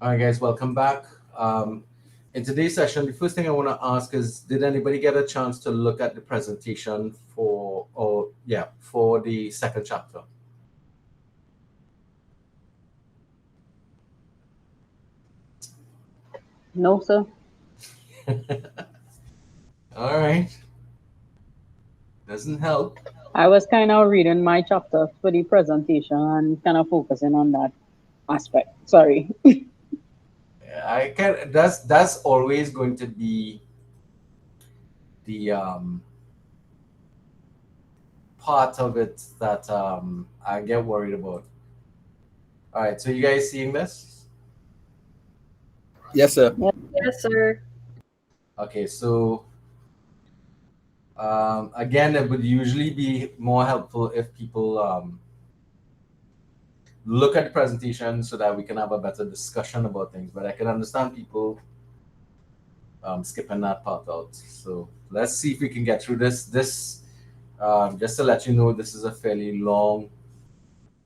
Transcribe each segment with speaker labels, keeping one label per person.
Speaker 1: All right, guys, welcome back. In today's session, the first thing I want to ask is, did anybody get a chance to look at the presentation for the second chapter?
Speaker 2: No, sir.
Speaker 1: All right, doesn't help.
Speaker 2: I was kind of reading my chapter for the presentation and kind of focusing on that aspect. Sorry.
Speaker 1: I can. That's always going to be the part of it that I get worried about. All right, so you guys seeing this?
Speaker 3: Yes, sir.
Speaker 2: Yeah.
Speaker 4: Yes, sir.
Speaker 1: Okay, so again, it would usually be more helpful if people look at the presentation so that we can have a better discussion about things. But I can understand people skipping that part out. So let's see if we can get through this. Just to let you know, this is a fairly long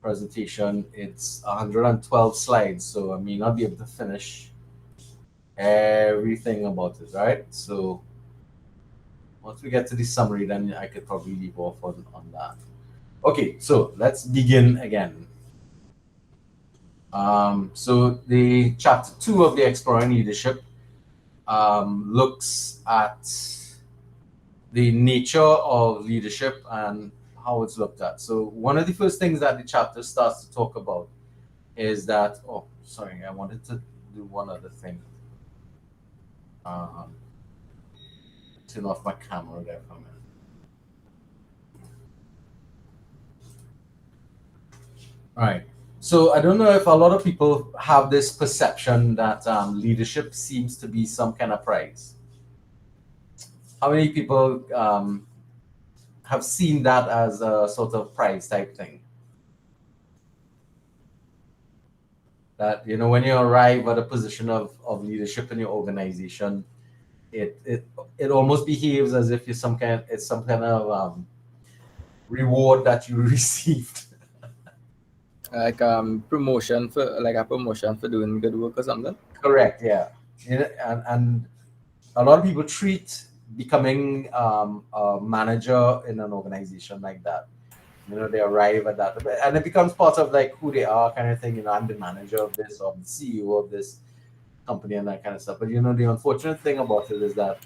Speaker 1: presentation. It's 112 slides, so I may not be able to finish everything about it, right? So once we get to the summary, then I could probably leave off on that. Okay, so let's begin again. So the chapter 2 of the Exploring Leadership looks at the nature of leadership and how it's looked at. So one of the first things that the chapter starts to talk about is that, oh, sorry, I wanted to do one other thing. Um, Turn off my camera there for a minute. All right. So I don't know if a lot of people have this perception that leadership seems to be some kind of prize. How many people have seen that as a sort of prize type thing? That, you know, when you arrive at a position of leadership in your organization, it almost behaves as if it's some kind of reward that you received.
Speaker 3: Like a promotion for doing good work or something.
Speaker 1: Correct. Yeah. And a lot of people treat becoming a manager in an organization like that. You know, they arrive at that, and it becomes part of like who they are, kind of thing. You know, I'm the manager of this, or the CEO of this company, and that kind of stuff. But you know, the unfortunate thing about it is that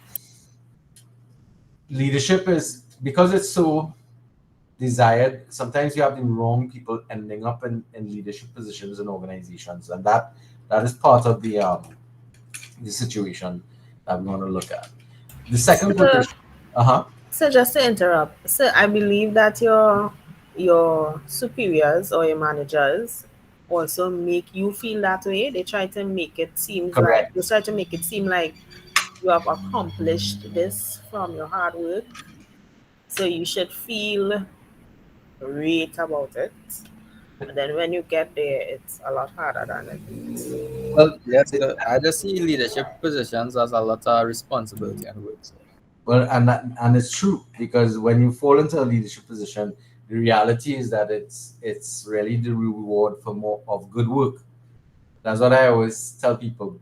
Speaker 1: leadership is, because it's so desired, sometimes you have the wrong people ending up in leadership positions in organizations, and that is part of the situation that we want to look at. The second
Speaker 4: So,
Speaker 1: quotation. Uh-huh.
Speaker 4: so just to interrupt, so I believe that your superiors or your managers also make you feel that way. They try to make it seems like
Speaker 1: Correct.
Speaker 4: they try to make it seem like you have accomplished this from your hard work. So you should feel great about it. And then when you get there, it's a lot harder than it.
Speaker 3: Well, yes, sir. I just see leadership positions as a lot of responsibility and work. So.
Speaker 1: Well, and it's true, because when you fall into a leadership position, the reality is that it's really the reward for more of good work. That's what I always tell people.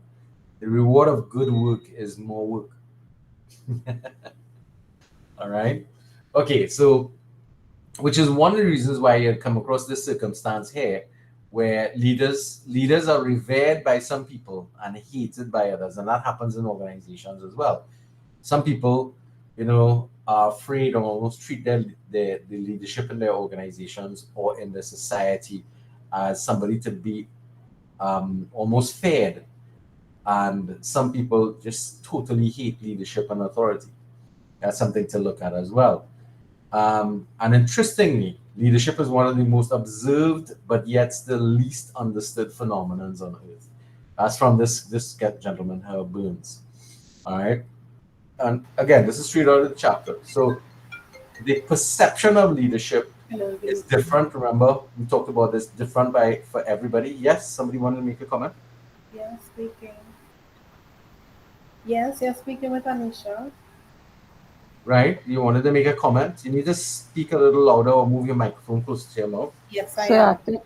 Speaker 1: The reward of good work is more work. All right. Okay, so which is one of the reasons why you come across this circumstance here, where leaders are revered by some people and hated by others, and that happens in organizations as well. Some people, you know, are afraid or almost treat the leadership in their organizations or in the society as somebody to be almost feared, and some people just totally hate leadership and authority. That's something to look at as well. And interestingly, leadership is one of the most observed but yet still least understood phenomenons on earth. That's from this gentleman, Herb Burns. All right. And again, this is straight out of the chapter. So the perception of leadership is different. Remember, we talked about this, different by for everybody. Yes, somebody wanted to make a comment,
Speaker 5: Yes, speaking. Yes, you're speaking with Anisha.
Speaker 1: right? You wanted to make a comment. You need to speak a little louder or move your microphone closer to your mouth.
Speaker 5: Yes, I
Speaker 2: So I
Speaker 5: am.
Speaker 2: think,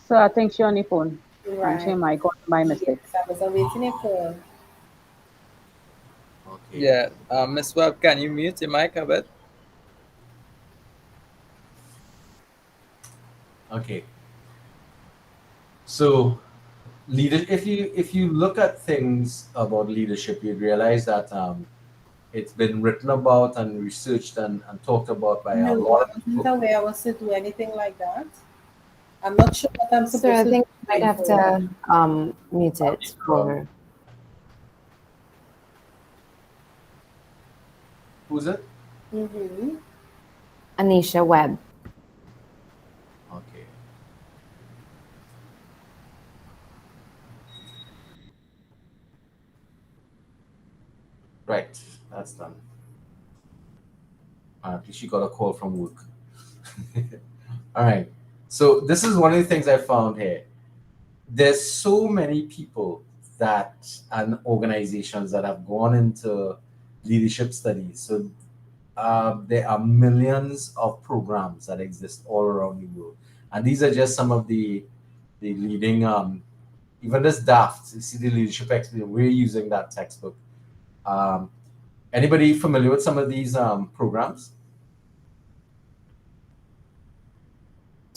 Speaker 2: so I think she on the phone. Actually,
Speaker 5: Right.
Speaker 2: my call by mistake.
Speaker 5: Yes, I was awaiting a call.
Speaker 1: Okay.
Speaker 3: Yeah. Miss Webb, can you mute your mic a bit?
Speaker 1: Okay. So leader, if you look at things about leadership, you'd realize that it's been written about and researched and talked about by a
Speaker 5: No,
Speaker 1: lot
Speaker 5: I
Speaker 1: of
Speaker 5: wasn't
Speaker 1: people.
Speaker 5: aware I was to do anything like that. I'm not sure what I'm
Speaker 6: Sir,
Speaker 5: supposed
Speaker 6: I
Speaker 5: to do
Speaker 6: think you might
Speaker 5: going
Speaker 6: have
Speaker 5: forward.
Speaker 6: to mute
Speaker 1: Okay,
Speaker 6: it for
Speaker 1: who's it?
Speaker 5: Mm-hmm.
Speaker 6: Anisha Webb.
Speaker 1: Okay. Right. That's done. Apparently, she got a call from work. All right. So this is one of the things I found here. There's so many people that and organizations that have gone into leadership studies. So there are millions of programs that exist all around the world, and these are just some of the leading. Even this DAFT, you see the leadership experience. We're using that textbook. Um, Anybody familiar with some of these programs?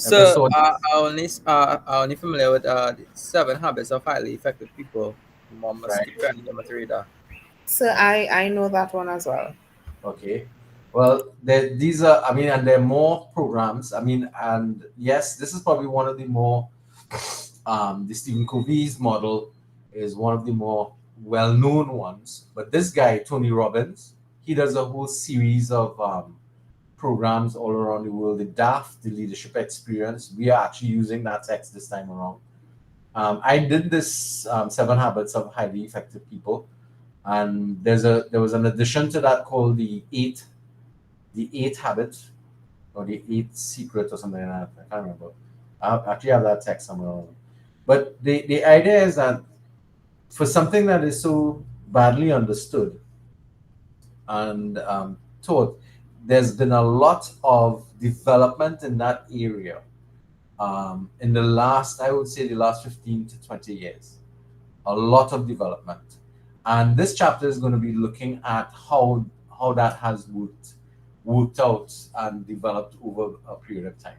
Speaker 1: Ever
Speaker 3: So
Speaker 1: saw these?
Speaker 3: I only familiar with the 7 habits of highly effective people. Mama
Speaker 1: Right.
Speaker 3: skip and you must read that.
Speaker 4: So I know that one as well.
Speaker 1: Okay. Well, these are, I mean, and there are more programs. I mean, and yes, this is probably one of the more, the Stephen Covey's model is one of the more well-known ones. But this guy, Tony Robbins, he does a whole series of programs all around the world. The DAF, the Leadership Experience, we are actually using that text this time around. I did this 7 habits of highly effective people, and there was an addition to that called the eight habits or the eight secret or something like that. I can't remember. I actually have that text somewhere. But the idea is that for something that is so badly understood and taught, there's been a lot of development in that area in the last, I would say, the last 15 to 20 years. A lot of development. And this chapter is going to be looking at how that has worked out and developed over a period of time.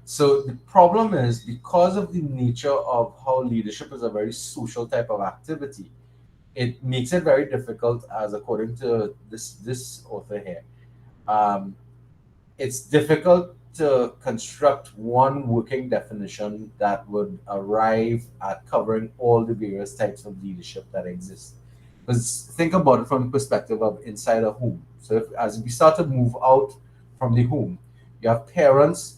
Speaker 1: So the problem is because of the nature of how leadership is a very social type of activity, it makes it very difficult, as according to this author here. Um, it's difficult to construct one working definition that would arrive at covering all the various types of leadership that exist. Because think about it from the perspective of inside a home. So as we start to move out from the home, you have parents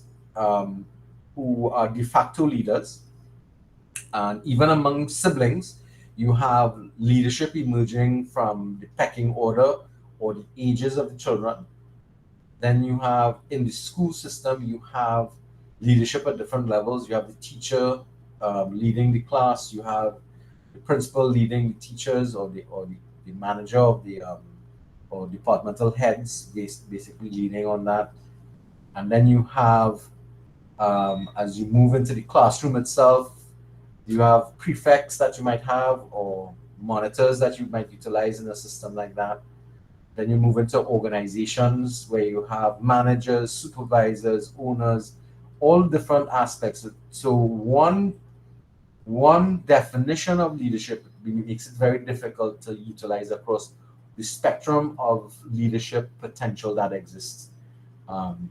Speaker 1: who are de facto leaders, and even among siblings, you have leadership emerging from the pecking order or the ages of the children. Then you have in the school system, you have leadership at different levels. You have the teacher leading the class. You have the principal leading the teachers, or the manager of the or departmental heads, basically leading on that. And then you have as you move into the classroom itself, you have prefects that you might have or monitors that you might utilize in a system like that. Then you move into organizations where you have managers, supervisors, owners, all different aspects. So one definition of leadership makes it very difficult to utilize across the spectrum of leadership potential that exists. Um,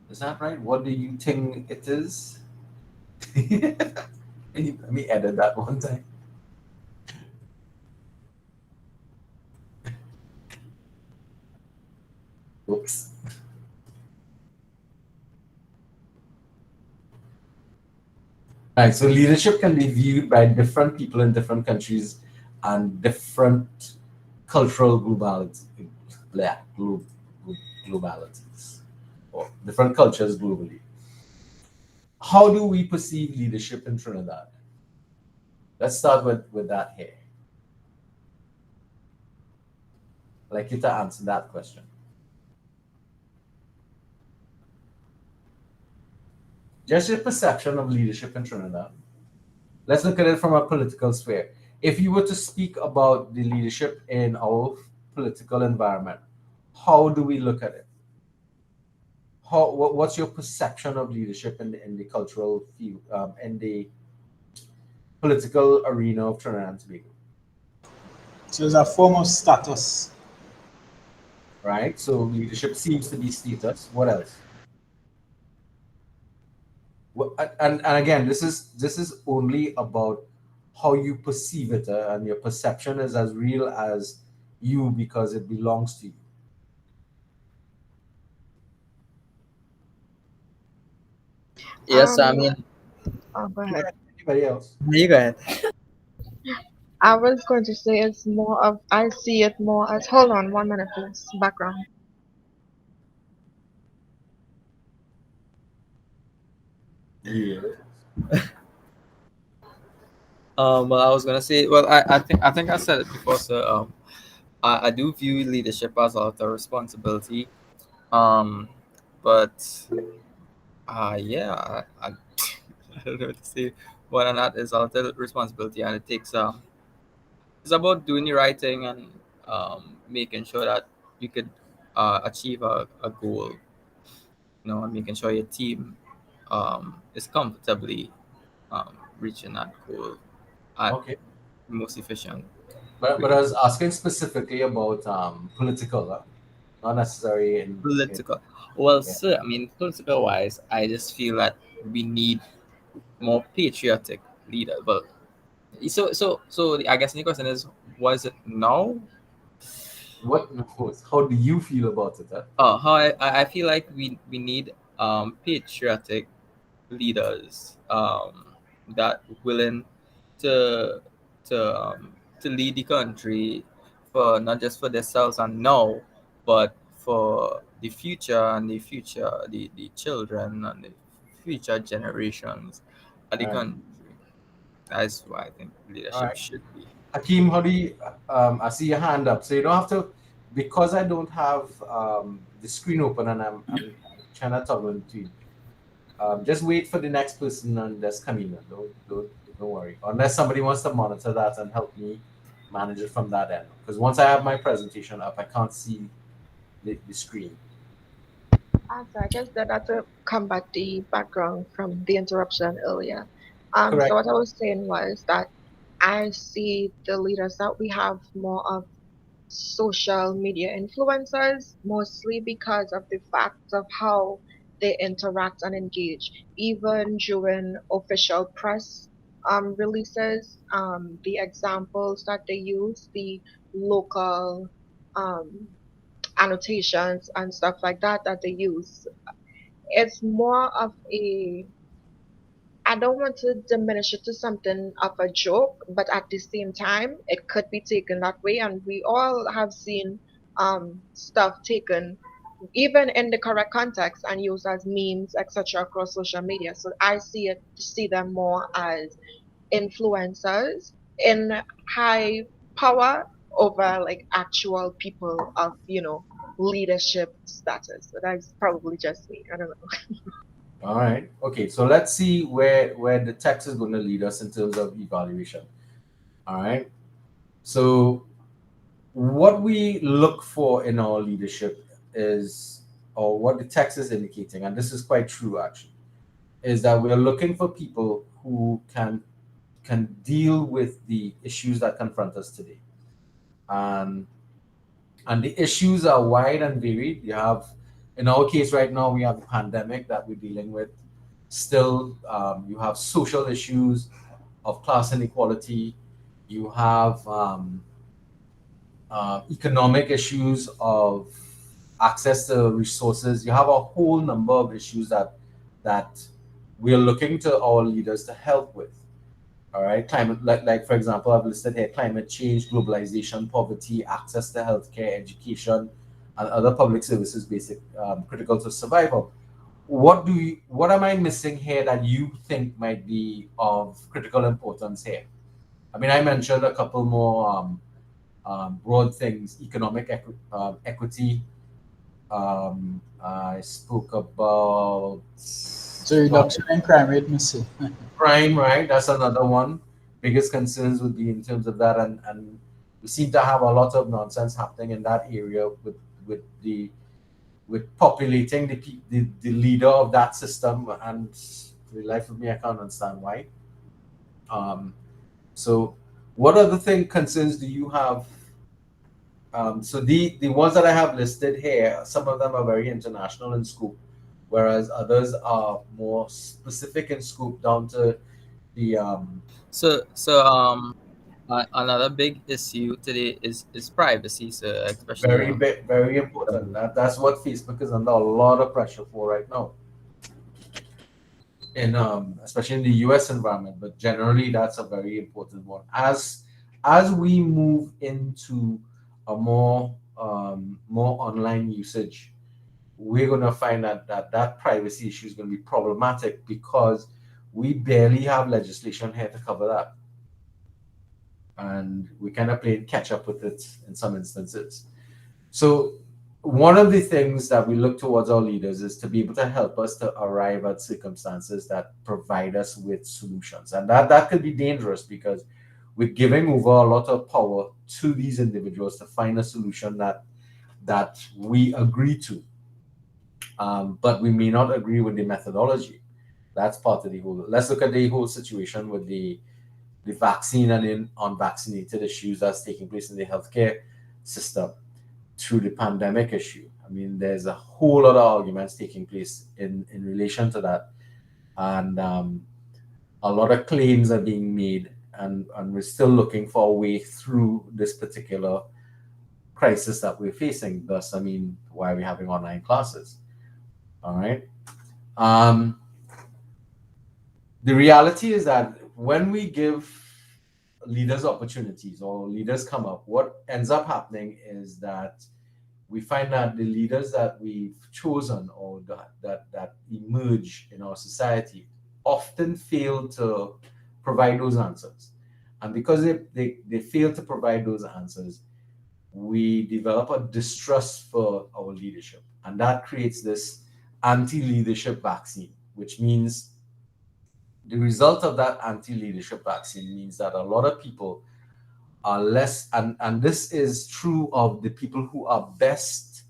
Speaker 1: is that right? What do you think it is? Let me edit that one time. Oops. Right, so leadership can be viewed by different people in different countries and different cultural globalities, globalities, or different cultures globally. How do we perceive leadership in Trinidad? Let's start with that here. I'd like you to answer that question. just your perception of leadership in Trinidad. Let's look at it from a political sphere. If you were to speak about the leadership in our political environment, how do we look at it? What's your perception of leadership in the cultural field, in the political arena of Trinidad and Tobago?
Speaker 7: So it's a form of status.
Speaker 1: Right? So leadership seems to be status. What else? And again, this is only about how you perceive it, and your perception is as real as you because it belongs to you.
Speaker 3: Yes, I mean,
Speaker 8: Oh, go ahead.
Speaker 1: Anybody else?
Speaker 3: you go ahead.
Speaker 8: I was going to say it's more of, I see it more as, hold on 1 minute, please. Background.
Speaker 1: Yeah.
Speaker 3: Well, I was gonna say, well, I think I said it before, so I do view leadership as a lot of responsibility. But yeah, I don't know what to say. What and that is a lot of responsibility, and it takes it's about doing the right thing and making sure that you could achieve a goal, and making sure your team is comfortably reaching that goal at
Speaker 1: Okay.
Speaker 3: most efficient
Speaker 1: But
Speaker 3: way.
Speaker 1: I was asking specifically about political, not necessarily in
Speaker 3: Political. Well,
Speaker 1: yeah.
Speaker 3: sir, I mean, political wise, I just feel that we need more patriotic leaders. Well, so I guess the question is, was it now?
Speaker 1: How do you feel about it?
Speaker 3: How I feel like we need patriotic leaders that willing to to lead the country for not just for themselves and now, but for the future and the children and the future generations of the
Speaker 1: All right.
Speaker 3: country. That's why I think
Speaker 1: All
Speaker 3: leadership
Speaker 1: right.
Speaker 3: should be.
Speaker 1: Hakeem, how do you? I see your hand up, so you don't have to, because I don't have the screen open and I'm trying to toggle between. Just wait for the next person and just come in. Don't worry. Unless somebody wants to monitor that and help me manage it from that end. Because once I have my presentation up, I can't see the screen.
Speaker 8: So I guess that had to combat the background from the interruption earlier. So
Speaker 1: Correct.
Speaker 8: what I was saying was that I see the leaders that we have more of social media influencers, mostly because of the fact of how they interact and engage, even during official press releases, the examples that they use, the local um, annotations and stuff like that that they use. It's more of a, I don't want to diminish it to something of a joke, but at the same time, it could be taken that way. And we all have seen stuff taken even in the correct context and used as memes, etc., across social media. So I see them more as influencers in high power over like actual people of, leadership status. So that's probably just me. I don't know.
Speaker 1: All right. Okay. So let's see where the text is going to lead us in terms of evaluation. All right. So what we look for in our leadership is, or what the text is indicating, and this is quite true actually, is that we are looking for people who can deal with the issues that confront us today. And and the issues are wide and varied. You have, in our case right now, we have a pandemic that we're dealing with. Still, you have social issues of class inequality. You have economic issues of access to resources. You have a whole number of issues that we are looking to our leaders to help with. All right, climate, like for example, I've listed here climate change, globalization, poverty, access to healthcare, education, and other public services, basic critical to survival. What am I missing here that you think might be of critical importance here? I mean, I mentioned a couple more broad things: economic equity. I spoke about
Speaker 7: So reduction in crime rate, me see.
Speaker 1: Crime, right? That's another one. Biggest concerns would be in terms of that, and we seem to have a lot of nonsense happening in that area with the with populating the leader of that system, and for the life of me, I can't understand why. Um, so, what other thing concerns do you have? So the ones that I have listed here, some of them are very international in scope, whereas others are more specific in scope down to the
Speaker 3: Another big issue today is privacy. So especially
Speaker 1: very important. That's what Facebook is under a lot of pressure for right now, in especially in the US environment, but generally that's a very important one. As we move into a more online usage, we're going to find that privacy issue is going to be problematic because we barely have legislation here to cover that, and we kind of played catch up with it in some instances. So one of the things that we look towards our leaders is to be able to help us to arrive at circumstances that provide us with solutions. And that could be dangerous because we're giving over a lot of power to these individuals to find a solution that we agree to. But we may not agree with the methodology. That's part of the whole. Let's look at the whole situation with the vaccine and in unvaccinated issues that's taking place in the healthcare system through the pandemic issue. I mean, there's a whole lot of arguments taking place in relation to that, and a lot of claims are being made, and we're still looking for a way through this particular crisis that we're facing. Thus, I mean, why are we having online classes? All right. Um, the reality is that when we give leaders opportunities or leaders come up, what ends up happening is that we find that the leaders that we've chosen or that emerge in our society often fail to provide those answers. And because they fail to provide those answers, we develop a distrust for our leadership. And that creates this anti-leadership vaccine, which means the result of that anti-leadership vaccine means that a lot of people are less, and this is true of the people who are best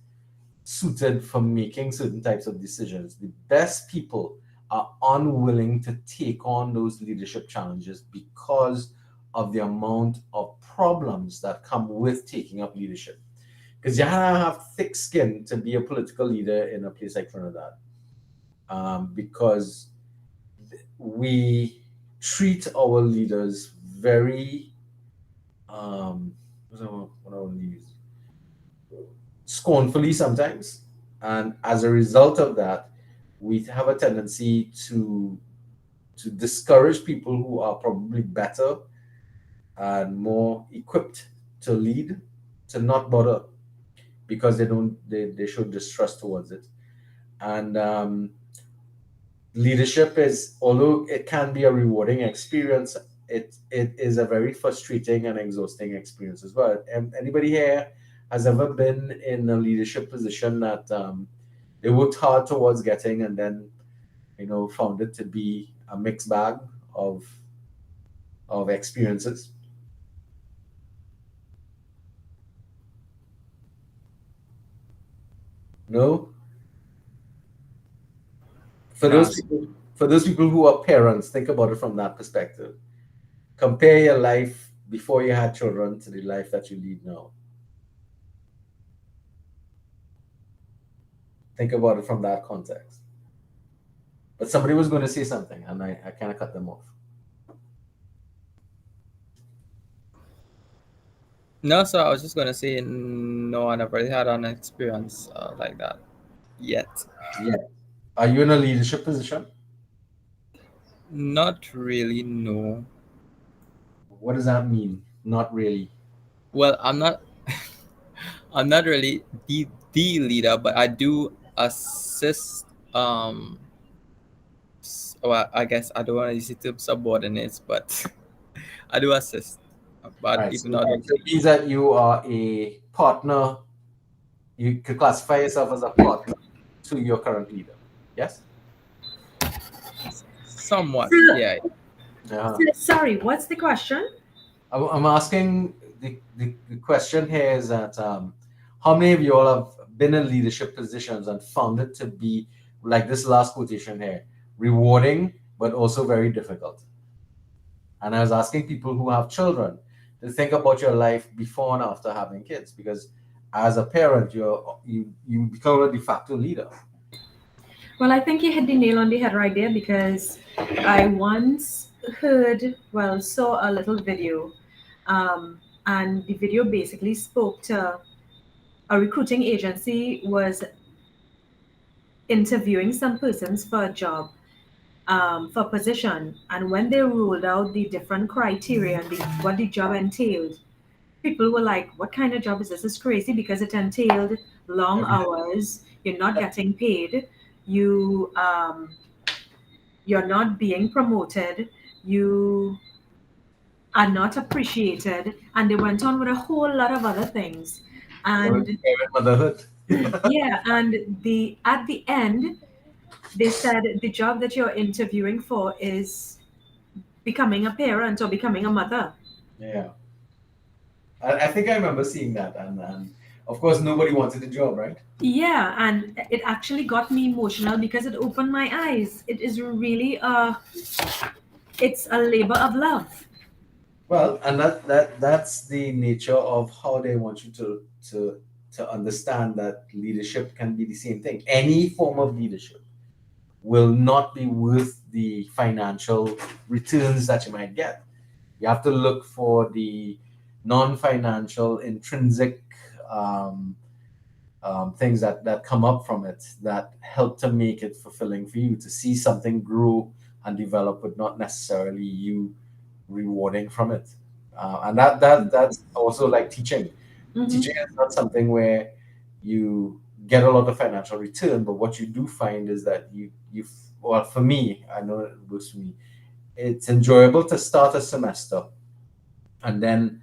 Speaker 1: suited for making certain types of decisions. The best people are unwilling to take on those leadership challenges because of the amount of problems that come with taking up leadership. Because you have thick skin to be a political leader in a place like Trinidad, because we treat our leaders very what I want to use, scornfully sometimes, and as a result of that, we have a tendency to discourage people who are probably better and more equipped to lead to not bother because they show distrust towards it. And leadership is, although it can be a rewarding experience, it is a very frustrating and exhausting experience as well. And anybody here has ever been in a leadership position that they worked hard towards getting and then found it to be a mixed bag of experiences? No. For
Speaker 3: no.
Speaker 1: those people who are parents, think about it from that perspective. Compare your life before you had children to the life that you lead now. Think about it from that context. But somebody was going to say something, and I kind of cut them off.
Speaker 3: No, so I was just gonna say no, I never really had an experience like that yet.
Speaker 1: Yeah. Are you in a leadership position?
Speaker 3: Not really, no.
Speaker 1: What does that mean? Not really.
Speaker 3: Well, I'm not. I'm not really the leader, but I do assist. Well, I guess I don't want to use the term subordinates, but I do assist.
Speaker 1: All
Speaker 3: But
Speaker 1: right.
Speaker 3: even
Speaker 1: So
Speaker 3: not.
Speaker 1: it means that you are a partner. You could classify yourself as a partner to your current leader. Yes?
Speaker 3: Somewhat,
Speaker 9: So,
Speaker 3: yeah.
Speaker 1: Yeah.
Speaker 9: sorry, what's the question?
Speaker 1: I'm asking the question here is that how many of you all have been in leadership positions and found it to be like this last quotation here, rewarding but also very difficult? And I was asking people who have children to think about your life before and after having kids, because as a parent, you become a de facto leader.
Speaker 9: Well, I think you hit the nail on the head right there because I once saw a little video, and the video basically spoke to a recruiting agency was interviewing some persons for a job, for a position, and when they ruled out the different criteria and what the job entailed, people were like, "What kind of job is this? This is crazy because it entailed long
Speaker 1: Every
Speaker 9: hours. You're not getting paid. You you're not being promoted. You are not appreciated." And they went on with a whole lot of other things. And
Speaker 1: motherhood.
Speaker 9: yeah, and the at the end, they said the job that you're interviewing for is becoming a parent or becoming a mother.
Speaker 1: Yeah. I think I remember seeing that, and of course nobody wanted the job, right?
Speaker 9: Yeah, and it actually got me emotional because it opened my eyes. It is really it's a labor of love.
Speaker 1: Well, and that's the nature of how they want you to understand that leadership can be the same thing. Any form of leadership will not be worth the financial returns that you might get. You have to look for the non-financial intrinsic um, things that come up from it that help to make it fulfilling for you to see something grow and develop, but not necessarily you rewarding from it. And that's also like teaching.
Speaker 9: Hmm.
Speaker 1: Teaching is not something where you get a lot of financial return, but what you do find is that well, for me, I know it works for me. It's enjoyable to start a semester and then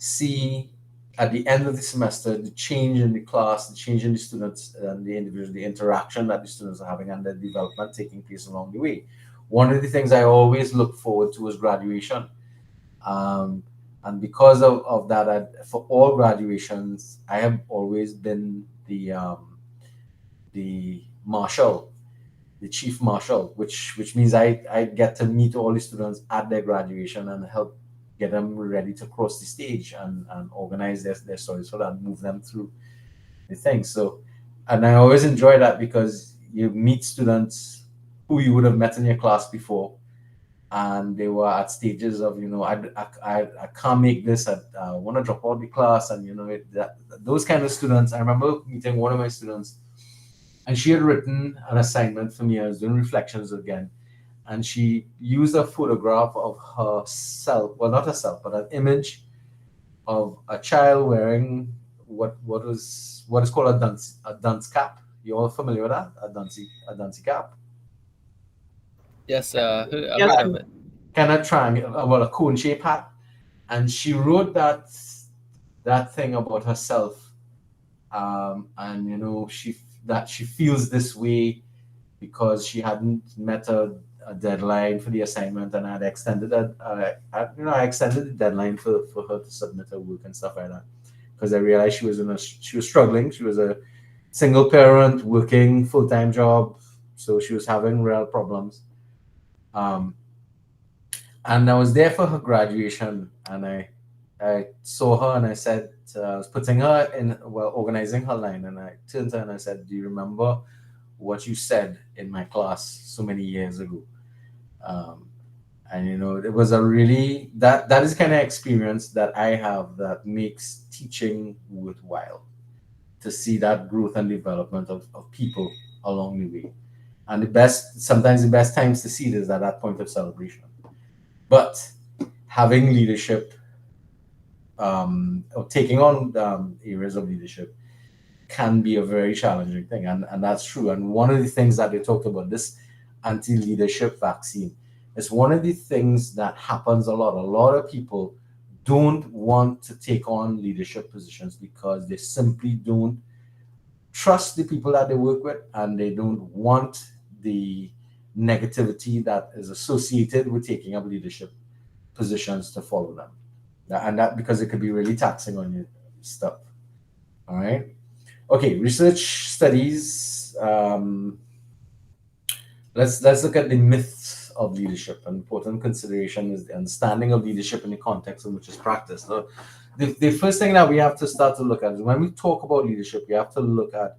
Speaker 1: see at the end of the semester the change in the class, the change in the students and the individuals, the interaction that the students are having, and the development taking place along the way. One of the things I always look forward to is graduation. Um, and because of that, for all graduations, I have always been the marshal, the chief marshal, which means I get to meet all the students at their graduation and help get them ready to cross the stage and organize their stories so that move them through the thing. So, and I always enjoy that because you meet students who you would have met in your class before, and they were at stages of, I can't make this, I want to drop out the class, and those kind of students. I remember meeting one of my students, and she had written an assignment for me. I was doing reflections again, and she used a photograph of herself, well, not herself, but an image of a child wearing what is called a dunce cap. You all familiar with that? A dunce cap.
Speaker 3: Yes, I've
Speaker 4: Yes,
Speaker 3: heard
Speaker 4: sir.
Speaker 3: of it.
Speaker 1: Kind of triangle, well, a cone shape hat. And she wrote that thing about herself, and she feels this way because she hadn't met a deadline for the assignment, and I had extended I extended the deadline for her to submit her work and stuff like that, because I realized she was struggling. She was a single parent working full-time job, so she was having real problems. Um, and I was there for her graduation, and I saw her and I said, I was putting her in, well, organizing her line, and I turned to her and I said, "Do you remember what you said in my class so many years ago?" Um, and it was a really that is kind of experience that I have that makes teaching worthwhile, to see that growth and development of people along the way. And sometimes the best times to see it is at that point of celebration. But having leadership, or taking on areas of leadership, can be a very challenging thing, and that's true. And one of the things that they talked about, this anti-leadership vaccine, is one of the things that happens a lot. A lot of people don't want to take on leadership positions because they simply don't trust the people that they work with, and they don't want the negativity that is associated with taking up leadership positions to follow them. And that because it could be really taxing on your stuff. All right. Okay, research studies. Let's look at the myths of leadership. An important consideration is the understanding of leadership in the context in which it's practiced. So the first thing that we have to start to look at is when we talk about leadership, we have to look at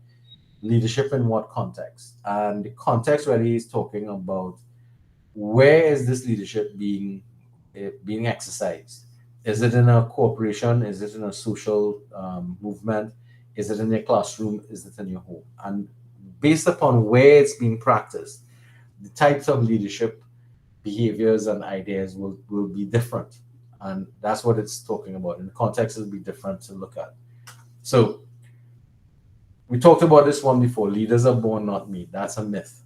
Speaker 1: leadership in what context. And the context really is talking about where is this leadership being exercised? Is it in a corporation? Is it in a social movement? Is it in your classroom? Is it in your home? And based upon where it's being practiced, the types of leadership behaviors and ideas will be different. And that's what it's talking about. In the context, it'll be different to look at. So we talked about this one before. Leaders are born, not made. That's a myth.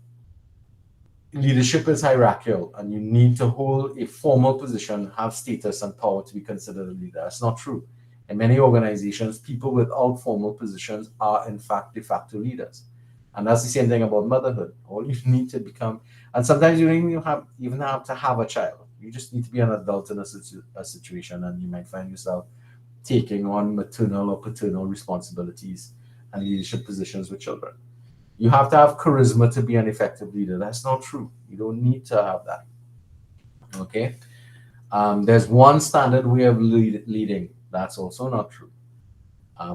Speaker 1: Leadership is hierarchical, and you need to hold a formal position, have status and power to be considered a leader. That's not true. In many organizations, people without formal positions are in fact de facto leaders. And that's the same thing about motherhood. All you need to become, and sometimes you don't even have to have a child. You just need to be an adult in a situation, and you might find yourself taking on maternal or paternal responsibilities and leadership positions with children. You have to have charisma to be an effective leader. That's not true. You don't need to have that. Okay. There's one standard way of leading. That's also not true.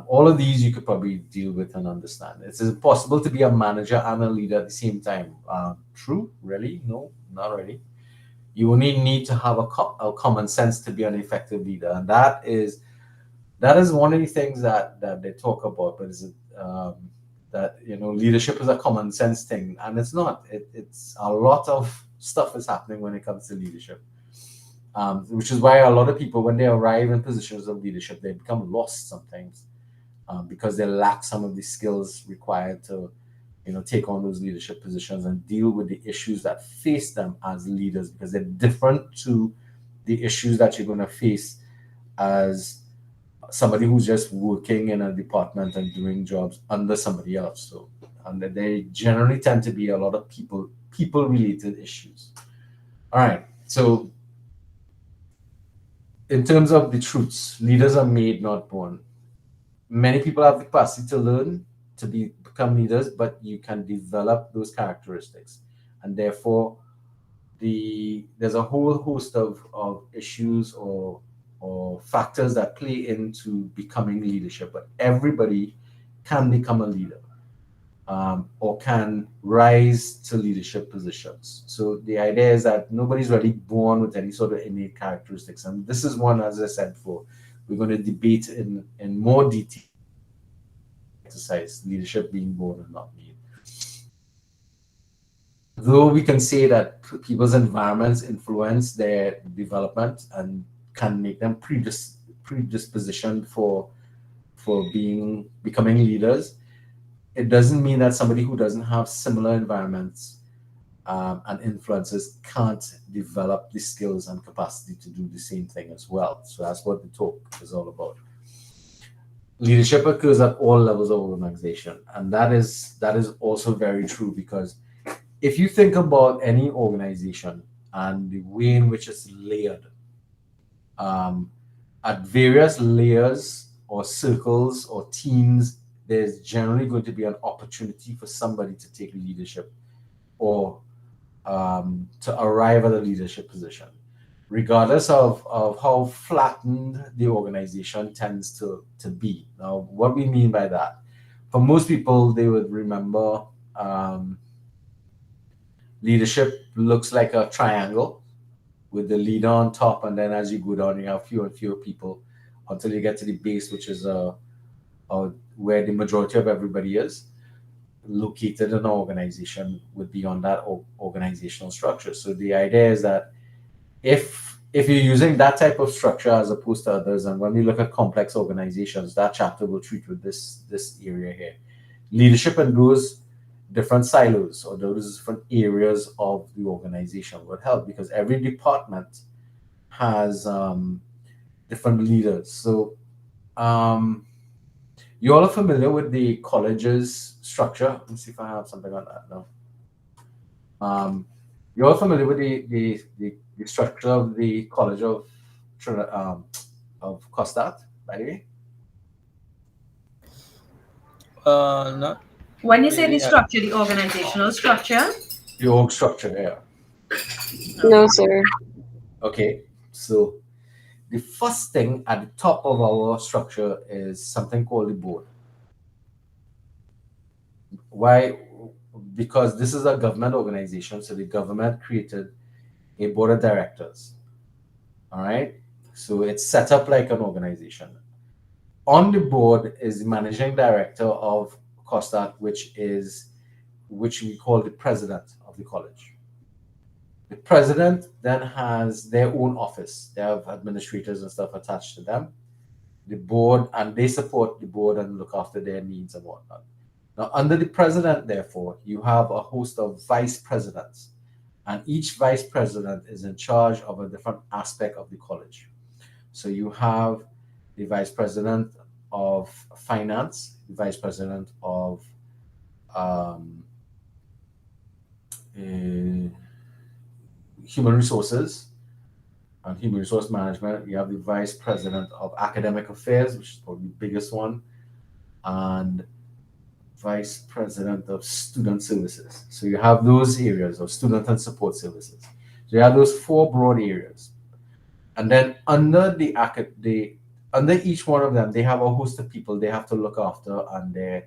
Speaker 1: All of these you could probably deal with and understand. It's impossible to be a manager and a leader at the same time. True? Really? No, not really. You only need to have a common sense to be an effective leader, and that is one of the things that they talk about. But is it that leadership is a common sense thing, and it's not. It's a lot of stuff is happening when it comes to leadership. Which is why a lot of people, when they arrive in positions of leadership, they become lost sometimes because they lack some of the skills required to, take on those leadership positions and deal with the issues that face them as leaders, because they're different to the issues that you're going to face as somebody who's just working in a department and doing jobs under somebody else. So, and they generally tend to be a lot of people related issues. All right, so in terms of the truths, leaders are made, not born. Many people have the capacity to learn to become leaders, but you can develop those characteristics. And therefore, there's a whole host of issues or factors that play into becoming leadership, but everybody can become a leader. Or can rise to leadership positions. So the idea is that nobody's really born with any sort of innate characteristics. And this is one, as I said before, we're going to debate in more detail. Exercise leadership being born and not made. Though we can say that people's environments influence their development and can make them predispositioned for becoming leaders, it doesn't mean that somebody who doesn't have similar environments and influences can't develop the skills and capacity to do the same thing as well. So that's what the talk is all about. Leadership occurs at all levels of organization, and that is also very true, because if you think about any organization and the way in which it's layered, at various layers or circles or teams, there's generally going to be an opportunity for somebody to take leadership or to arrive at a leadership position, regardless of how flattened the organization tends to be. Now, what we mean by that, for most people, they would remember leadership looks like a triangle with the leader on top, and then as you go down, you have fewer and fewer people until you get to the base, which is where the majority of everybody is located in an organization would be on that organizational structure. So the idea is that if you're using that type of structure as opposed to others, and when we look at complex organizations, that chapter will treat with this area here. Leadership in those different silos or those different areas of the organization would help, because every department has different leaders. So you all are familiar with the college's structure. Let me see if I have something on that now. You're familiar with the structure of the College of Costat, by the way?
Speaker 3: Not
Speaker 9: When you say the
Speaker 3: really.
Speaker 9: structure, the organizational structure,
Speaker 1: The org structure there.
Speaker 10: No, sir.
Speaker 1: Okay, so the first thing at the top of our structure is something called the board. Why? Because this is a government organization, so the government created a board of directors. All right, so it's set up like an organization. On the board is the managing director of COSTAT, which we call the president of the college. The president then has their own office. They have administrators and stuff attached to them. The board, and they support the board and look after their needs and whatnot. Now, under the president, therefore, you have a host of vice presidents, and each vice president is in charge of a different aspect of the college. So you have the vice president of finance, the vice president of human resources and human resource management. You have the vice president of academic affairs, which is probably the biggest one, and vice president of student services. So you have those areas of student and support services. So you have those four broad areas, and then under under each one of them, they have a host of people they have to look after, and the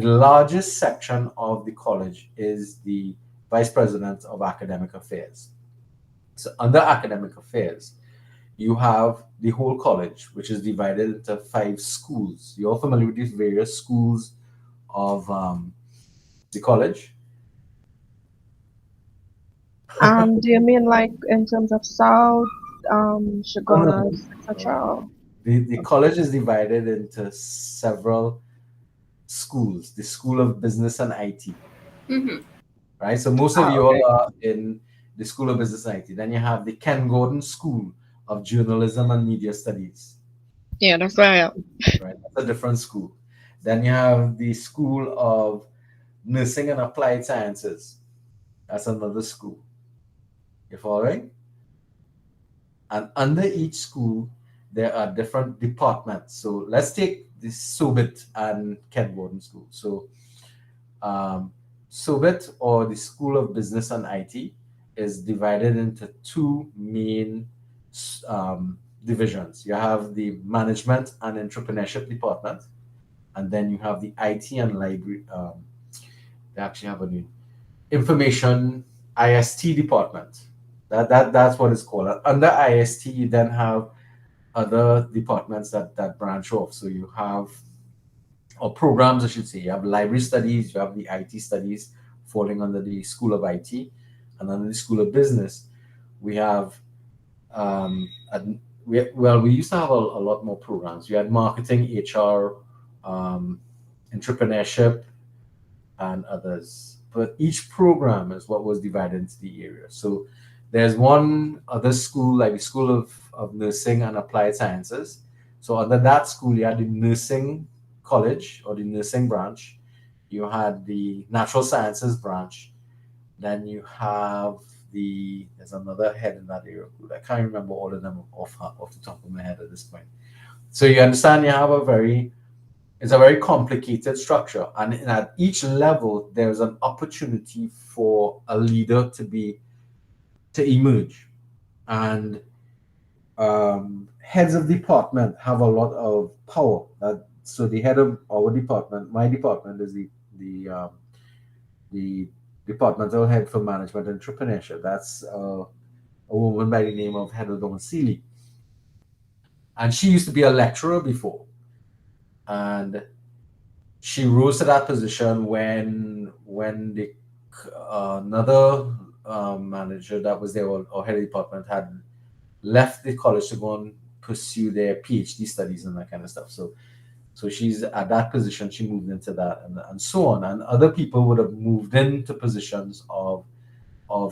Speaker 1: largest section of the college is the vice president of academic affairs. So under academic affairs, you have the whole college, which is divided into 5 schools. You're familiar with these various schools of the college?
Speaker 8: Do you mean like in terms of South,
Speaker 1: No,
Speaker 8: Chagonas,
Speaker 1: no.
Speaker 8: etc.?
Speaker 1: The college is divided into several schools. The School of Business and IT, right? So most of you
Speaker 8: Okay.
Speaker 1: all are in the School of Business and IT. Then you have the Ken Gordon School of Journalism and Media Studies,
Speaker 8: Yeah, that's where I am.
Speaker 1: right? That's a different school. Then you have the School of Nursing and Applied Sciences. That's another school. You following? And under each school, there are different departments. So let's take the SOBIT and Ken Gordon School. So SOBIT, or the School of Business and IT, is divided into 2 main divisions. You have the Management and Entrepreneurship Department, and then you have the IT and Library. They actually have a new Information IST Department. That's what it's called. Under IST, you then have other departments that branch off. So you have, or programs, I should say. You have library studies, you have the IT studies falling under the School of IT, and under the School of Business, we have, we used to have a lot more programs. We had marketing, HR, entrepreneurship, and others. But each program is what was divided into the area. So there's one other school, like the School of Nursing and Applied Sciences. So under that school, you had the nursing college or the nursing branch. You had the natural sciences branch. Then you have there's another head in that area. I can't remember all of them off the top of my head at this point. So you understand you have it's a very complicated structure. And at each level, there's an opportunity for a leader to emerge. And heads of department have a lot of power. So the head of our department, my department, is the departmental head for management and entrepreneurship. That's a woman by the name of Heather Doncili. And she used to be a lecturer before. And she rose to that position when another manager that was there, or head of department, had left the college to go and pursue their PhD studies and that kind of stuff. So she's at that position. She moved into that, and so on. And other people would have moved into positions of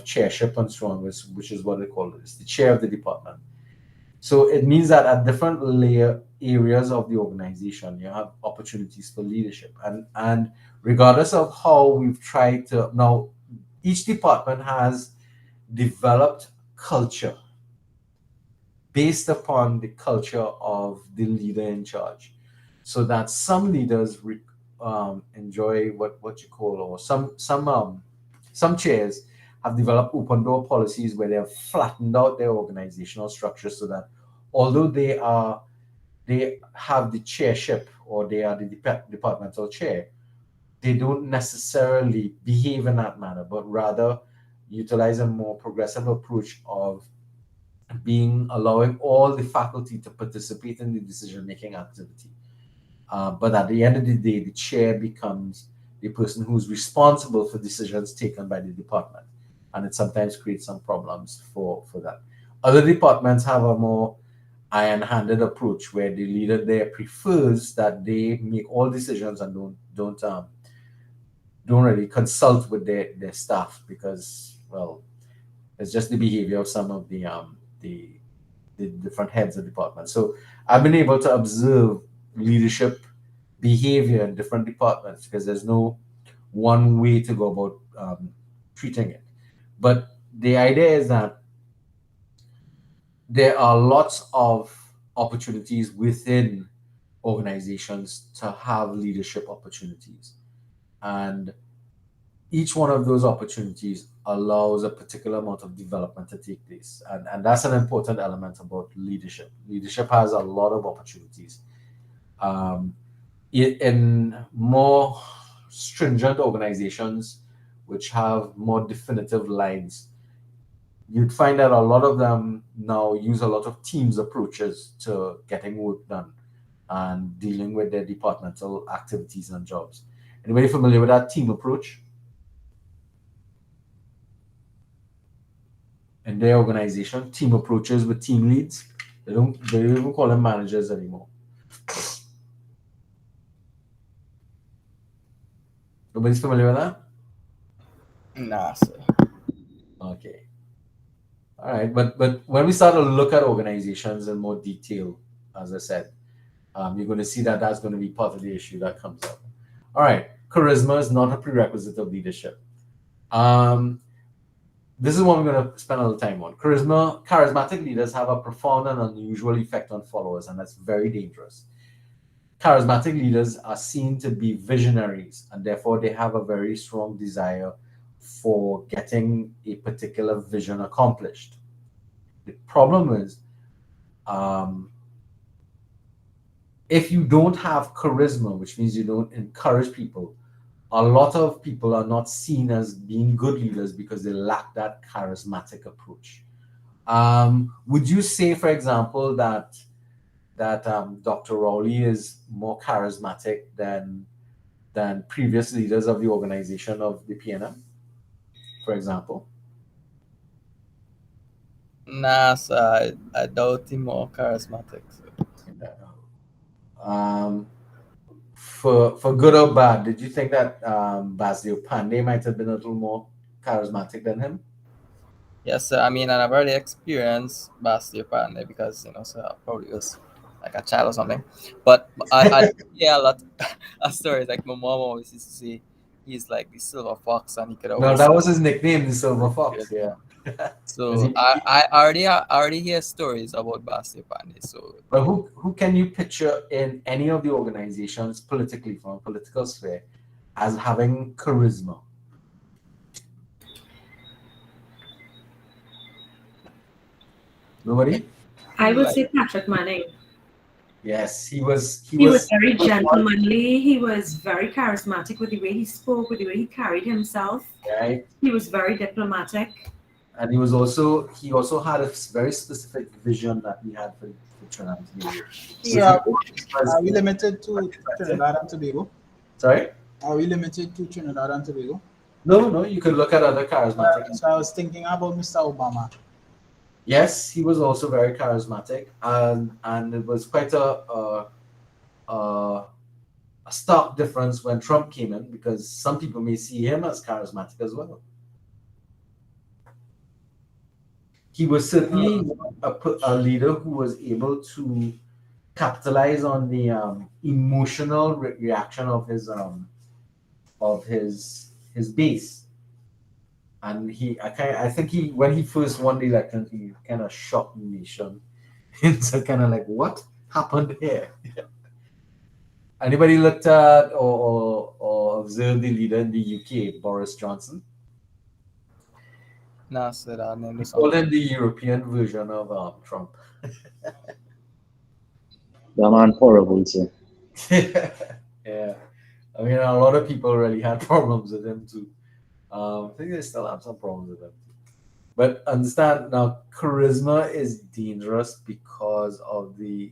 Speaker 1: chairship and so on, which is what they call it. It's the chair of the department. So it means that at different areas of the organization, you have opportunities for leadership. And regardless of how we've tried to, now each department has developed culture based upon the culture of the leader in charge. So that some leaders enjoy what you call, or some chairs have developed open door policies where they have flattened out their organizational structure so that although they have the chairship or they are the departmental chair, they don't necessarily behave in that manner, but rather utilize a more progressive approach of allowing all the faculty to participate in the decision-making activity. But at the end of the day, the chair becomes the person who's responsible for decisions taken by the department. And it sometimes creates some problems for that. Other departments have a more iron-handed approach where the leader there prefers that they make all decisions and don't really consult with their staff, because, well, it's just the behavior of some of the different heads of departments. So I've been able to observe leadership behavior in different departments because there's no one way to go about treating it. But the idea is that there are lots of opportunities within organizations to have leadership opportunities. And each one of those opportunities allows a particular amount of development to take place. And that's an important element about leadership. Leadership has a lot of opportunities. In more stringent organizations, which have more definitive lines, you'd find that a lot of them now use a lot of teams approaches to getting work done and dealing with their departmental activities and jobs. Anybody familiar with that team approach? In their organization, team approaches with team leads. They don't even call them managers anymore. Nobody's familiar with that?
Speaker 3: Nah, sir.
Speaker 1: Okay. All right, but when we start to look at organizations in more detail, as I said, you're going to see that that's going to be part of the issue that comes up. All right, charisma is not a prerequisite of leadership. This is what we're going to spend a little time on. Charismatic leaders have a profound and unusual effect on followers, and that's very dangerous. Charismatic leaders are seen to be visionaries, and therefore they have a very strong desire for getting a particular vision accomplished. The problem is, if you don't have charisma, which means you don't encourage people, a lot of people are not seen as being good leaders because they lack that charismatic approach. Would you say, for example, that Dr. Rowley is more charismatic than previous leaders of the organization of the PNM, for example?
Speaker 3: Nah, sir, I doubt him more charismatic. So.
Speaker 1: For good or bad, did you think that Basil Pandey might have been a little more charismatic than him?
Speaker 3: Yes, sir. I mean, and I've already experienced Basti Pandey because, so I probably was like a child or something. But I hear a lot of stories. Like my mom always used to say he's like the silver fox, and he could always.
Speaker 1: No, that was his nickname, the Silver Fox. Yeah.
Speaker 3: So I already hear stories about Basti Pandey. So,
Speaker 1: but who can you picture in any of the organizations politically, from a political sphere, as having charisma? Nobody?
Speaker 9: I would say Patrick Manning.
Speaker 1: Yes, he was
Speaker 9: very gentlemanly. He was very charismatic with the way he spoke, with the way he carried himself.
Speaker 1: Right.
Speaker 9: He was very diplomatic.
Speaker 1: And he also had a very specific vision that he had for Trinidad and Tobago.
Speaker 7: Yeah. Are we limited to Trinidad and Tobago?
Speaker 1: Sorry?
Speaker 7: Are we limited to Trinidad and Tobago?
Speaker 1: No, you could look at other charismatic.
Speaker 7: So I was thinking about Mr. Obama.
Speaker 1: Yes, he was also very charismatic, and it was quite a stark difference when Trump came in, because some people may see him as charismatic as well. He was certainly a leader who was able to capitalize on the emotional reaction of his base, and I think when he first won the election, he kind of shocked the nation into kind of like, what happened here? Anybody looked at or observed the leader in the UK, Boris Johnson?
Speaker 3: Nah, sir, that name
Speaker 1: We
Speaker 3: is
Speaker 1: call
Speaker 3: something.
Speaker 1: him the European version of Trump.
Speaker 11: The man horrible, sir.
Speaker 1: Yeah, I mean, a lot of people really had problems with him too. I think they still have some problems with him. But understand now, charisma is dangerous because of the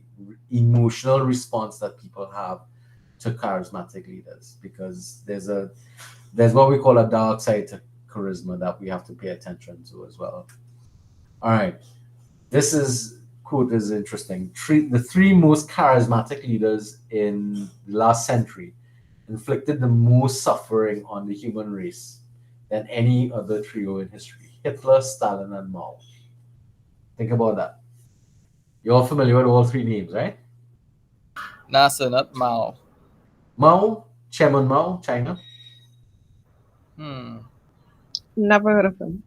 Speaker 1: emotional response that people have to charismatic leaders. Because there's what we call a dark side to charisma that we have to pay attention to as well. All right, this is quote is interesting. The three most charismatic leaders in the last century inflicted the most suffering on the human race than any other trio in history: Hitler, Stalin, and Mao. Think about that. You're all familiar with all three names, right?
Speaker 3: Nah, sir, not Mao.
Speaker 1: Mao, Chairman Mao, China.
Speaker 3: Hmm.
Speaker 8: Never heard of him.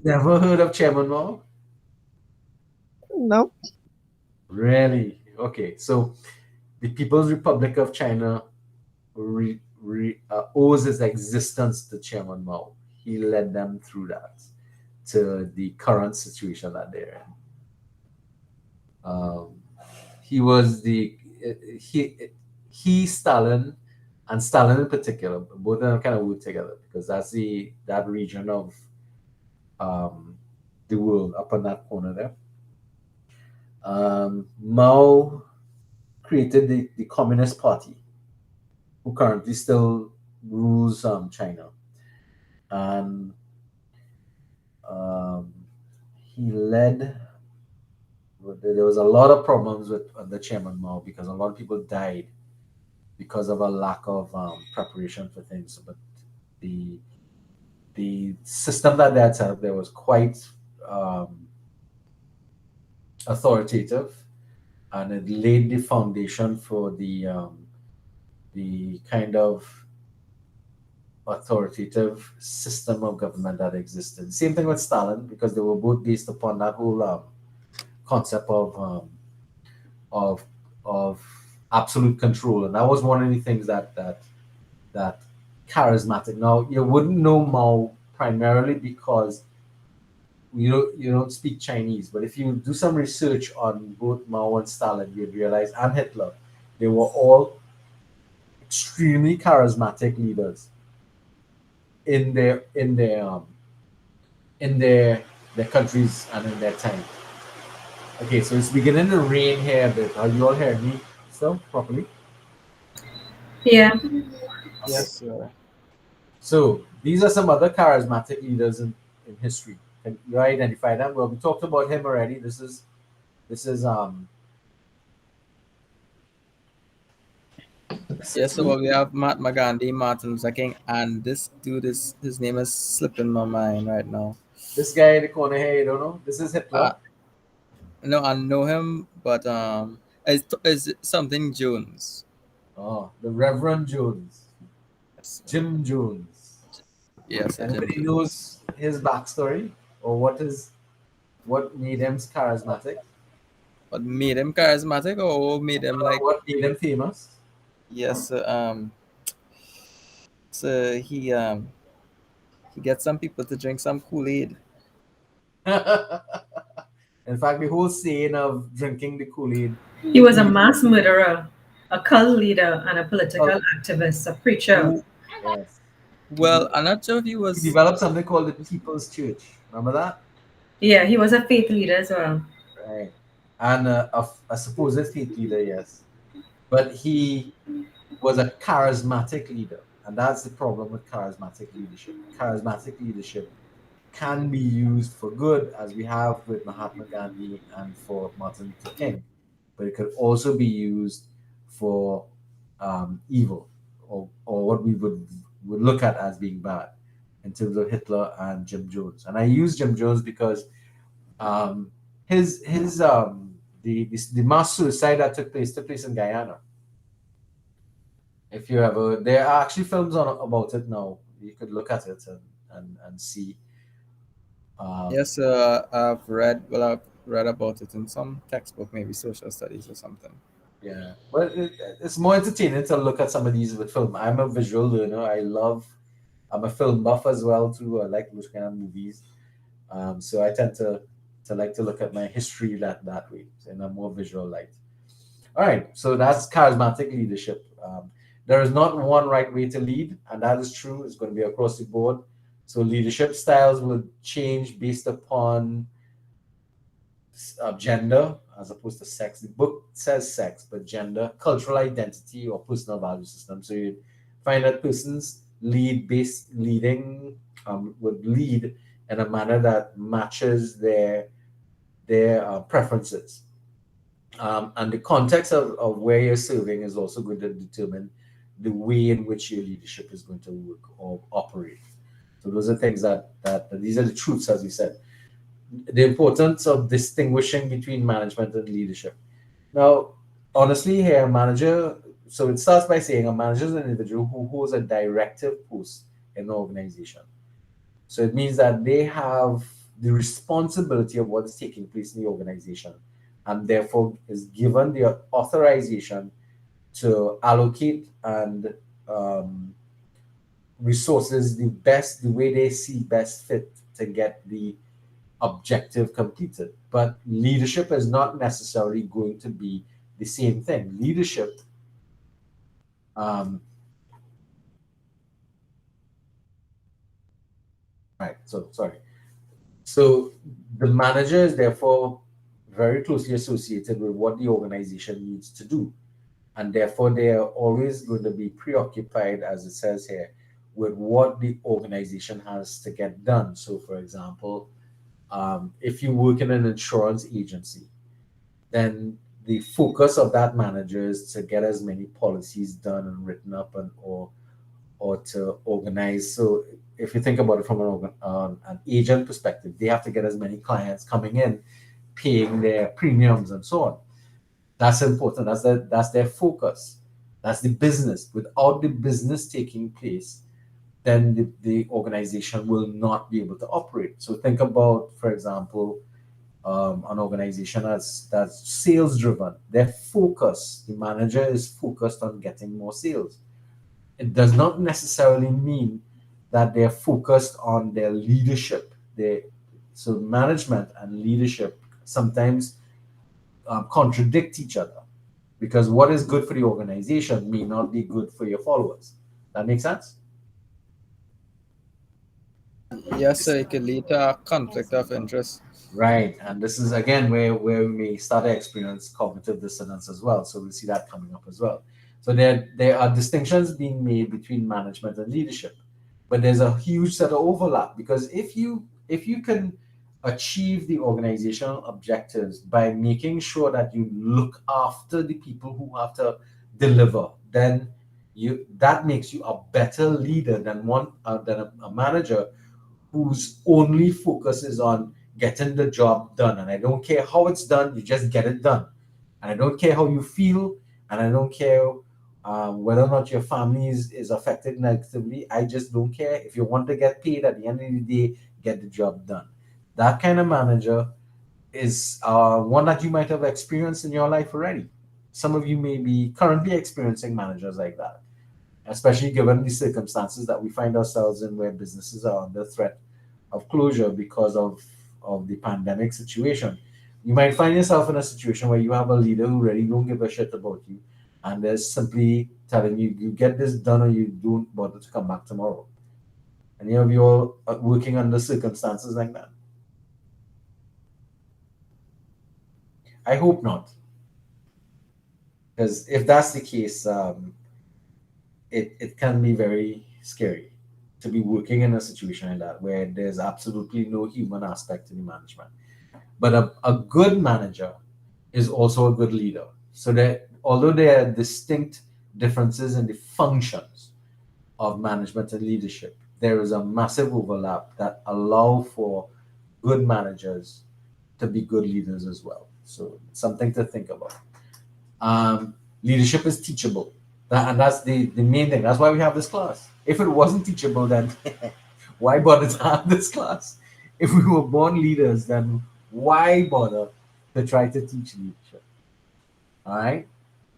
Speaker 1: Never heard of Chairman Mao?
Speaker 8: Nope.
Speaker 1: Really? Okay, so the People's Republic of China owes its existence to Chairman Mao. He led them through that to the current situation that they're in. He was he Stalin and Stalin in particular, both of them kind of work together because that's that region of the world up in that corner there. Mao created the Communist Party, who currently still rules China, and he led. There was a lot of problems with the Chairman Mao because a lot of people died because of a lack of preparation for things. But the system that they had set up there was quite authoritative, and it laid the foundation for the kind of authoritative system of government that existed. Same thing with Stalin, because they were both based upon that whole concept of of absolute control, and that was one of the things that charismatic. Now you wouldn't know Mao primarily because you don't speak Chinese, but if you do some research on both Mao and Stalin, you'd realize, and Hitler, they were all extremely charismatic leaders in their countries and in their time. Okay, so it's beginning to rain here a bit. Are you all hearing me still properly?
Speaker 9: Yeah.
Speaker 3: Yes, sir.
Speaker 1: So these are some other charismatic leaders in history. Can you identify them? Well, we talked about him already. This is
Speaker 3: Yes, so we have Mahatma Gandhi, Martin Luther King, and this dude his name is slipping my mind right now.
Speaker 1: this guy in the corner here, you don't know? This is Hitler.
Speaker 3: No, I know him, but is it something Jones?
Speaker 1: Oh, the Reverend Jones.
Speaker 3: Yes,
Speaker 1: Jim Jones.
Speaker 3: yes, Jim
Speaker 1: Anybody
Speaker 3: Jones.
Speaker 1: knows his backstory or what made him charismatic?
Speaker 3: What made him charismatic, or what made him like?
Speaker 1: What made him famous?
Speaker 3: Yes, so he gets some people to drink some Kool-Aid.
Speaker 1: In fact, the whole saying of drinking the Kool-Aid.
Speaker 9: He was a mass murderer, a cult leader, and a political activist, a preacher.
Speaker 1: Yes.
Speaker 3: Well, I'm not sure if he
Speaker 1: He
Speaker 3: was.
Speaker 1: developed something called the People's Church. Remember that?
Speaker 9: Yeah, he was a faith leader as well.
Speaker 1: Right. And a supposed faith leader, yes. But he was a charismatic leader. And that's the problem with charismatic leadership. Charismatic leadership can be used for good, as we have with Mahatma Gandhi and for Martin Luther King. But it could also be used for evil, or what we would look at as being bad, in terms of Hitler and Jim Jones. And I use Jim Jones because his the mass suicide that took place in Guyana. If you ever, there are actually films about it now. You could look at it and see.
Speaker 3: Yes, I've read about it in some textbook, maybe social studies or something.
Speaker 1: Yeah, but it's more entertaining to look at some of these with film. I'm a visual learner. I'm a film buff as well too. I like looking at movies. So I tend to like to look at my history that way in a more visual light. All right, so that's charismatic leadership. There is not one right way to lead, and that is true. It's going to be across the board. So leadership styles will change based upon gender as opposed to sex. The book says sex, but gender, cultural identity, or personal value system. So you find that persons leading would lead in a manner that matches their preferences. And the context of where you're serving is also going to determine the way in which your leadership is going to work or operate. So those are things that these are the truths, as you said. The importance of distinguishing between management and leadership. Now, honestly, here, a manager, so it starts by saying a manager is an individual who holds a directive post in the organization. So it means that they have the responsibility of what is taking place in the organization and therefore is given the authorization to allocate and resources the way they see best fit to get the objective completed. But leadership is not necessarily going to be the same thing. Leadership, right? So sorry. So the manager is therefore very closely associated with what the organization needs to do, and therefore they are always going to be preoccupied, as it says here, with what the organization has to get done. So, for example, if you work in an insurance agency, then the focus of that manager is to get as many policies done and written up or to organize. So if you think about it from an agent perspective, they have to get as many clients coming in, paying their premiums and so on. That's important. That's their focus. That's the business. Without the business taking place, then the organization will not be able to operate. So think about, for example, an organization that's sales driven. Their focus, the manager is focused on getting more sales. It does not necessarily mean that they're focused on their leadership. So management and leadership sometimes contradict each other because what is good for the organization may not be good for your followers. That makes sense?
Speaker 3: Yes, sir, it could lead to a conflict of interest.
Speaker 1: Right. And this is again where we may start to experience cognitive dissonance as well. So we'll see that coming up as well. So there are distinctions being made between management and leadership, but there's a huge set of overlap because if you can achieve the organizational objectives by making sure that you look after the people who have to deliver, then that makes you a better leader than a manager whose only focus is on getting the job done. And I don't care how it's done, you just get it done. And I don't care how you feel, and I don't care whether or not your family is affected negatively. I just don't care. If you want to get paid at the end of the day, get the job done. That kind of manager is one that you might have experienced in your life already. Some of you may be currently experiencing managers like that, especially given the circumstances that we find ourselves in where businesses are under threat of closure because of the pandemic situation. You might find yourself in a situation where you have a leader who really don't give a shit about you and they're simply telling you, you get this done or you don't bother to come back tomorrow. Any of you all are working under circumstances like that? I hope not. Because if that's the case, it can be very scary to be working in a situation like that where there's absolutely no human aspect to the management. But a good manager is also a good leader. So that although there are distinct differences in the functions of management and leadership, there is a massive overlap that allow for good managers to be good leaders as well. So something to think about. Leadership is teachable. And that's the main thing. That's why we have this class. If it wasn't teachable, then why bother to have this class? if we were born leaders, then why bother to try to teach leadership? All right.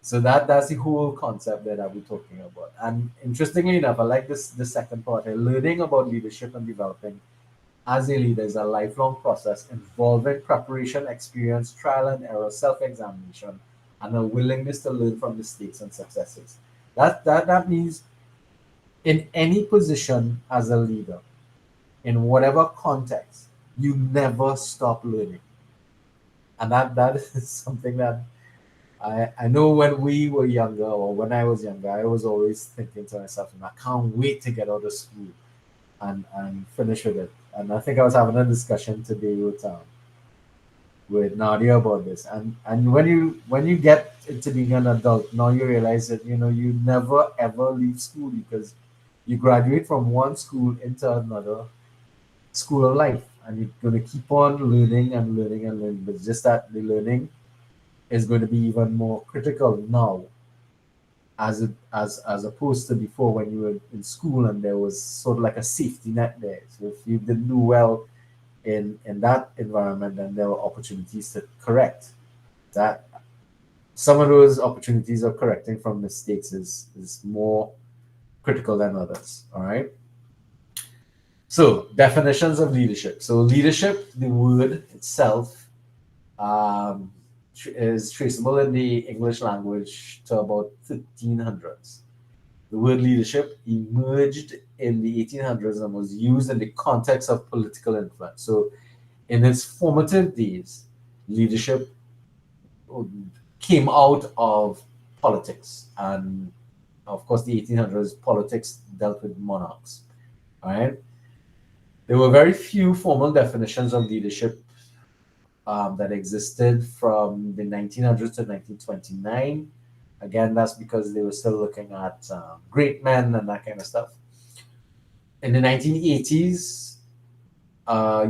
Speaker 1: So that's the whole concept that I'll be talking about. And interestingly enough, I like this the second part. Learning about leadership and developing as a leader is a lifelong process involving preparation, experience, trial and error, self-examination, and a willingness to learn from mistakes and successes. That means in any position as a leader, in whatever context, you never stop learning. And that is something that I know when we were younger, or when I was younger, I was always thinking to myself, I can't wait to get out of school and finish with it. And I think I was having a discussion today with Nadia about this. And when you get into being an adult, now you realize that you never ever leave school, because you graduate from one school into another school of life, and you're going to keep on learning and learning and learning. But it's just that the learning is going to be even more critical now, as opposed to before, when you were in school and there was sort of like a safety net there. So if you didn't do well in that environment, then there were opportunities to correct that. Some of those opportunities of correcting from mistakes is more critical than others. All right. So definitions of leadership. So leadership, the word itself, is traceable in the English language to about 1300s. The word leadership emerged in the 1800s and was used in the context of political influence. So in its formative days, leadership came out of politics. And of course, the 1800s, politics dealt with monarchs. All right. There were very few formal definitions of leadership that existed from the 1900s to 1929. Again, that's because they were still looking at great men and that kind of stuff. In the 1980s,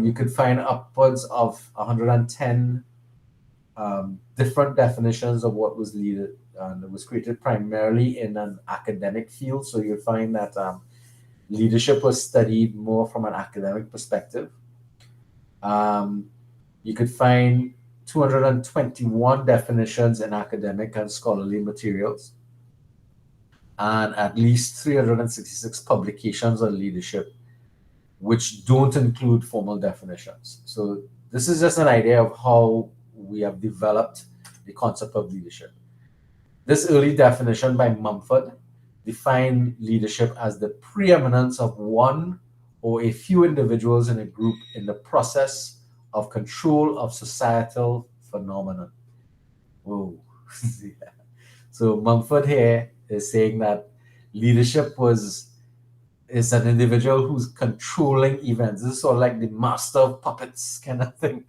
Speaker 1: you could find upwards of 110 different definitions of what was leader, and it was created primarily in an academic field. So you'd find that leadership was studied more from an academic perspective. You could find 221 definitions in academic and scholarly materials, and at least 366 publications on leadership, which don't include formal definitions. So this is just an idea of how we have developed the concept of leadership. This early definition by Mumford defined leadership as the preeminence of one or a few individuals in a group in the process of control of societal phenomenon. Whoa. Yeah. So Mumford here is saying that leadership is an individual who's controlling events. This is sort of like the master of puppets kind of thing.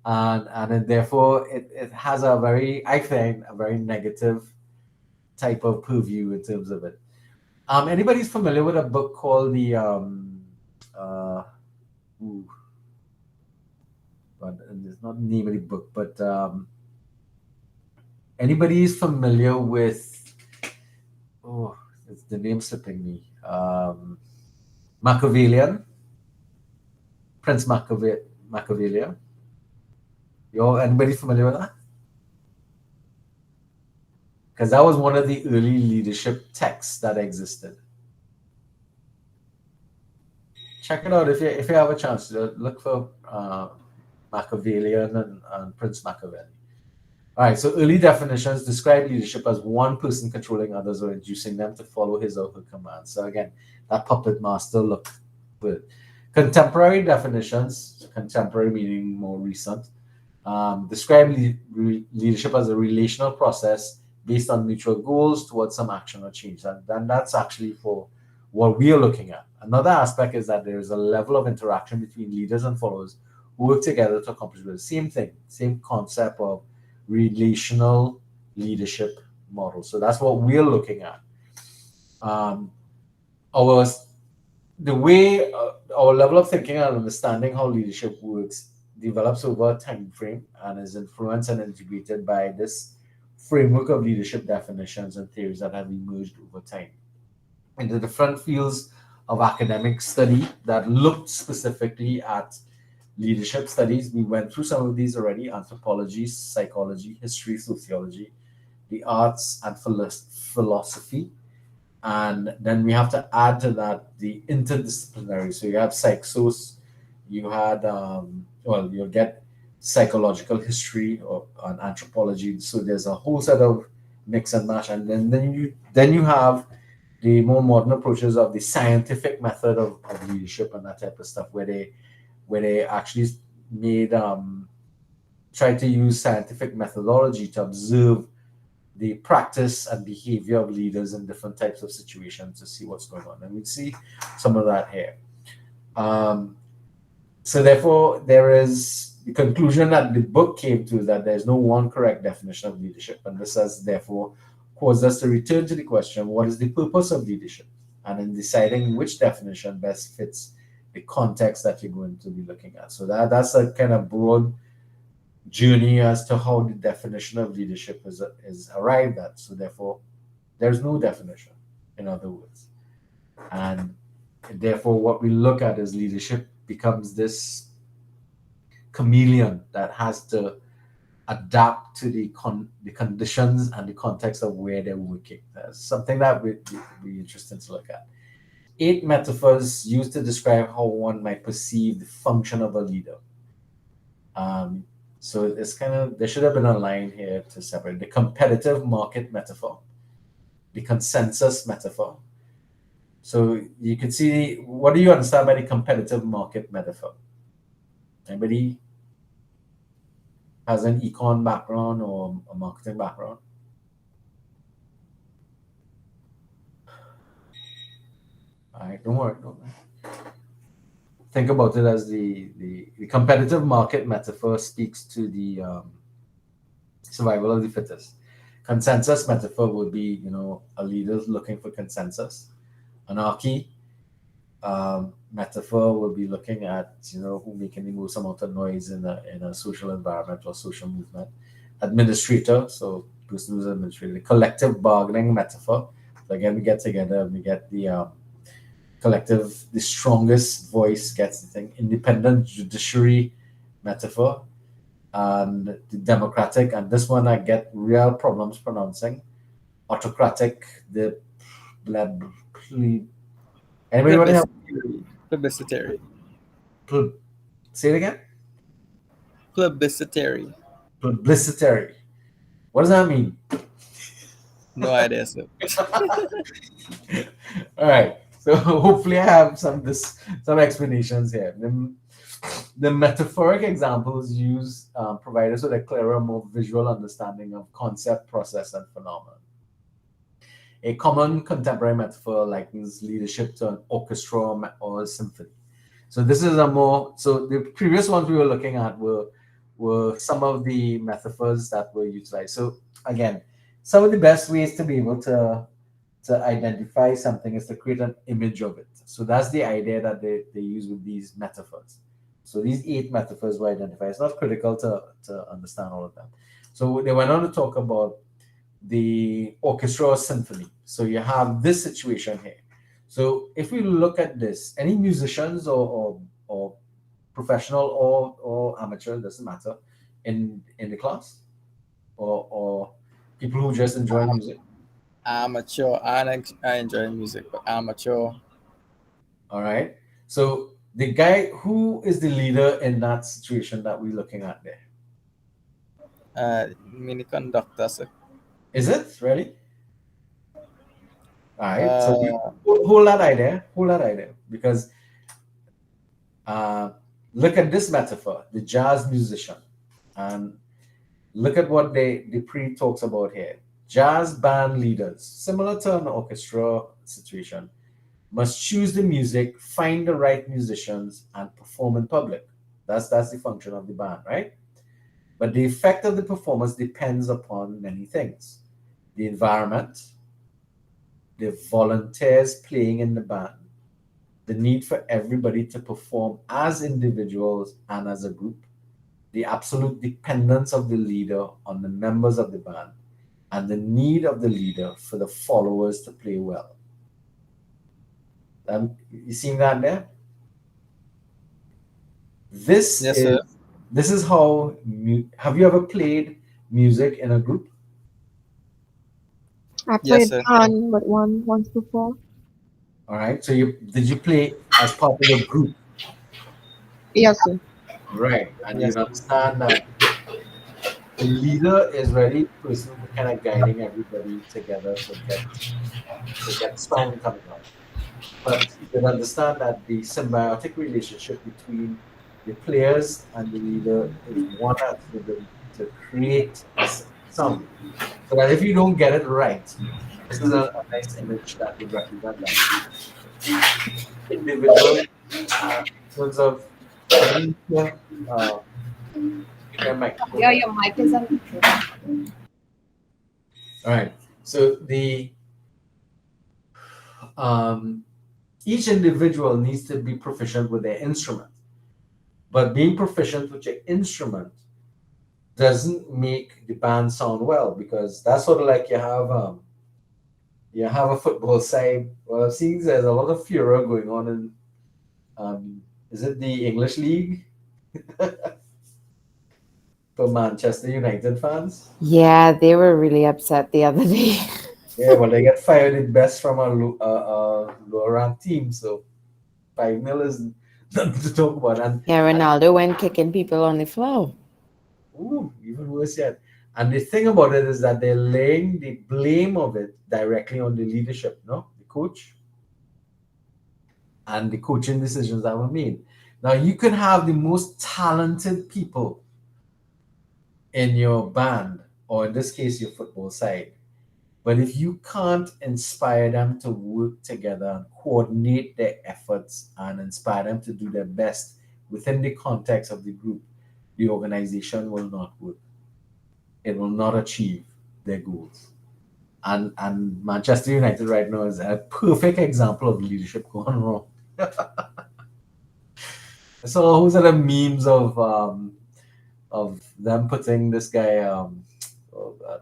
Speaker 1: And therefore it has a very, I think, a very negative type of purview in terms of it. Anybody's familiar with a book called but it's not the name of the book, but anybody is familiar with, it's the name slipping me, Machiavellian, Prince Machiavellian. Anybody familiar with that? Because that was one of the early leadership texts that existed. Check it out if you have a chance to look for Machiavellian and Prince Machiavelli. All right, so early definitions describe leadership as one person controlling others or inducing them to follow his or her commands. So again, that puppet master look good. Contemporary definitions, contemporary meaning more recent, describe leadership as a relational process based on mutual goals towards some action or change. And that's actually for what we are looking at. Another aspect is that there is a level of interaction between leaders and followers who work together to accomplish the same thing, same concept of relational leadership model. So that's what we're looking at. The way our level of thinking and understanding how leadership works develops over a time frame and is influenced and integrated by this framework of leadership definitions and theories that have emerged over time. In the different fields of academic study that looked specifically at leadership studies. We went through some of these already: anthropology, psychology, history, sociology, the arts, and philosophy. And then we have to add to that the interdisciplinary. So you have psychos, you had well, you'll get psychological history or an anthropology. So there's a whole set of mix and match, and then you have the more modern approaches of the scientific method of leadership and that type of stuff, where they actually made try to use scientific methodology to observe the practice and behavior of leaders in different types of situations to see what's going on. And we see some of that here. So therefore, there is the conclusion that the book came to, is that there's no one correct definition of leadership. And this has therefore caused us to return to the question, what is the purpose of leadership? And in deciding which definition best fits the context that you're going to be looking at. So that's a kind of broad journey as to how the definition of leadership is arrived at. So therefore, there's no definition, in other words. And therefore, what we look at as leadership becomes this chameleon that has to adapt to the conditions and the context of where they're working. That's something that we'd be interested to look at. 8 metaphors used to describe how one might perceive the function of a leader. So it's kind of, there should have been a line here to separate the competitive market metaphor, the consensus metaphor. So you can see, what do you understand by the competitive market metaphor? Anybody has an econ background or a marketing background? All right, don't worry. Think about it as the competitive market metaphor speaks to the survival of the fittest. Consensus metaphor would be, a leader looking for consensus. Anarchy metaphor would be looking at, who making the most amount of noise in a social environment or social movement. Administrator, so person who's administrator. The collective bargaining metaphor. So again, we get together and we get the collective, the strongest voice gets the thing. Independent judiciary metaphor, and the democratic, and this one I get real problems pronouncing. Autocratic, the anybody want to help?
Speaker 3: Plebiscitary.
Speaker 1: Say it again.
Speaker 3: Plebiscitary.
Speaker 1: Plebiscitary. What does that mean?
Speaker 3: No idea, sir.
Speaker 1: All right. So hopefully I have some explanations here. The metaphoric examples use provide us with a clearer, more visual understanding of concept, process, and phenomenon. A common contemporary metaphor likens leadership to an orchestra or a symphony. So this is so the previous ones we were looking at were some of the metaphors that were utilized. So again, some of the best ways to be able to identify something is to create an image of it. So that's the idea that they use with these metaphors. So these 8 metaphors were identified. It's not critical to understand all of them. So they went on to talk about the orchestra or symphony. So you have this situation here. So if we look at this, any musicians or professional or amateur, doesn't matter, in the class, or people who just enjoy music?
Speaker 3: Amateur. I enjoy music, but amateur.
Speaker 1: All right. So the guy who is the leader in that situation that we're looking at there?
Speaker 3: Mini conductor, sir.
Speaker 1: Is it really? All right. So hold that idea. Because look at this metaphor, the jazz musician, and look at what the pre talks about here. Jazz band leaders, similar to an orchestra situation, must choose the music, find the right musicians, and perform in public. That's the function of the band, right? But the effect of the performance depends upon many things: the environment, the volunteers playing in the band, the need for everybody to perform as individuals and as a group, the absolute dependence of the leader on the members of the band, and the need of the leader for the followers to play well. You seeing that there? This
Speaker 3: Yes,
Speaker 1: is
Speaker 3: sir.
Speaker 1: this is how have you ever played music in a group?
Speaker 8: I
Speaker 3: Yes,
Speaker 8: played
Speaker 3: sir.
Speaker 8: pan with one once before.
Speaker 1: All right. So you play as part of a group,
Speaker 8: Yes, sir.
Speaker 1: right? And you
Speaker 3: Yes.
Speaker 1: understand that the leader is really the person who kind of guiding everybody together to get song coming out. But you can understand that the symbiotic relationship between the players and the leader is one that's going to create sound. So that if you don't get it right, this is a nice image that would represent that. Individual in terms of can you hear, your microphone
Speaker 6: Yeah,
Speaker 1: there?
Speaker 6: your mic is on.
Speaker 1: All right. So the um, each individual needs to be proficient with their instrument, but being proficient with your instrument doesn't make the band sound well because that's sort of like you have a football side. Well, it seems there's a lot of furor going on in is it the English League for Manchester United fans?
Speaker 6: Yeah, they were really upset the other day.
Speaker 1: Yeah, well, they get fired at best from a lower ranked team, so 5-0 is nothing to talk about.
Speaker 6: Yeah, Ronaldo went kicking people on the floor.
Speaker 1: Ooh, even worse yet. And the thing about it is that they're laying the blame of it directly on the leadership, no? The coach and the coaching decisions that were made. Now, you can have the most talented people in your band, or in this case, your football side. But if you can't inspire them to work together and coordinate their efforts and inspire them to do their best within the context of the group, the organization will not work. It will not achieve their goals. And Manchester United right now is a perfect example of leadership gone wrong. So who's are the memes of them putting this guy oh God,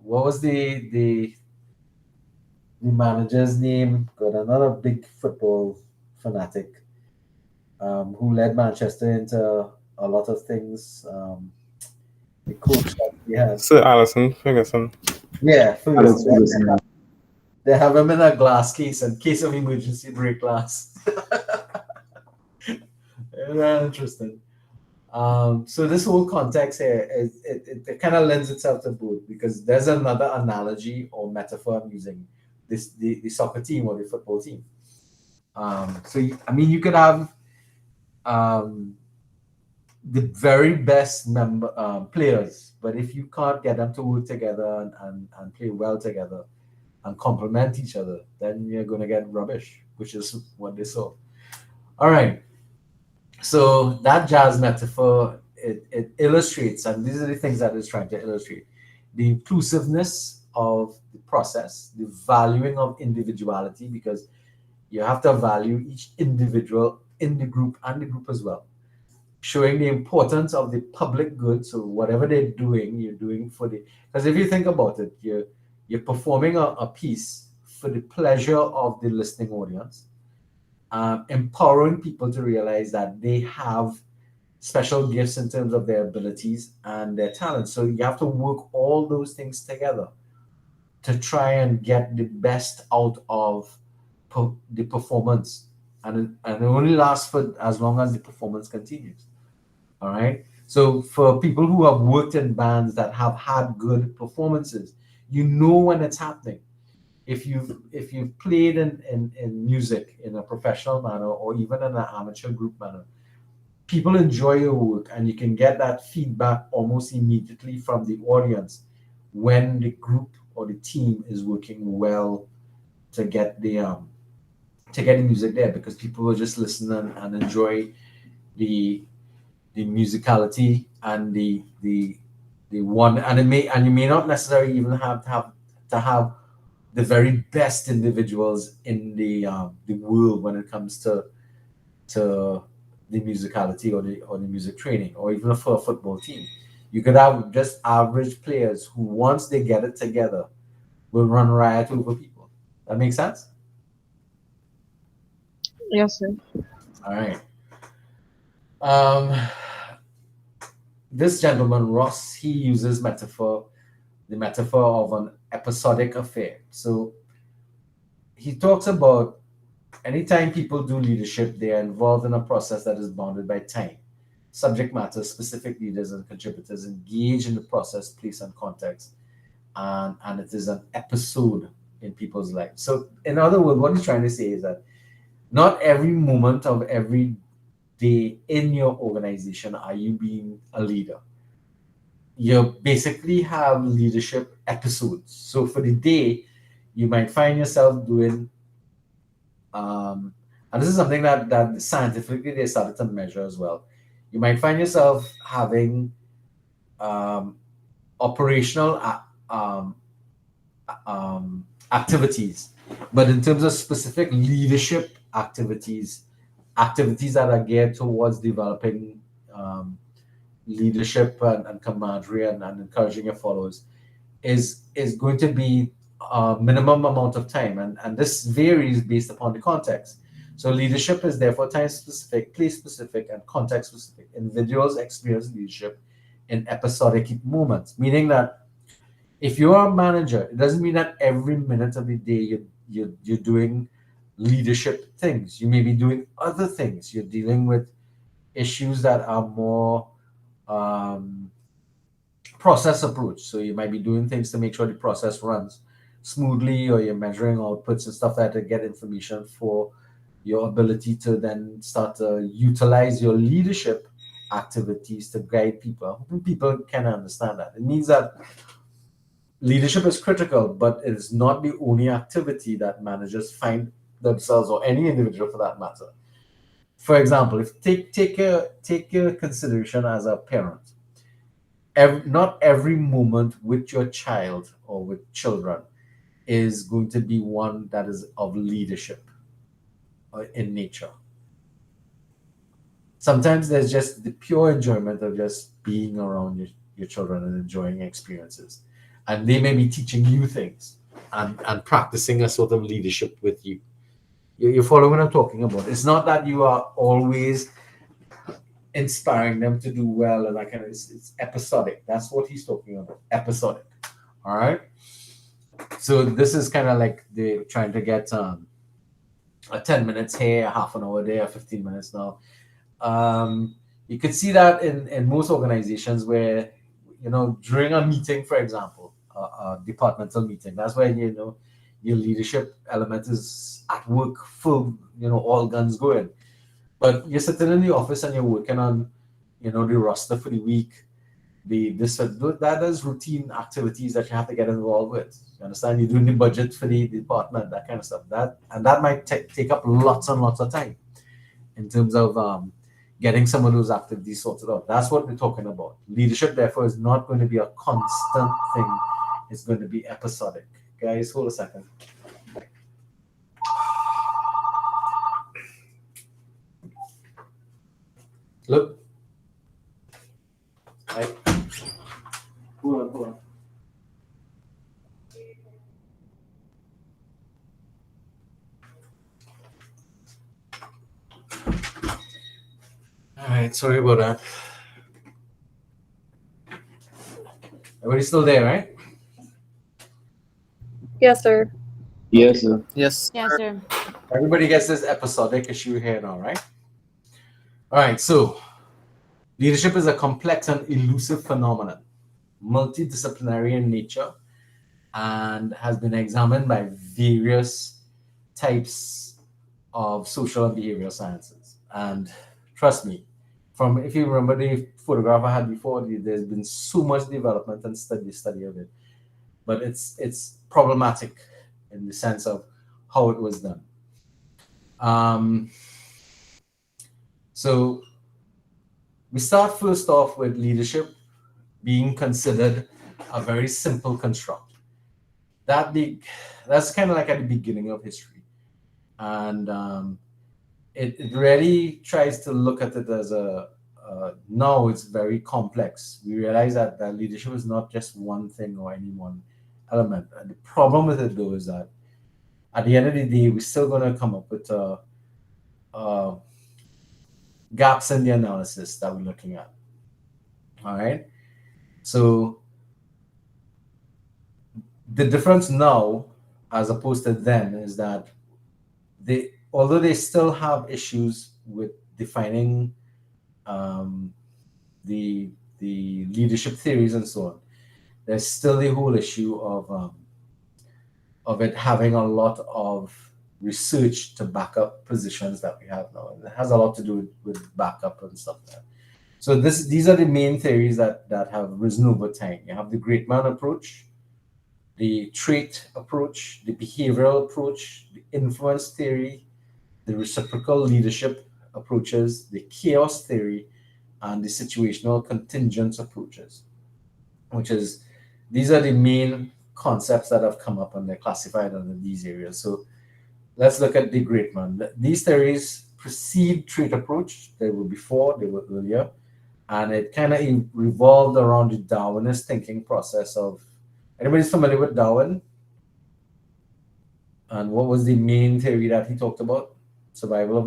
Speaker 1: what was the manager's name? Got another big football fanatic who led Manchester into a lot of things. The coach that we had.
Speaker 12: Sir Alison Ferguson.
Speaker 1: Yeah,
Speaker 11: Alex
Speaker 1: Ferguson.
Speaker 11: Ferguson.
Speaker 1: They have him in a glass case in case of emergency break glass. Very interesting. So this whole context here it kind of lends itself to both because there's another analogy or metaphor I'm using this the soccer team or the football team. I mean you could have um, the very best players, but if you can't get them to work together and play well together and complement each other, then you're going to get rubbish, which is what they saw. All right. So that jazz metaphor, it illustrates, and these are the things that it's trying to illustrate the inclusiveness of the process, the valuing of individuality, because you have to value each individual in the group and the group as well, showing the importance of the public good. So whatever they're doing, you're doing for the because if you think about it, you're performing a piece for the pleasure of the listening audience, empowering people to realize that they have special gifts in terms of their abilities and their talents. So you have to work all those things together to try and get the best out of the performance, and it only lasts for as long as the performance continues. All right. So for people who have worked in bands that have had good performances, you know when it's happening. If you've played in music in a professional manner or even in an amateur group manner, people enjoy your work and you can get that feedback almost immediately from the audience when the group or the team is working well to get the music there because people will just listen and enjoy the the musicality and the one and you may not necessarily even have the very best individuals in the world when it comes to the musicality or the music training or even for a football team. You could have just average players who once they get it together will run riot over people. That makes sense?
Speaker 10: Yes, sir.
Speaker 1: All right. Um, this gentleman, Ross, he uses the metaphor of an episodic affair. So he talks about anytime people do leadership, they are involved in a process that is bounded by time. Subject matter, specific leaders and contributors engage in the process, place, and context, and it is an episode in people's lives. So, in other words, what he's trying to say is that not every moment of every day in your organization are you being a leader. You basically have leadership episodes. So, for the day, you might find yourself doing and this is something that scientifically they started to measure as well. You might find yourself having um, operational activities, but in terms of specific leadership activities, activities that are geared towards developing leadership and camaraderie and encouraging your followers, is going to be a minimum amount of time, and this varies based upon the context. So leadership is therefore time specific, place specific, and context specific. Individuals experience leadership in episodic moments, meaning that if you're a manager, it doesn't mean that every minute of the day you're doing leadership things. You may be doing other things. You're dealing with issues that are more um, process approach. So you might be doing things to make sure the process runs smoothly, or you're measuring outputs and stuff like that to get information for your ability to then start to utilize your leadership activities to guide people. I hope people can understand that. It means that leadership is critical, but it is not the only activity that managers find themselves, or any individual for that matter. For example, if take your consideration as a parent. Not every moment with your child or with children is going to be one that is of leadership in nature. Sometimes there's just the pure enjoyment of just being around your children and enjoying experiences. And they may be teaching you things and practicing a sort of leadership with you. You're following what I'm talking about. It's not that you are always inspiring them to do well and that kind of, it's episodic. That's what he's talking about. Episodic. All right. So this is kind of like they're trying to get a 10 minutes here, a half an hour there, 15 minutes now. You could see that in most organizations where, during a meeting, for example, a departmental meeting, that's where, your leadership element is at work, full, all guns going. But you're sitting in the office and you're working on, the roster for the week, that is routine activities that you have to get involved with. You understand? You're doing the budget for the department, that kind of stuff. That might take up lots and lots of time in terms of getting some of those activities sorted out. That's what we're talking about. Leadership, therefore, is not going to be a constant thing. It's going to be episodic. Guys, hold a second. Look. Right. Hold on. All right, sorry about that. Everybody's still there, right?
Speaker 10: Yes, sir.
Speaker 11: Yes, sir.
Speaker 3: Yes.
Speaker 6: Yes, sir.
Speaker 1: Everybody gets this episodic issue here now, right? All right, so leadership is a complex and elusive phenomenon, multidisciplinary in nature, and has been examined by various types of social and behavioral sciences. And trust me, if you remember the photograph I had before, there's been so much development and study of it, but it's problematic in the sense of how it was done. So we start first off with leadership being considered a very simple construct. That's kind of like at the beginning of history, and it really tries to look at it as now it's very complex. We realize that leadership is not just one thing or any one element. And the problem with it though is that at the end of the day, we're still going to come up with uh, gaps in the analysis that we're looking at. All right. So the difference now, as opposed to then, is that although they still have issues with defining um, the leadership theories and so on, there's still the whole issue of it having a lot of research to back up positions that we have now, and it has a lot to do with backup and stuff like that. So these are the main theories that have risen over time. You have the great man approach, the trait approach, the behavioral approach, the influence theory, the reciprocal leadership approaches, the chaos theory, and the situational contingence approaches, which is these are the main concepts that have come up and they're classified under these areas. So let's look at the great man. These theories precede trait approach. They were before, they were earlier, and it kind of revolved around the Darwinist thinking process of, anybody's familiar with Darwin? And what was the main theory that he talked about? Survival of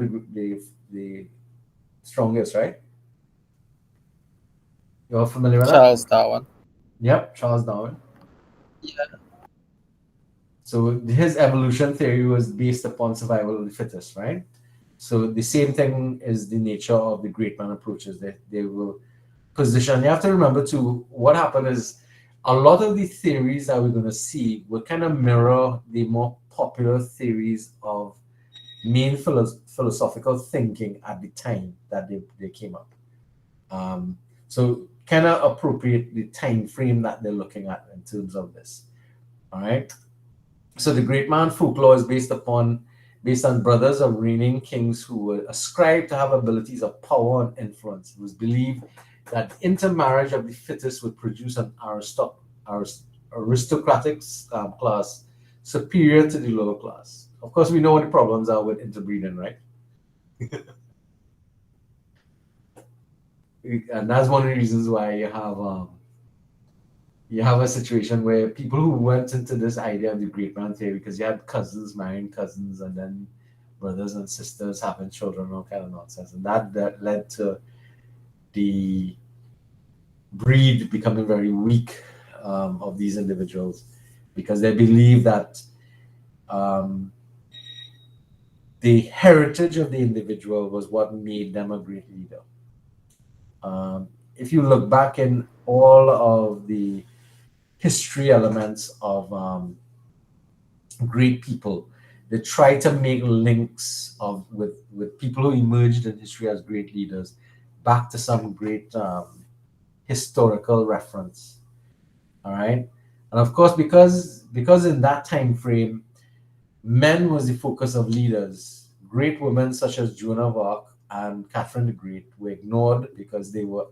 Speaker 1: the strongest, right? You're familiar with that?
Speaker 3: Charles Darwin.
Speaker 1: Yep, Charles Darwin.
Speaker 3: Yeah.
Speaker 1: So his evolution theory was based upon survival of the fittest, right? So the same thing is the nature of the great man approaches. They will position. You have to remember too, what happened is a lot of the theories that we're going to see will kind of mirror the more popular theories of main philosophical thinking at the time that they came up. So kind of appropriate the time frame that they're looking at in terms of this. All right. So the great man folklore is based on brothers of reigning kings who were ascribed to have abilities of power and influence. It was believed that intermarriage of the fittest would produce an aristocratic class superior to the lower class. Of course, we know what the problems are with interbreeding, right? And that's one of the reasons why you have a situation where people who went into this idea of the great man theory, because you had cousins marrying cousins and then brothers and sisters having children, all kind of nonsense, and that led to the breed becoming very weak of these individuals, because they believe that the heritage of the individual was what made them a great leader. If you look back in all of the history elements of great people, they try to make links with people who emerged in history as great leaders back to some great historical reference. All right, and of course, because in that time frame, men was the focus of leaders. Great women such as Joan of Arc and Catherine the Great were ignored because they were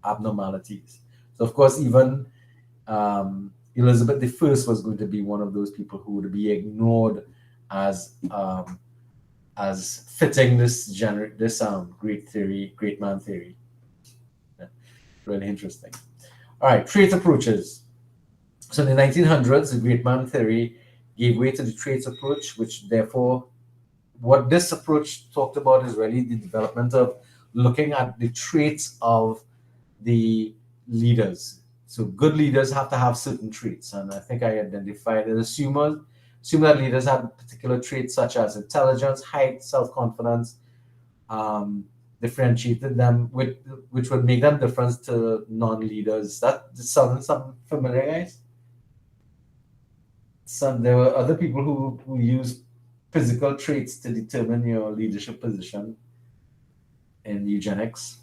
Speaker 1: abnormalities. So of course, even Elizabeth I was going to be one of those people who would be ignored as fitting this great man theory. Yeah, really interesting. All right, trait approaches. So in the 1900s, the great man theory gave way to the traits approach, which therefore, what this approach talked about is really the development of looking at the traits of the leaders. So good leaders have to have certain traits, and I think I identified it. Assume that leaders have particular traits such as intelligence, height, self-confidence, differentiated them, which would make them different to non-leaders. That sounds something familiar, guys? There were other people who use physical traits to determine your leadership position in eugenics.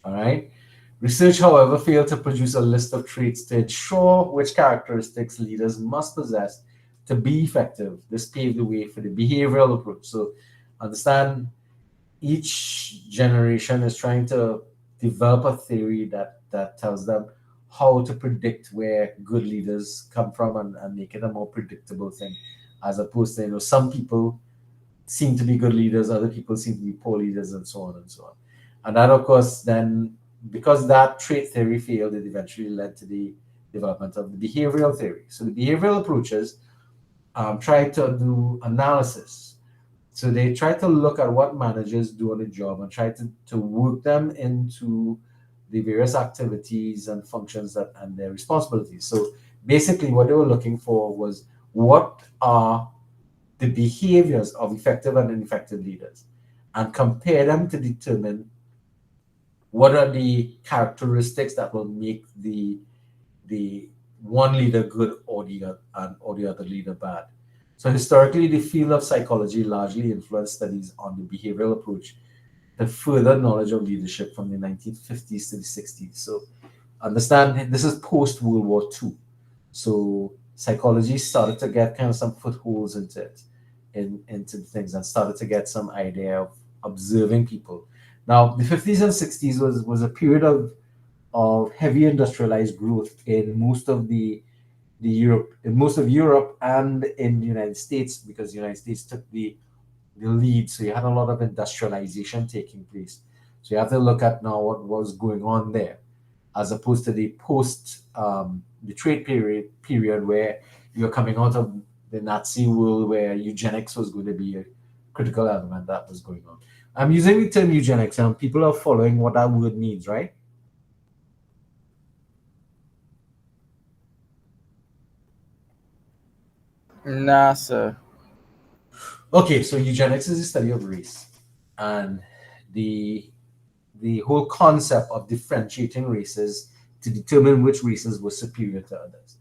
Speaker 1: All right. Research, however, failed to produce a list of traits to ensure which characteristics leaders must possess to be effective. This paved the way for the behavioral approach. So understand, each generation is trying to develop a theory that tells them how to predict where good leaders come from and make it a more predictable thing, as opposed to, some people seem to be good leaders, other people seem to be poor leaders, and so on and so on. And that, of course, then, because that trait theory failed, it eventually led to the development of the behavioral theory. So the behavioral approaches try to do analysis So they try to look at what managers do on the job and try to work them into the various activities and functions that and their responsibilities. So basically what they were looking for was what are the behaviors of effective and ineffective leaders and compare them to determine what are the characteristics that will make the one leader good or the other leader bad. So historically, the field of psychology largely influenced studies on the behavioral approach to further knowledge of leadership from the 1950s to the 60s. So understand this is post World War II. So psychology started to get kind of some footholds into it, into things, and started to get some idea of observing people. Now, the 50s and 60s was a period of heavy industrialized growth in most of most of Europe and in the United States, because the United States took the lead. So you had a lot of industrialization taking place. So you have to look at now what was going on there, as opposed to the post the trade period where you're coming out of the Nazi world where eugenics was going to be a critical element that was going on. I'm using the term eugenics and people are following what that word means, right?
Speaker 3: Nah, sir.
Speaker 1: Okay, so eugenics is the study of race, and the the whole concept of differentiating races to determine which races were superior to others.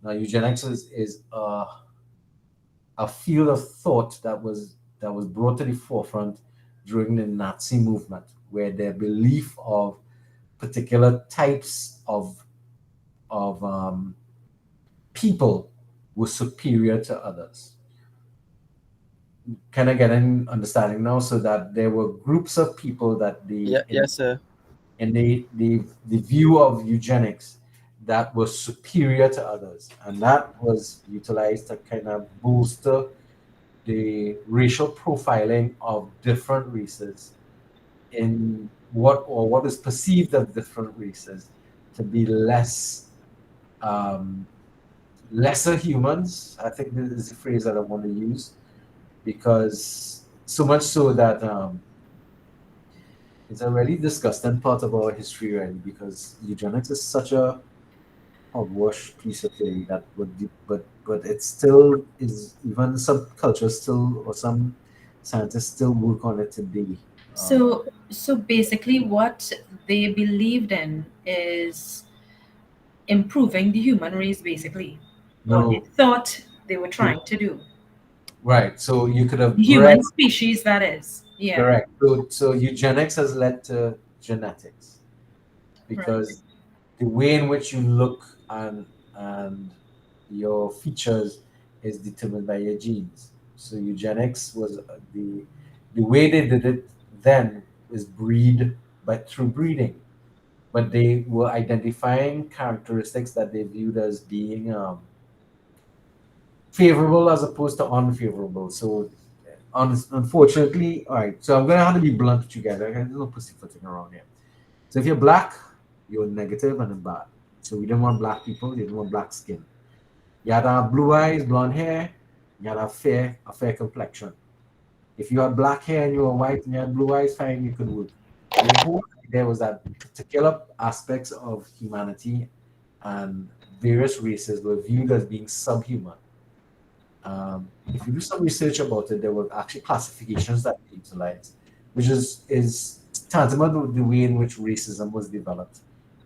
Speaker 1: Now, eugenics is a field of thought that was brought to the forefront during the Nazi movement, where their belief of particular types of people was superior to others. Can I get an understanding now? So that there were groups of people that
Speaker 3: Yeah, yes, sir.
Speaker 1: in the view of eugenics that was superior to others, and that was utilized to kind of bolster the racial profiling of different races in what is perceived of different races to be um, lesser humans. I think this is the phrase that I want to use, because so much so that it's a really disgusting part of our history, really, because eugenics is such a hogwash piece of theory that but it still is, even some cultures still or some scientists still work on it today.
Speaker 9: So basically, what they believed in is improving the human race, basically, or they
Speaker 1: No,
Speaker 9: thought they were trying to do.
Speaker 1: right. So you could
Speaker 9: The
Speaker 1: have bred.
Speaker 9: human species, that is. Yeah.
Speaker 1: Correct. So eugenics has led to genetics,
Speaker 9: Right.
Speaker 1: because the way in which you look and your features is determined by your genes. So eugenics was the way they did it then is breed, but through breeding. But they were identifying characteristics that they viewed as being favorable as opposed to unfavorable. So unfortunately, all right. So I'm gonna have to be blunt with you guys. There's no pussyfooting around here. So if you're black, you're negative and bad. So we didn't want black people. We didn't want black skin. You had to have blue eyes, blonde hair. You had to have a fair complexion. If you had black hair and you were white and you had blue eyes, fine, you could work. The whole idea was that particular aspects of humanity and various races were viewed as being subhuman. If you do some research about it, there were actually classifications that they utilized, which is tantamount to the way in which racism was developed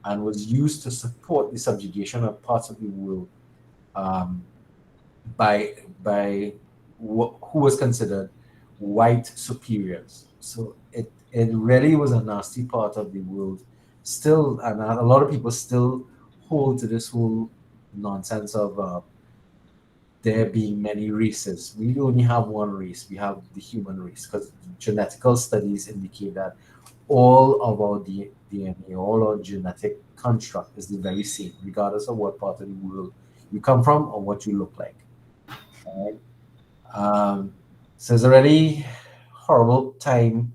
Speaker 1: and was used to support the subjugation of parts of the world um, by who was considered white superiors. So it really was a nasty part of the world. Still, and a lot of people still hold to this whole nonsense of there being many races. We only have one race. We have the human race, because genetical studies indicate that all of our DNA, all our genetic construct is the very same, regardless of what part of the world you come from or what you look like. All right? So it's a really horrible time,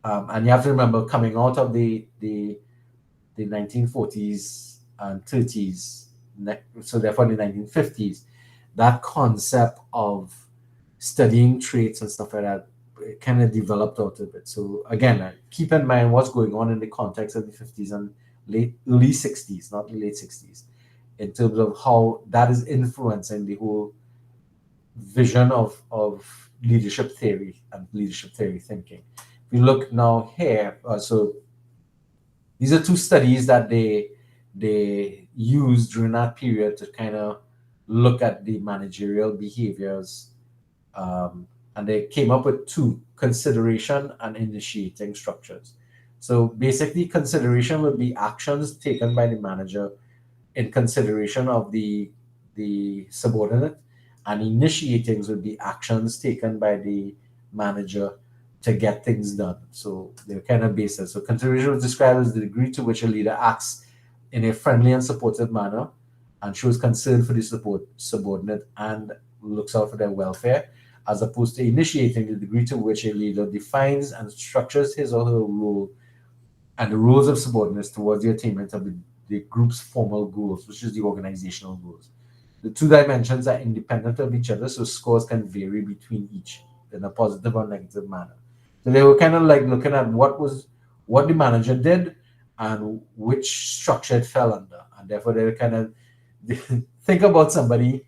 Speaker 1: and you have to remember, coming out of the 1940s and 30s, so therefore the 1950s, that concept of studying traits and stuff like that, it kind of developed out of it. So again, keep in mind what's going on in the context of the 50s and early 60s, not the late 60s, in terms of how that is influencing the whole vision of leadership theory and leadership theory thinking. If we look now here, so these are two studies that they used during that period to kind of look at the managerial behaviors, and they came up with two: consideration and initiating structures. So basically, consideration would be actions taken by the manager in consideration of the subordinate, and initiatings would be actions taken by the manager to get things done. So they're kind of basis. So consideration was described as the degree to which a leader acts in a friendly and supportive manner and shows concern for the subordinate and looks out for their welfare, as opposed to initiating, the degree to which a leader defines and structures his or her role and the roles of subordinates towards the attainment of the group's formal goals, which is the organizational goals. The two dimensions are independent of each other, so scores can vary between each in a positive or negative manner. So they were kind of like looking at what the manager did and which structure it fell under, and therefore they kind of think about somebody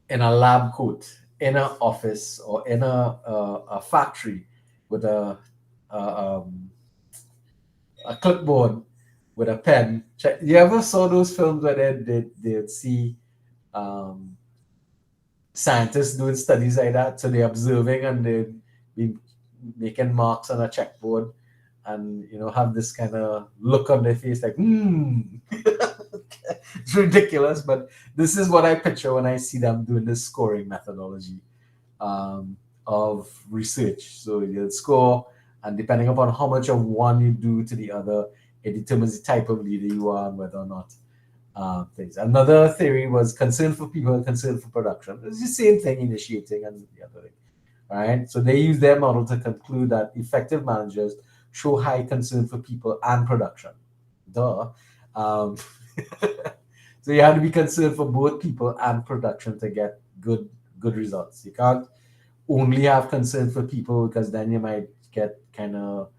Speaker 1: in a lab coat, in an office, or in a factory with a clipboard with a pen. You ever saw those films where they'd see scientists doing studies like that? So they're observing and they'd be making marks on a checkboard and, have this kind of look on their face like, It's ridiculous, but this is what I picture when I see them doing this scoring methodology of research. So you'll score, and depending upon how much of one you do to the other, it determines the type of leader you are and whether or not things. Another theory was concern for people and concern for production. It's the same thing, initiating and the other thing. Right? So they use their model to conclude that effective managers show high concern for people and production. Duh. So you have to be concerned for both people and production to get good results. You can't only have concern for people, because then you might get kind of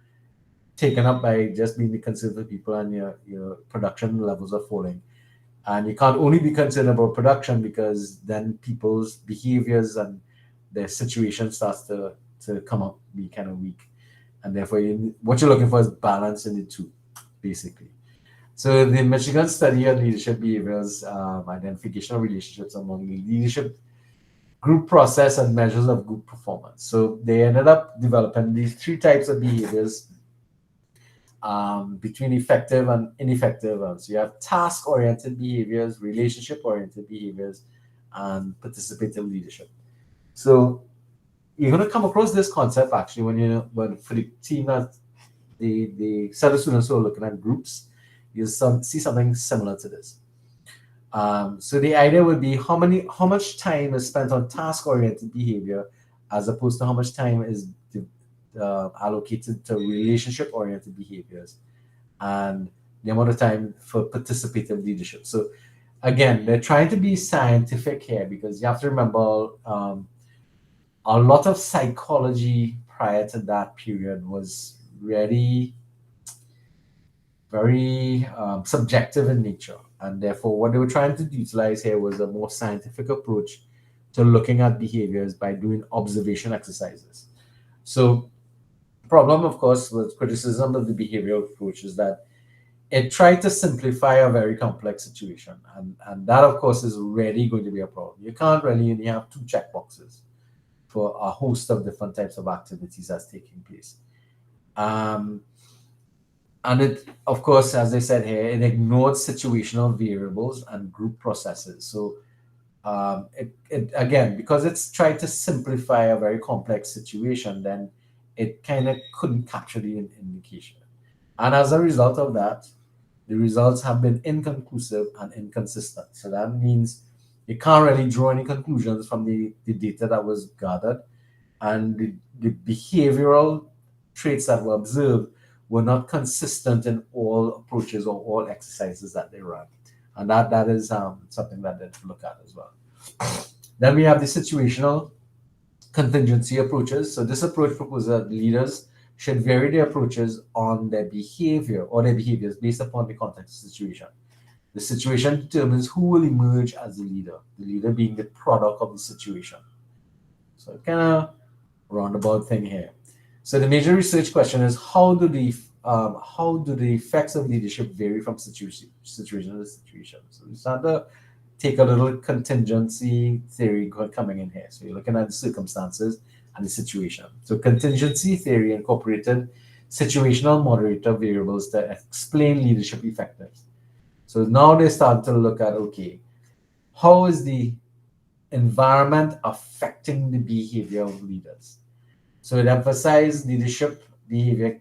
Speaker 1: taken up by just being concerned for people and your production levels are falling. And you can't only be concerned about production, because then people's behaviors and their situation starts to come up, be kind of weak. And therefore, what you're looking for is balance in the two, basically. So the Michigan study on leadership behaviors, identification of relationships among the leadership group process and measures of group performance. So they ended up developing these three types of behaviors between effective and ineffective. So you have task-oriented behaviors, relationship-oriented behaviors, and participative leadership. So you're going to come across this concept actually when for the team that the set of students who are looking at groups, you'll see something similar to this. So the idea would be how much time is spent on task-oriented behavior as opposed to how much time is allocated to relationship-oriented behaviors, and the amount of time for participative leadership. So again, they're trying to be scientific here, because you have to remember a lot of psychology prior to that period was really very subjective in nature. And therefore, what they were trying to utilize here was a more scientific approach to looking at behaviors by doing observation exercises. So the problem, of course, with criticism of the behavioral approach is that it tried to simplify a very complex situation. And that, of course, is really going to be a problem. You can't really only have two checkboxes for a host of different types of activities that's taking place. And it, of course, as I said here, it ignored situational variables and group processes. So it again, because it's tried to simplify a very complex situation, then it kind of couldn't capture the indication. And as a result of that, the results have been inconclusive and inconsistent. So that means you can't really draw any conclusions from the data that was gathered. And the behavioral traits that were observed were not consistent in all approaches or all exercises that they run. And that is something that they look at as well. Then we have the situational contingency approaches. So this approach proposes that leaders should vary their approaches on their behavior or their behaviors based upon the context of the situation. The situation determines who will emerge as the leader being the product of the situation. So kind of roundabout thing here. So the major research question is how do the effects of leadership vary from situation to situation? So we start to take a little contingency theory coming in here. So you're looking at the circumstances and the situation. So contingency theory incorporated situational moderator variables that explain leadership effectiveness. So now they start to look at, okay, how is the environment affecting the behavior of leaders? So it emphasized leadership behavior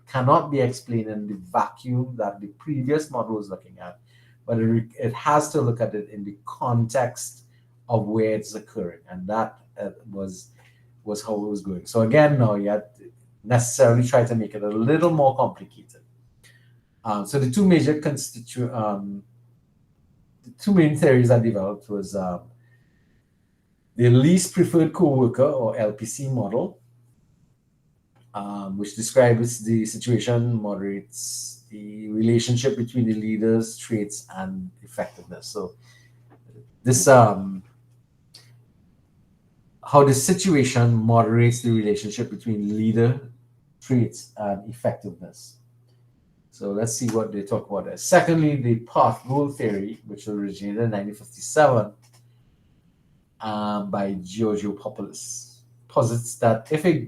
Speaker 1: cannot be explained in the vacuum that the previous model was looking at, but it has to look at it in the context of where it's occurring, and that was how it was going. So again, now you had to necessarily try to make it a little more complicated. So the two main theories I developed was the least preferred coworker or LPC model, which describes the situation, moderates the relationship between the leader's traits and effectiveness. So this how the situation moderates the relationship between leader traits and effectiveness. So let's see what they talk about there. Secondly, the path goal theory, which originated in 1957 by Giorgio Popoulis, posits that if a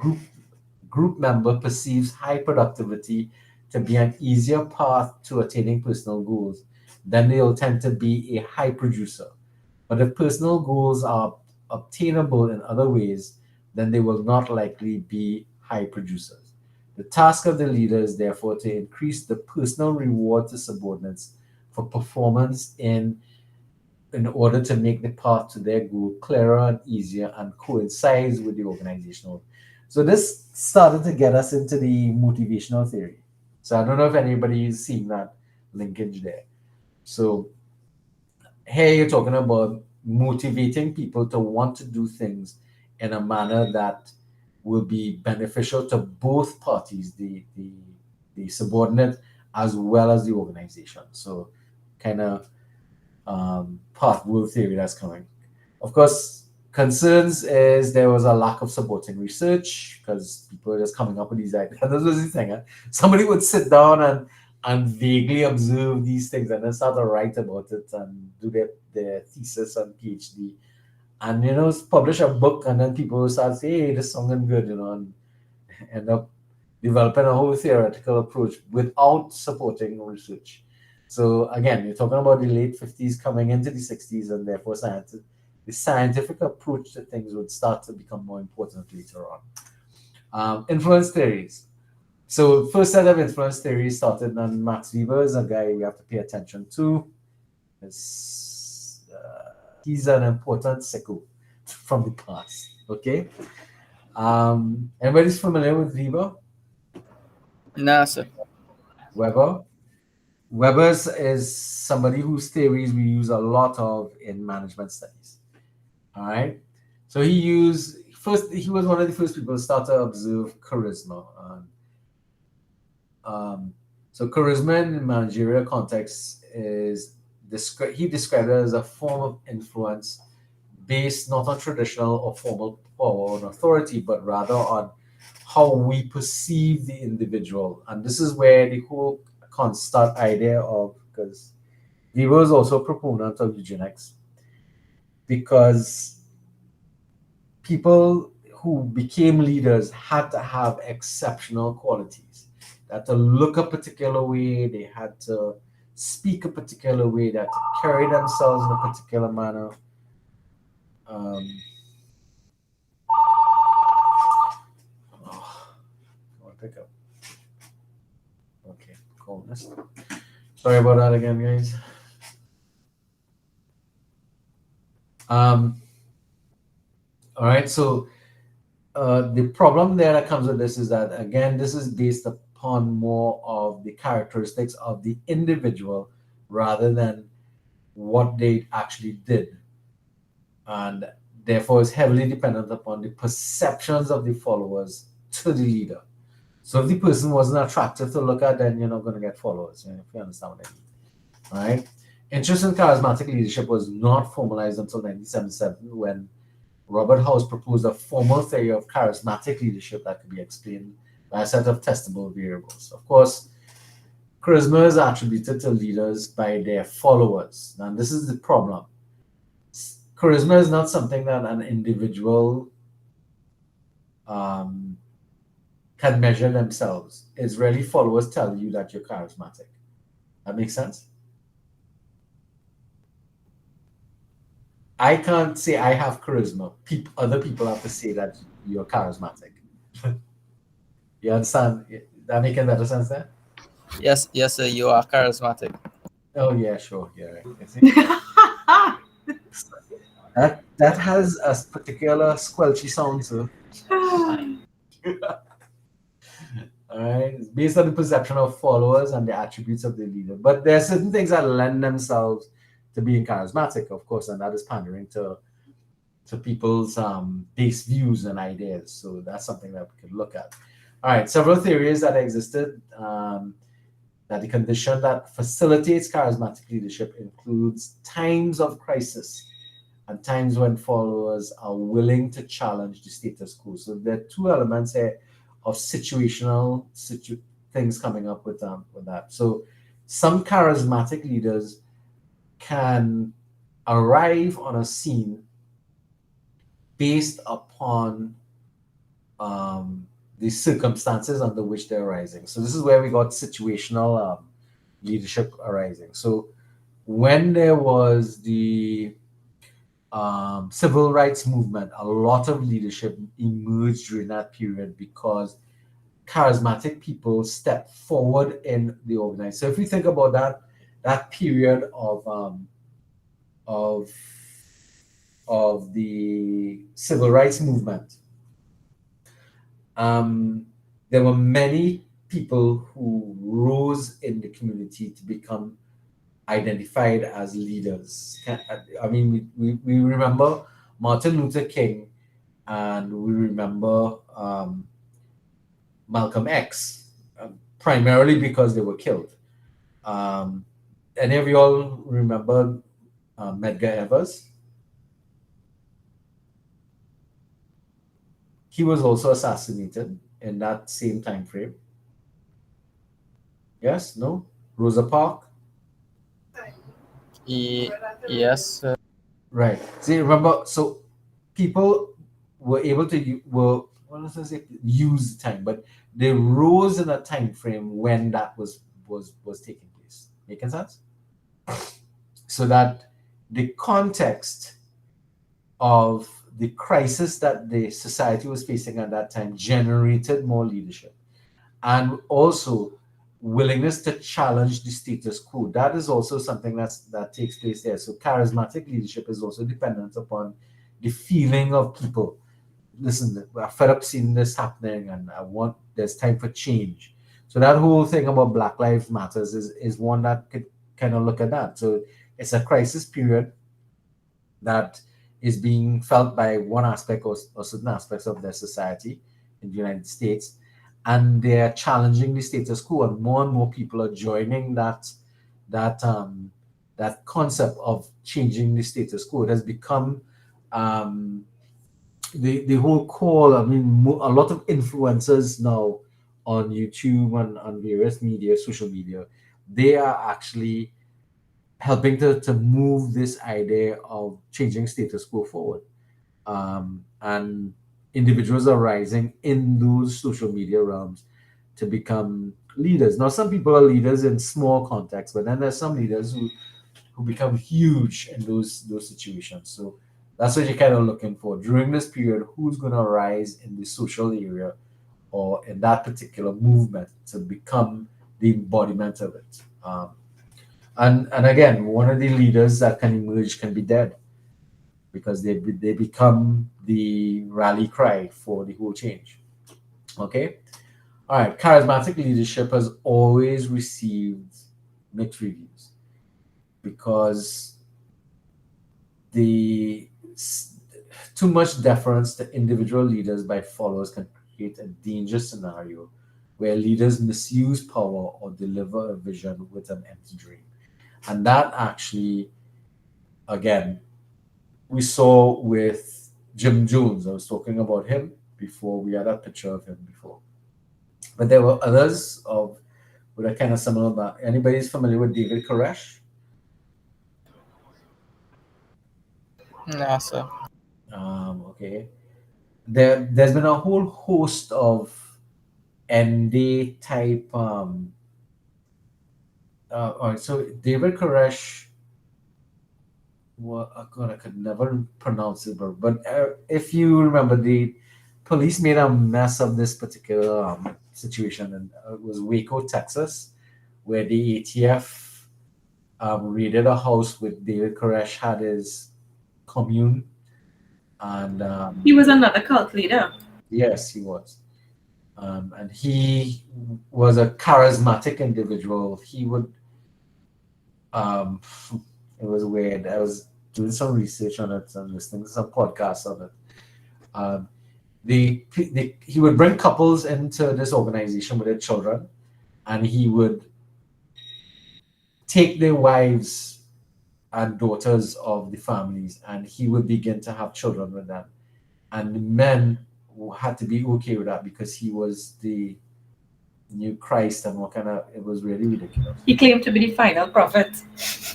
Speaker 1: group member perceives high productivity to be an easier path to attaining personal goals, then they will tend to be a high producer. But if personal goals are obtainable in other ways, then they will not likely be high producers. The task of the leader is therefore to increase the personal reward to subordinates for performance in order to make the path to their goal clearer and easier and coincides with the organizational. So this started to get us into the motivational theory. So I don't know if anybody is seeing that linkage there. So here you're talking about motivating people to want to do things in a manner that will be beneficial to both parties, the subordinate as well as the organization. So kind of path goal theory that's coming. Of course, concerns is there was a lack of supporting research because people are just coming up with these ideas. And this was the thing. Somebody would sit down and vaguely observe these things and then start to write about it and do their thesis and PhD. And, publish a book and then people start saying, hey, this sounded good, and end up developing a whole theoretical approach without supporting research. So again, you're talking about the late 50s coming into the 60s, and therefore the scientific approach to things would start to become more important later on. Influence theories. So first set of influence theories started, and Max Weber is a guy we have to pay attention to. He's an important sicko from the past. Okay. Everybody's familiar with Weber?
Speaker 3: Nah, sir.
Speaker 1: Weber's is somebody whose theories we use a lot of in management studies. All right. So he was one of the first people to start to observe charisma. So charisma in the managerial context he described it as a form of influence based not on traditional or formal power and authority, but rather on how we perceive the individual. And this is where the whole constant idea of, because Weber was also a proponent of eugenics, because people who became leaders had to have exceptional qualities. They had to look a particular way, they had to speak a particular way, they had to carry themselves in a particular manner. Pick up. Okay, coolness. Sorry about that again, guys. All right, so the problem there that comes with this is that, again, this is based upon more of the characteristics of the individual rather than what they actually did. And therefore is heavily dependent upon the perceptions of the followers to the leader. So if the person wasn't attractive to look at, then you're not going to get followers, if you understand what I mean. All right. Interest in charismatic leadership was not formalized until 1977 when Robert House proposed a formal theory of charismatic leadership that could be explained by a set of testable variables. Of course, charisma is attributed to leaders by their followers. And this is the problem. Charisma is not something that an individual can measure themselves. It's really followers tell you that you're charismatic. That makes sense? I can't say I have charisma. Other people have to say that you're charismatic. You understand? That making better sense there?
Speaker 3: Yes, yes, sir. You are charismatic.
Speaker 1: Oh yeah, sure. Yeah, right. You see? that has a particular squelchy sound, so. All right, it's based on the perception of followers and the attributes of the leader. But there are certain things that lend themselves to being charismatic, of course, and that is pandering to people's base views and ideas. So that's something that we could look at. All right, several theories that existed that the condition that facilitates charismatic leadership includes times of crisis and times when followers are willing to challenge the status quo. So there are two elements here of situational things coming up with that. So some charismatic leaders can arrive on a scene based upon the circumstances under which they're arising. So this is where we got situational leadership arising. So when there was the civil rights movement, a lot of leadership emerged during that period because charismatic people stepped forward in the organization. So if we think about that period of the civil rights movement, there were many people who rose in the community to become identified as leaders. I mean, we remember Martin Luther King and we remember Malcolm X, primarily because they were killed. Any of you all remember Medgar Evers? He was also assassinated in that same time frame. Yes? No? Rosa Parks?
Speaker 3: Yes, sir.
Speaker 1: Right. See, remember, so people were able to use the time, but they rose in a time frame when that was taking place. Making sense? So that the context of the crisis that the society was facing at that time generated more leadership, and also willingness to challenge the status quo. That is also something that takes place there. So charismatic leadership is also dependent upon the feeling of people. Listen, we're fed up seeing this happening, and there's time for change. So that whole thing about Black Lives Matters is one that could kind of look at that. So it's a crisis period that is being felt by one aspect or certain aspects of their society in the United States, and they're challenging the status quo, and more people are joining that concept of changing the status quo. It has become the whole call. I mean, a lot of influencers now on YouTube and on various media, social media, they are actually helping to move this idea of changing status quo forward. And individuals are rising in those social media realms to become leaders. Now, some people are leaders in small contexts, but then there's some leaders who become huge in those situations. So that's what you're kind of looking for during this period. Who's going to rise in the social area or in that particular movement to become the embodiment of it? And again, one of the leaders that can emerge can be dead, because they become the rally cry for the whole change. Okay? All right, charismatic leadership has always received mixed reviews because too much deference to individual leaders by followers can create a dangerous scenario where leaders misuse power or deliver a vision with an empty dream. And that actually, again, we saw with Jim Jones. I was talking about him before. We had a picture of him before. But there were others of with a kind of similar. Anybody's familiar with David Koresh?
Speaker 3: No, sir.
Speaker 1: Okay. There's been a whole host of ND type. All right, so David Koresh. Well, oh God, I could never pronounce it, but if you remember, the police made a mess of this particular situation, and it was Waco, Texas, where the ATF raided a house with David Koresh had his commune, and
Speaker 9: He was another cult leader.
Speaker 1: yes, he was. And he was a charismatic individual. He would, um, it was weird. I was doing some research on it and listening to some podcasts on it. Um, he would bring couples into this organization with their children, and he would take their wives and daughters of the families, and he would begin to have children with them. And the men had to be okay with that because he was the new Christ and what kind of it was really ridiculous.
Speaker 9: He claimed to be the final prophet.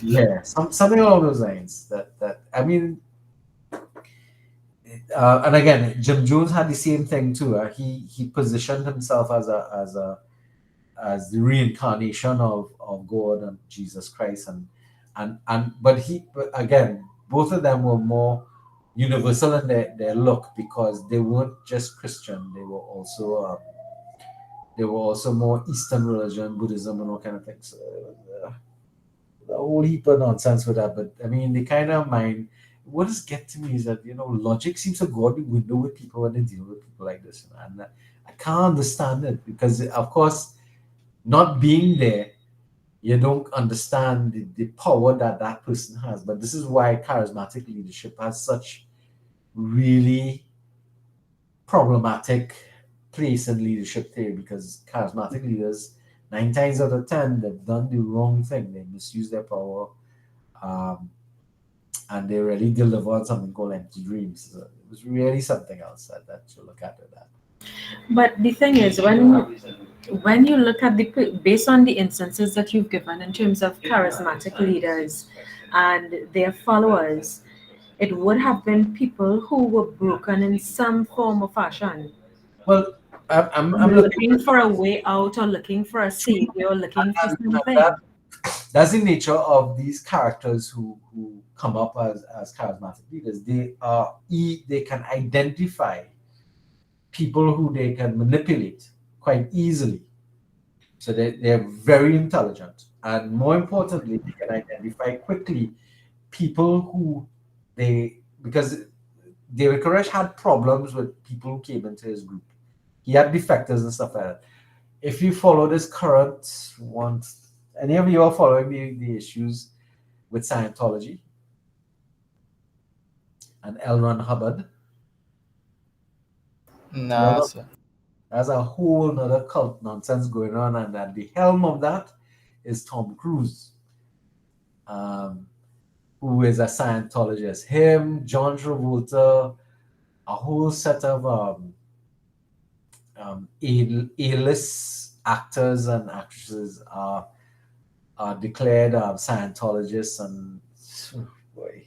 Speaker 1: Yeah, something along those lines. That I mean, and again, Jim Jones had the same thing too. He positioned himself as the reincarnation of God and Jesus Christ, and but again, both of them were more universal in their look because they weren't just Christian; they were also more Eastern religion, Buddhism, and all kind of things. So, a whole heap of nonsense with that. But I mean, the kind of mind. What does get to me is that logic seems to go out the window with people when they deal with people like this, and I can't understand it because, of course, not being there, you don't understand the power that that person has. But this is why charismatic leadership has such really problematic place in leadership theory because charismatic leaders, 9 times out of 10, they've done the wrong thing. They misuse their power. And they really deliver on something called empty dreams. So it was really something else that you look at with that.
Speaker 9: But the thing is, when you look at based on the instances that you've given in terms of charismatic leaders and their followers, it would have been people who were broken in some form or fashion.
Speaker 1: Well, I'm
Speaker 9: looking for a way out or looking for a savior or looking for something.
Speaker 1: That's the nature of these characters who come up as charismatic leaders. They can identify people who they can manipulate quite easily. So they're very intelligent. And more importantly, they can identify quickly people who because David Koresh had problems with people who came into his group. He had defectors and stuff like that. If you follow this current one, any of you are following the issues with Scientology and L. Ron Hubbard?
Speaker 3: Nah, sir.
Speaker 1: There's a whole nother cult nonsense going on, and at the helm of that is Tom Cruise, who is a Scientologist. Him, John Travolta, a whole set of A-list actors and actresses are declared Scientologists, and boy,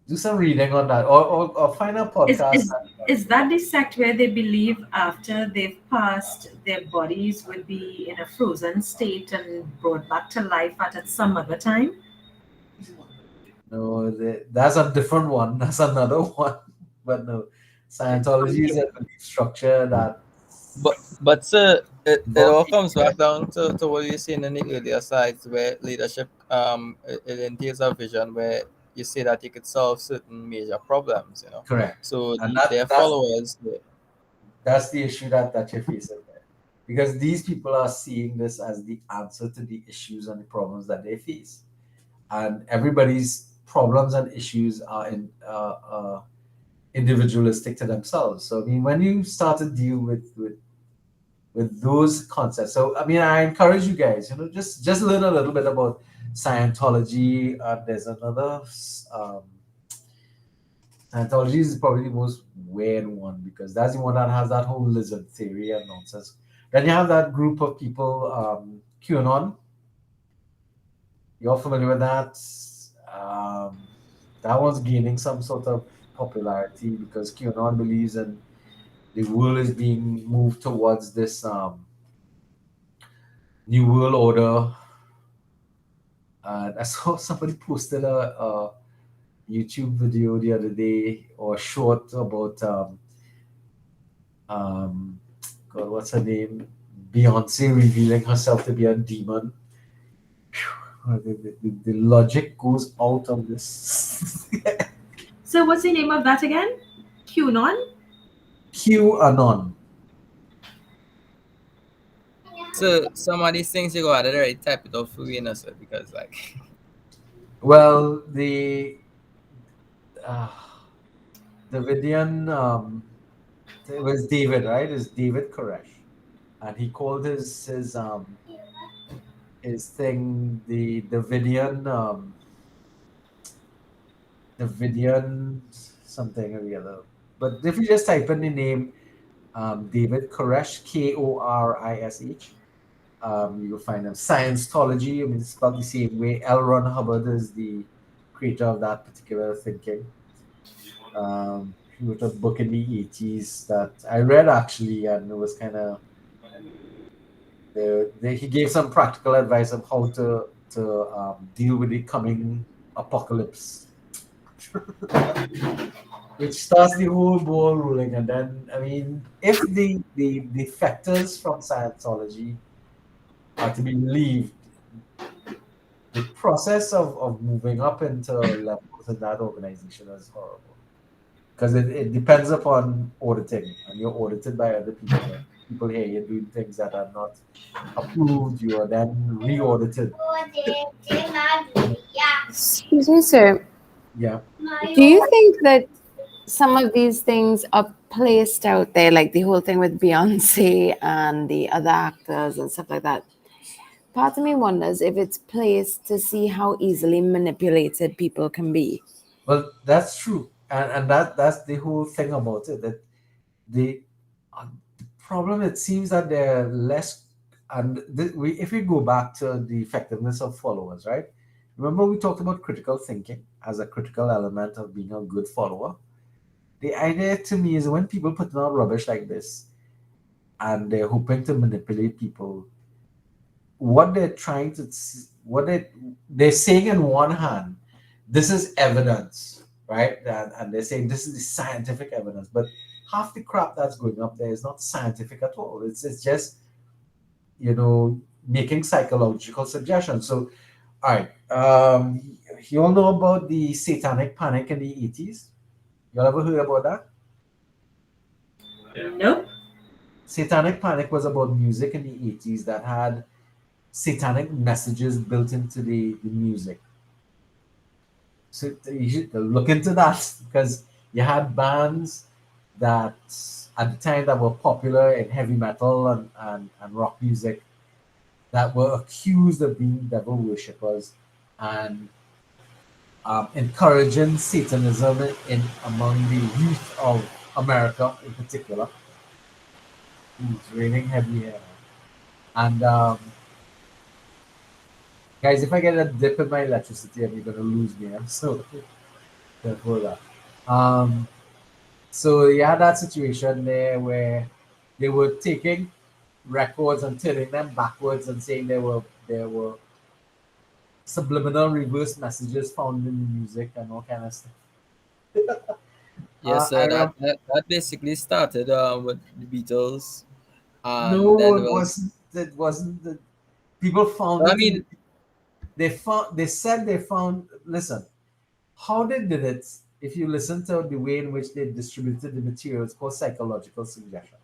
Speaker 1: do some reading on that, or find a podcast.
Speaker 9: Is that the sect where they believe after they've passed, their bodies would be in a frozen state and brought back to life at some other time?
Speaker 1: No, that's a different one. That's another one. But no, Scientology is a belief structure that.
Speaker 3: But sir, it all comes back down to what you're saying in the earlier sides where leadership it entails a vision where you say that you could solve certain major problems,
Speaker 1: Correct.
Speaker 3: So
Speaker 1: And
Speaker 3: their followers.
Speaker 1: That's the issue that you're facing there. Because these people are seeing this as the answer to the issues and the problems that they face. And everybody's problems and issues are individualistic to themselves. So I mean, when you start to deal with those concepts, so I mean, I encourage you guys, just learn a little bit about Scientology. There's another. Um, Scientology is probably the most weird one because that's the one that has that whole lizard theory and nonsense. Then you have that group of people, QAnon. You're familiar with that? That one's gaining some sort of popularity because QAnon believes in the world is being moved towards this new world order. I saw somebody posted a YouTube video the other day or short about um, God, what's her name? Beyonce revealing herself to be a demon. The logic goes out of this.
Speaker 9: So what's the name of that again? QAnon?
Speaker 1: QAnon.
Speaker 3: So some of these things you go out there, right, type it out for you, sir, because like
Speaker 1: Well, uh, the Vidian, it was David, right? It's David Koresh, and he called his thing the Vidian something or the other. But if you just type in the name David Koresh, Korish, you'll find him. Scientology, I mean, it's spelled the same way. L. Ron Hubbard is the creator of that particular thinking. He wrote a book in the 80s that I read actually, and it was kind of he gave some practical advice of how to deal with the coming apocalypse, which starts the whole ball rolling. And then, I mean, if the factors from Scientology are to be believed, the process of moving up into levels in that organization is horrible because it depends upon auditing, and you're audited by other people. And people here, you're doing things that are not approved, you are then re-audited.
Speaker 6: Excuse me, sir.
Speaker 1: Yeah.
Speaker 6: Do you think that some of these things are placed out there, like the whole thing with Beyonce and the other actors and stuff like that? Part of me wonders if it's placed to see how easily manipulated people can be.
Speaker 1: Well, that's true, and that's the whole thing about it. That the, the problem, it seems that they're less, and if we go back to the effectiveness of followers, right? Remember we talked about critical thinking as a critical element of being a good follower. The idea to me is when people put out rubbish like this and they're hoping to manipulate people, what they're trying to what they're saying in one hand, this is evidence, right? And they're saying this is the scientific evidence, but half the crap that's going up there is not scientific at all. It's just making psychological suggestions. So all right, you all know about the satanic panic in the 80s? You all ever heard about that?
Speaker 9: Nope.
Speaker 1: Satanic panic was about music in the 80s that had satanic messages built into the music. So you should look into that because you had bands that at the time that were popular in heavy metal and rock music that were accused of being devil worshippers and encouraging Satanism in among the youth of America in particular. It's raining heavy here. And guys, if I get a dip in my electricity, I'm gonna lose me. So therefore that. So you had that situation there where they were taking records and turning them backwards and saying there were subliminal reverse messages found in the music and all kind of stuff.
Speaker 3: yes,
Speaker 1: I
Speaker 3: sir. That,
Speaker 1: remember,
Speaker 3: that basically started with the Beatles, and
Speaker 1: no,
Speaker 3: then
Speaker 1: it
Speaker 3: well,
Speaker 1: wasn't. It wasn't. The people found
Speaker 3: I
Speaker 1: it in.
Speaker 3: mean,
Speaker 1: They found. They said they found. Listen, how they did it. If you listen to the way in which they distributed the material, it's called psychological suggestion.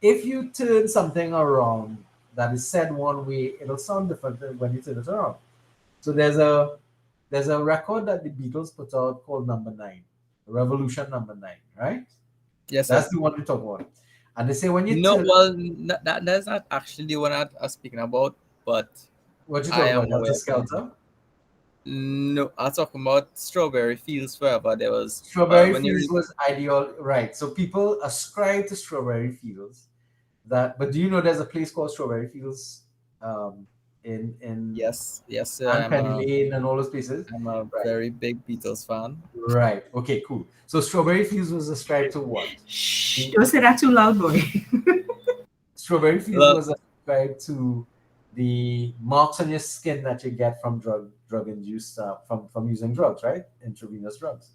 Speaker 1: If you turn something around that is said one way, it'll sound different than when you turn it around. So there's a record that the Beatles put out called Number Nine. Revolution number 9, right?
Speaker 3: Yes, sir.
Speaker 1: That's the one we talk about. And they say when you
Speaker 3: No,
Speaker 1: turn,
Speaker 3: well, that's not actually the one I'm speaking about, but
Speaker 1: what you
Speaker 3: I
Speaker 1: talking
Speaker 3: am
Speaker 1: about? Helter
Speaker 3: aware of it.
Speaker 1: Skelter?
Speaker 3: No, I'm talking about Strawberry Fields Forever. There was
Speaker 1: Strawberry
Speaker 3: when you
Speaker 1: Fields was ideal, right? So people ascribe to Strawberry Fields that, but do you know there's a place called Strawberry Fields, um, in
Speaker 3: yes, sir.
Speaker 1: and Penny Lane and all those places?
Speaker 3: I'm a
Speaker 1: Right,
Speaker 3: very big Beatles fan.
Speaker 1: right. Okay, cool. So Strawberry Fields was ascribed to what?
Speaker 9: Shh,
Speaker 1: The
Speaker 9: don't say that too loud, boy.
Speaker 1: Strawberry Fields
Speaker 3: Look,
Speaker 1: was ascribed to the marks on your skin that you get from drug induced from using drugs, right? Intravenous drugs.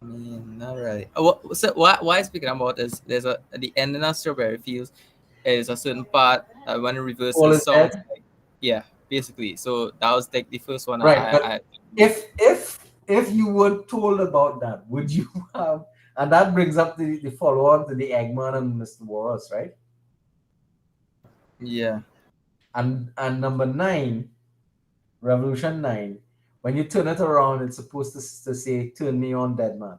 Speaker 3: I mean, not really. So why speaking about is there's a at the ending of Strawberry Fields is a certain part when it
Speaker 1: All
Speaker 3: reverses
Speaker 1: is
Speaker 3: sounds
Speaker 1: dead.
Speaker 3: like, yeah, basically. So that was like the first one
Speaker 1: Right,
Speaker 3: I
Speaker 1: but if you were told about that, would you have? And that brings up the follow on to the Eggman and Mr. Walrus, right?
Speaker 3: yeah.
Speaker 1: And number 9, Revolution 9. When you turn it around, it's supposed to say "Turn me on, dead man."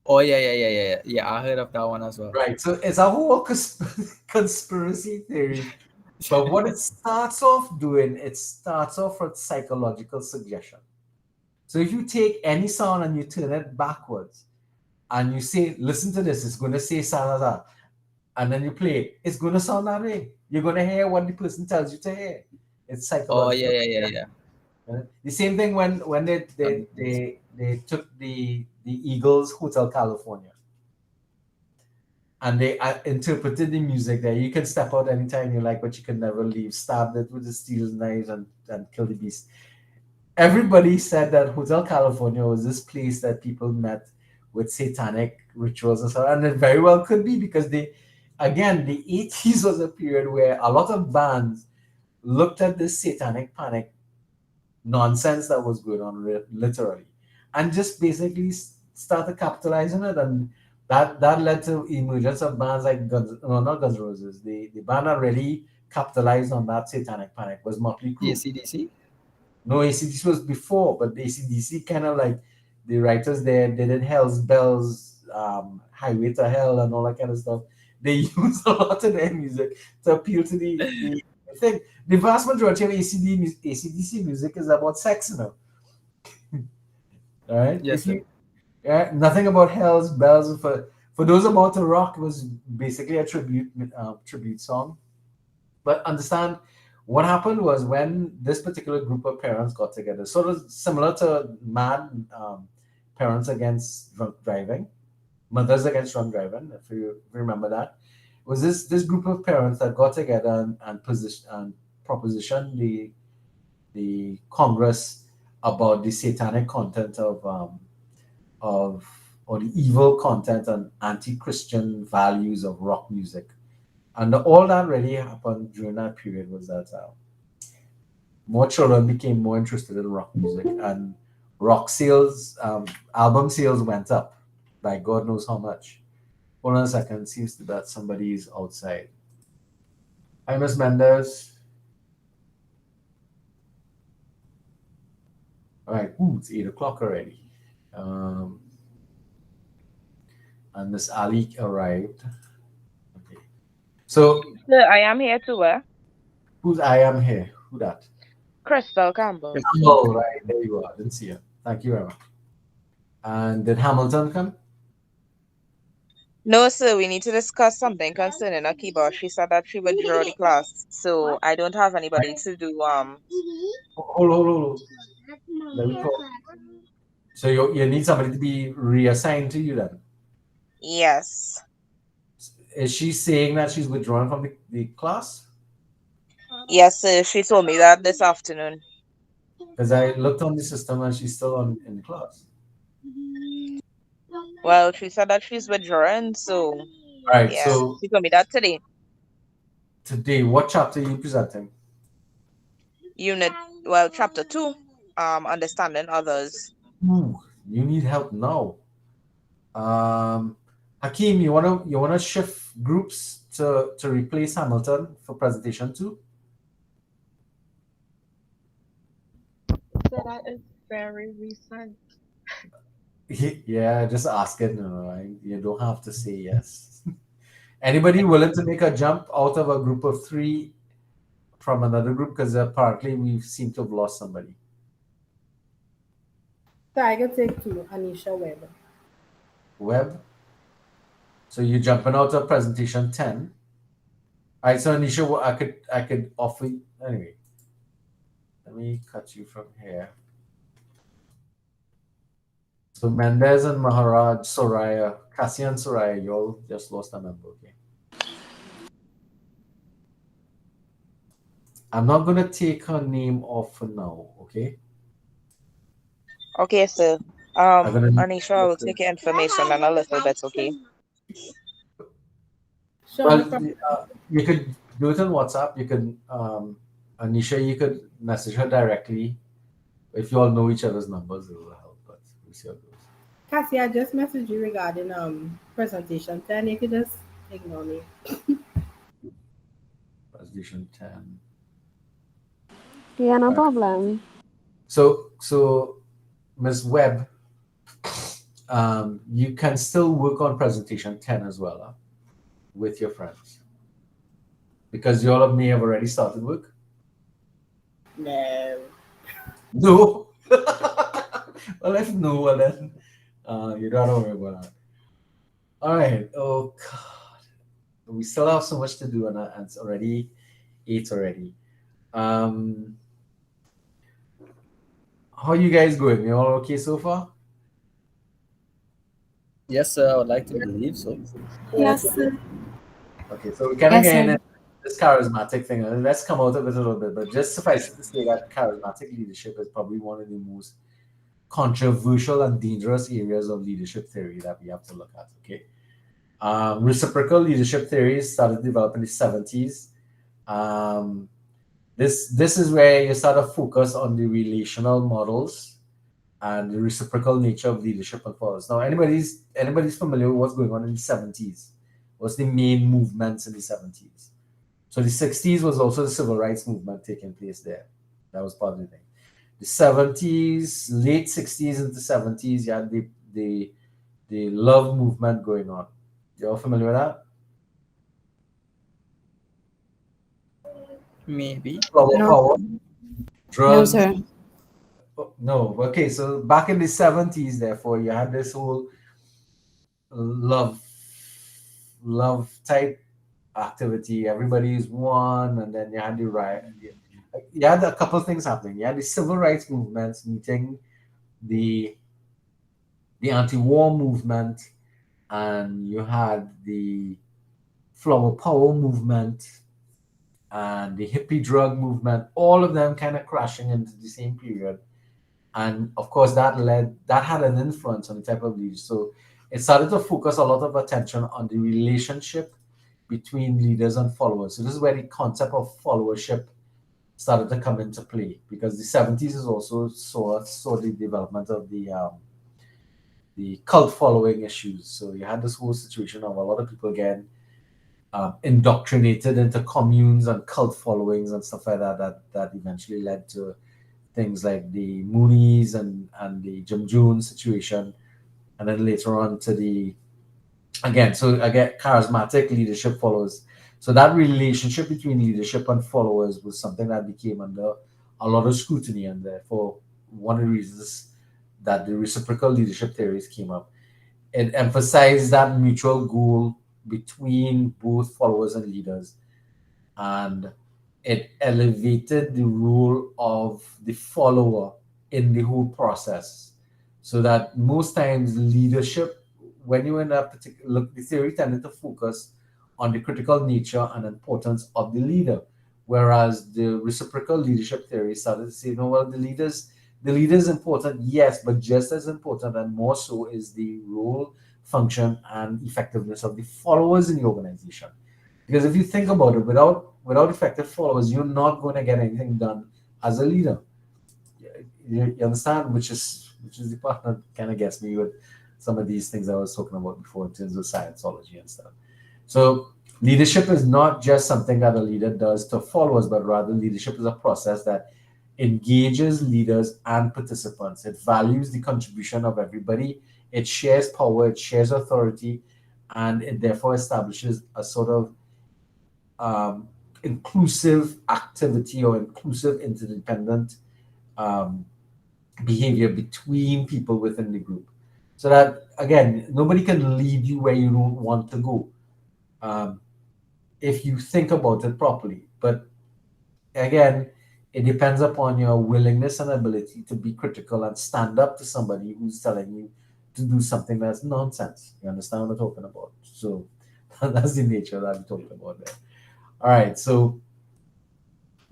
Speaker 3: Oh yeah. I heard of that one as well.
Speaker 1: Right. So it's a whole conspiracy theory. But what it starts off doing, it starts off with psychological suggestion. So if you take any sound and you turn it backwards and you say, listen to this, it's going to say sa sa sa, and then you play it, it's going to sound that way. You're going to hear what the person tells you to hear. It's
Speaker 3: Oh
Speaker 1: psychological.
Speaker 3: yeah.
Speaker 1: The same thing when they took the Eagles Hotel California and they interpreted the music there. You can step out anytime you like, but you can never leave. Stabbed it with the steel knives and kill the beast. Everybody said that Hotel California was this place that people met with satanic rituals and so on. And it very well could be because again, the 80s was a period where a lot of bands looked at this satanic panic nonsense that was going on literally and just basically started capitalizing it, and that led to emergence of bands like not Guns N' Roses. The band that really capitalized on that satanic panic was Motley
Speaker 3: The
Speaker 1: Crue.
Speaker 3: CDC.
Speaker 1: No, ACDC was before, but the ACDC kind of like the writers there, they did Hell's Bells, Highway to Hell, and all that kind of stuff. They use a lot of their music to appeal to the thing. The vast majority of ACDC music is about sex, all right.
Speaker 3: Yes,
Speaker 1: If
Speaker 3: sir.
Speaker 1: you nothing about Hell's Bells for those about to rock was basically a tribute song. But understand what happened was when this particular group of parents got together, sort of similar to Mad Parents Against Drunk Driving, Mothers Against Drunk Driving, if you remember that, was this group of parents that got together and propositioned the Congress about the satanic content of or the evil content and anti-Christian values of rock music. And all that really happened during that period was that more children became more interested in rock music, and rock sales, album sales went up by God knows how much. Hold on a second, seems that somebody is outside. Hi, Miss Mendez. All right, it's 8 o'clock already. And Miss Ali arrived. Okay. So
Speaker 12: Sir, I am here too,
Speaker 1: who's I am here? Who that?
Speaker 12: Crystal Campbell.
Speaker 1: Campbell, right, there you are. Didn't see her. Thank you very much. And did Hamilton come?
Speaker 12: No, sir, we need to discuss something concerning Akiba. She said that she withdrew the class, so I don't have anybody to do
Speaker 1: Hold. Let me call. So you need somebody to be reassigned to you then.
Speaker 12: Yes.
Speaker 1: Is she saying that she's withdrawn from the class?
Speaker 12: Yes, sir. She told me that this afternoon.
Speaker 1: Because I looked on the system and she's still in the class.
Speaker 12: Well, she said that she's withdrawing, so
Speaker 1: All right,
Speaker 12: yeah,
Speaker 1: so
Speaker 12: she told me that today.
Speaker 1: today, what chapter are you presenting?
Speaker 12: Chapter 2, understanding others.
Speaker 1: Ooh, you need help now. Hakeem, you wanna shift groups to replace Hamilton for presentation 2?
Speaker 8: So that is very recent.
Speaker 1: Yeah, just ask it. No, you don't have to say yes. Anybody willing to make a jump out of a group of three from another group? Because apparently we seem to have lost somebody.
Speaker 5: So I can take two, Anisha Webb.
Speaker 1: Web. So you're jumping out of presentation 10. All right, so Anisha, I could offer you, anyway. Let me cut you from here. So Mendez and Maharaj, Soraya, Cassie and Soraya, you all just lost a member, okay? I'm not gonna take her name off for now, okay?
Speaker 12: Okay, sir.
Speaker 1: I'm gonna
Speaker 12: Anisha, I will take your information and a little bit, okay?
Speaker 1: Well, you could do it on WhatsApp. You could, Anisha, you could message her directly. If you all know each other's numbers, it will help. But we'll see how it goes.
Speaker 5: Cassie, I just messaged you regarding presentation 10. You could just ignore me.
Speaker 1: Presentation 10.
Speaker 10: Yeah, no problem.
Speaker 1: So Ms. Webb, you can still work on presentation 10 as well, with your friends. Because you all may have already started work.
Speaker 5: No.
Speaker 1: No. Well, if no, well then you don't worry about that. All right. Oh God, we still have so much to do, and it's already 8 already. How you guys going? You all okay so far?
Speaker 13: Yes, sir. I would like to believe so.
Speaker 5: Yes, sir.
Speaker 1: Okay, so we kind of
Speaker 6: Yes,
Speaker 1: getting
Speaker 6: sir.
Speaker 1: into this charismatic thing, and let's come out of it a little bit. But just suffice it to say that charismatic leadership is probably one of the most controversial and dangerous areas of leadership theory that we have to look at. Okay, reciprocal leadership theory started developing in the 70s. This is where you start to focus on the relational models and the reciprocal nature of leadership and followers. Now, anybody's familiar with what's going on in the 70s? What's the main movements in the 70s? So the 60s was also the civil rights movement taking place there. That was part of the thing. The 70s, late 60s into 70s, you had the love movement going on. You all familiar with that?
Speaker 3: Maybe.
Speaker 1: Flower
Speaker 6: No.
Speaker 1: power,
Speaker 6: No,
Speaker 1: drugs.
Speaker 6: sir.
Speaker 1: No. Okay, so back in the 70s, therefore, you had this whole love type activity. Everybody is one, and then you had the riot. You had a couple of things happening. You had the civil rights movements meeting the anti-war movement, and you had the flower power movement and the hippie drug movement, all of them kind of crashing into the same period. And of course, that had an influence on the type of leaders. So it started to focus a lot of attention on the relationship between leaders and followers. So this is where the concept of followership started to come into play, because the 70s is also saw the development of the cult following issues. So you had this whole situation of a lot of people getting indoctrinated into communes and cult followings and stuff like that eventually led to things like the Moonies and the Jim Jones situation, and then later on to the charismatic leadership follows. So that relationship between leadership and followers was something that became under a lot of scrutiny, and therefore one of the reasons that the reciprocal leadership theories came up. It emphasized that mutual goal between both followers and leaders, and it elevated the role of the follower in the whole process. So that most times leadership, when you in that particular look, the theory tended to focus on the critical nature and importance of the leader, whereas the reciprocal leadership theory started to say, no, well, the leader is important, yes, but just as important and more so is the role, function, and effectiveness of the followers in the organization. Because if you think about it, without effective followers, you're not going to get anything done as a leader. You understand? Which is the part that kind of gets me with some of these things I was talking about before in terms of scienceology and stuff. So leadership is not just something that a leader does to followers, but rather leadership is a process that engages leaders and participants. It values the contribution of everybody it shares power, it shares authority, and it therefore establishes a sort of inclusive activity or inclusive interdependent um, behavior between people within the group. So that, again, nobody can lead you where you don't want to go, if you think about it properly. But again, it depends upon your willingness and ability to be critical and stand up to somebody who's telling you to do something that's nonsense. You understand what I'm talking about? So that's the nature that I'm talking about there. All right. So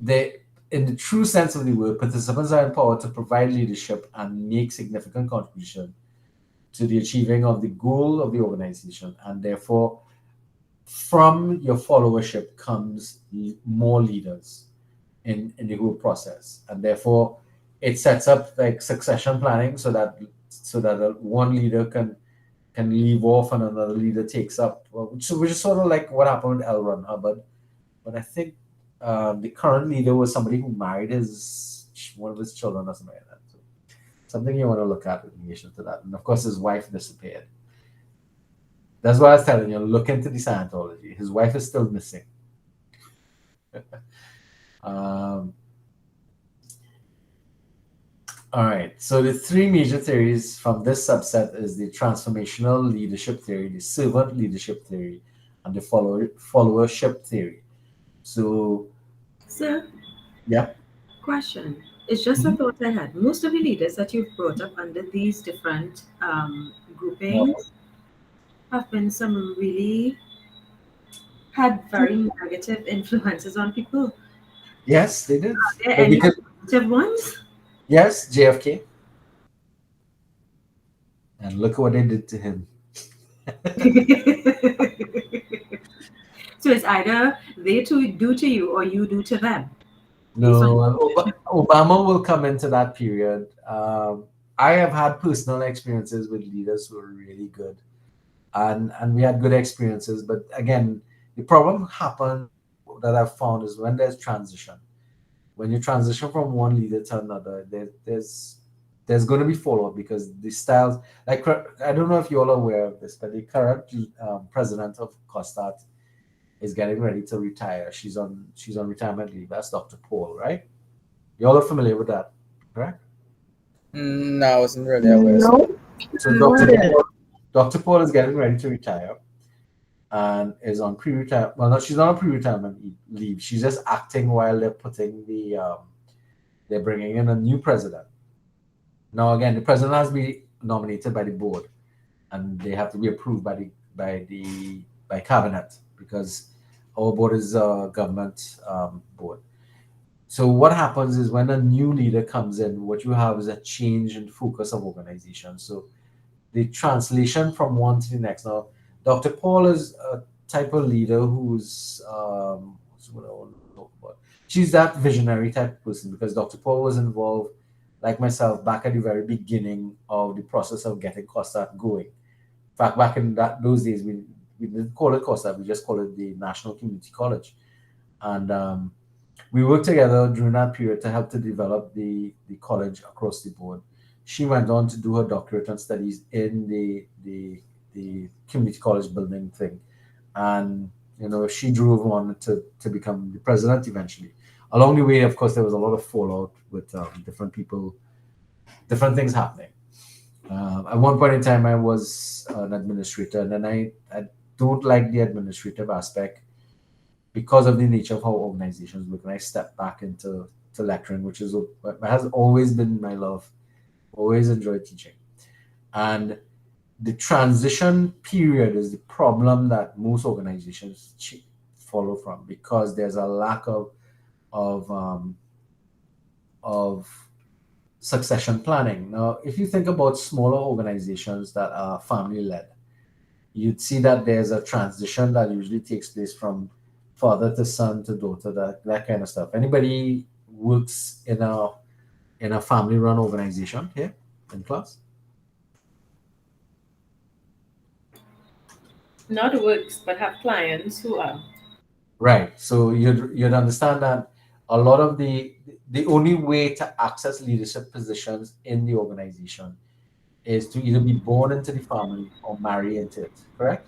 Speaker 1: they, in the true sense of the word, participants are empowered to provide leadership and make significant contribution to the achieving of the goal of the organization, and therefore, from your followership comes more leaders in the whole process, and therefore, it sets up like succession planning so that one leader can leave off and another leader takes up, which is sort of like what happened with L. Ron Hubbard. But I think the current leader was somebody who married one of his children or something like that. So something you want to look at in relation to that. And of course, his wife disappeared. That's why I was telling you, look into the Scientology. His wife is still missing. All right. So the three major theories from this subset is the transformational leadership theory, the servant leadership theory, and the followership theory. So,
Speaker 9: Sir,
Speaker 1: yeah.
Speaker 9: question. It's just a thought I had. Most of the leaders that you've brought up under these different groupings have been some really had very negative influences on people.
Speaker 1: Yes, they did.
Speaker 9: Are there
Speaker 1: But
Speaker 9: any
Speaker 1: because
Speaker 9: positive ones?
Speaker 1: yes, JFK, and look what they did to him.
Speaker 9: So it's either they do to you or you do to them.
Speaker 1: No, Obama will come into that period. I have had personal experiences with leaders who are really good, and we had good experiences. But again, the problem happen that I've found is when there's transition. When you transition from one leader to another, there's going to be fallout because the styles. Like, I don't know if you're all aware of this, but the current president of Costart is getting ready to retire. She's on retirement leave. That's Dr. Paul, right? You all are familiar with that, correct?
Speaker 3: No, I wasn't really aware.
Speaker 10: No.
Speaker 1: So
Speaker 10: No.
Speaker 1: Dr. Paul is getting ready to retire and is on pre-retirement. Well, no, she's not on pre-retirement leave. She's just acting while they're bringing in a new president. Now, again, the president has to be nominated by the board, and they have to be approved by cabinet because our board is a government board. So what happens is when a new leader comes in, what you have is a change in focus of organization. So the translation from one to the next. Now, Dr. Paul is a type of leader who's what's what I want to talk about. She's that visionary type of person because Dr. Paul was involved, like myself, back at the very beginning of the process of getting COSAT going. In fact, back in those days, we didn't call it COSAT, we just called it the National Community College. And we worked together during that period to help to develop the college across the board. She went on to do her doctorate and studies in the community college building thing, and she drove on to become the president eventually. Along the way, of course, there was a lot of fallout with different people, different things happening. At one point in time, I was an administrator, and then I don't like the administrative aspect because of the nature of how organizations work. And I stepped back into lecturing, which has always been my love. Always enjoyed teaching. And the transition period is the problem that most organizations follow from because there's a lack of succession planning. Now, if you think about smaller organizations that are family led, you'd see that there's a transition that usually takes place from father to son to daughter, that kind of stuff. Anybody works in a family run organization here in class?
Speaker 9: Not works, but have clients who are.
Speaker 1: Right. So you'd understand that a lot of the only way to access leadership positions in the organization is to either be born into the family or marry into it. Correct?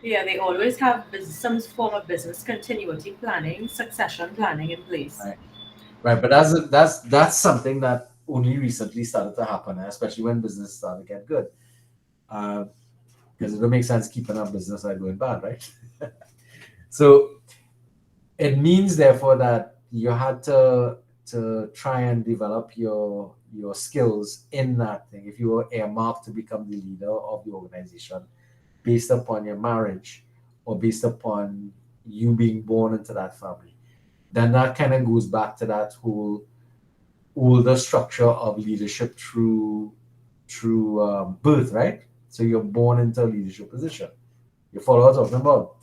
Speaker 9: Yeah, they always have some form of business continuity planning, succession planning in place.
Speaker 1: Right. Right. But that's something that only recently started to happen, especially when business started to get good. Because it don't make sense keeping our business like going bad, right? So it means therefore that you had to try and develop your skills in that thing. If you were earmarked to become the leader of the organization based upon your marriage or based upon you being born into that family, then that kind of goes back to that whole older structure of leadership through birth, right? So you're born into a leadership position. You follow what I'm talking about?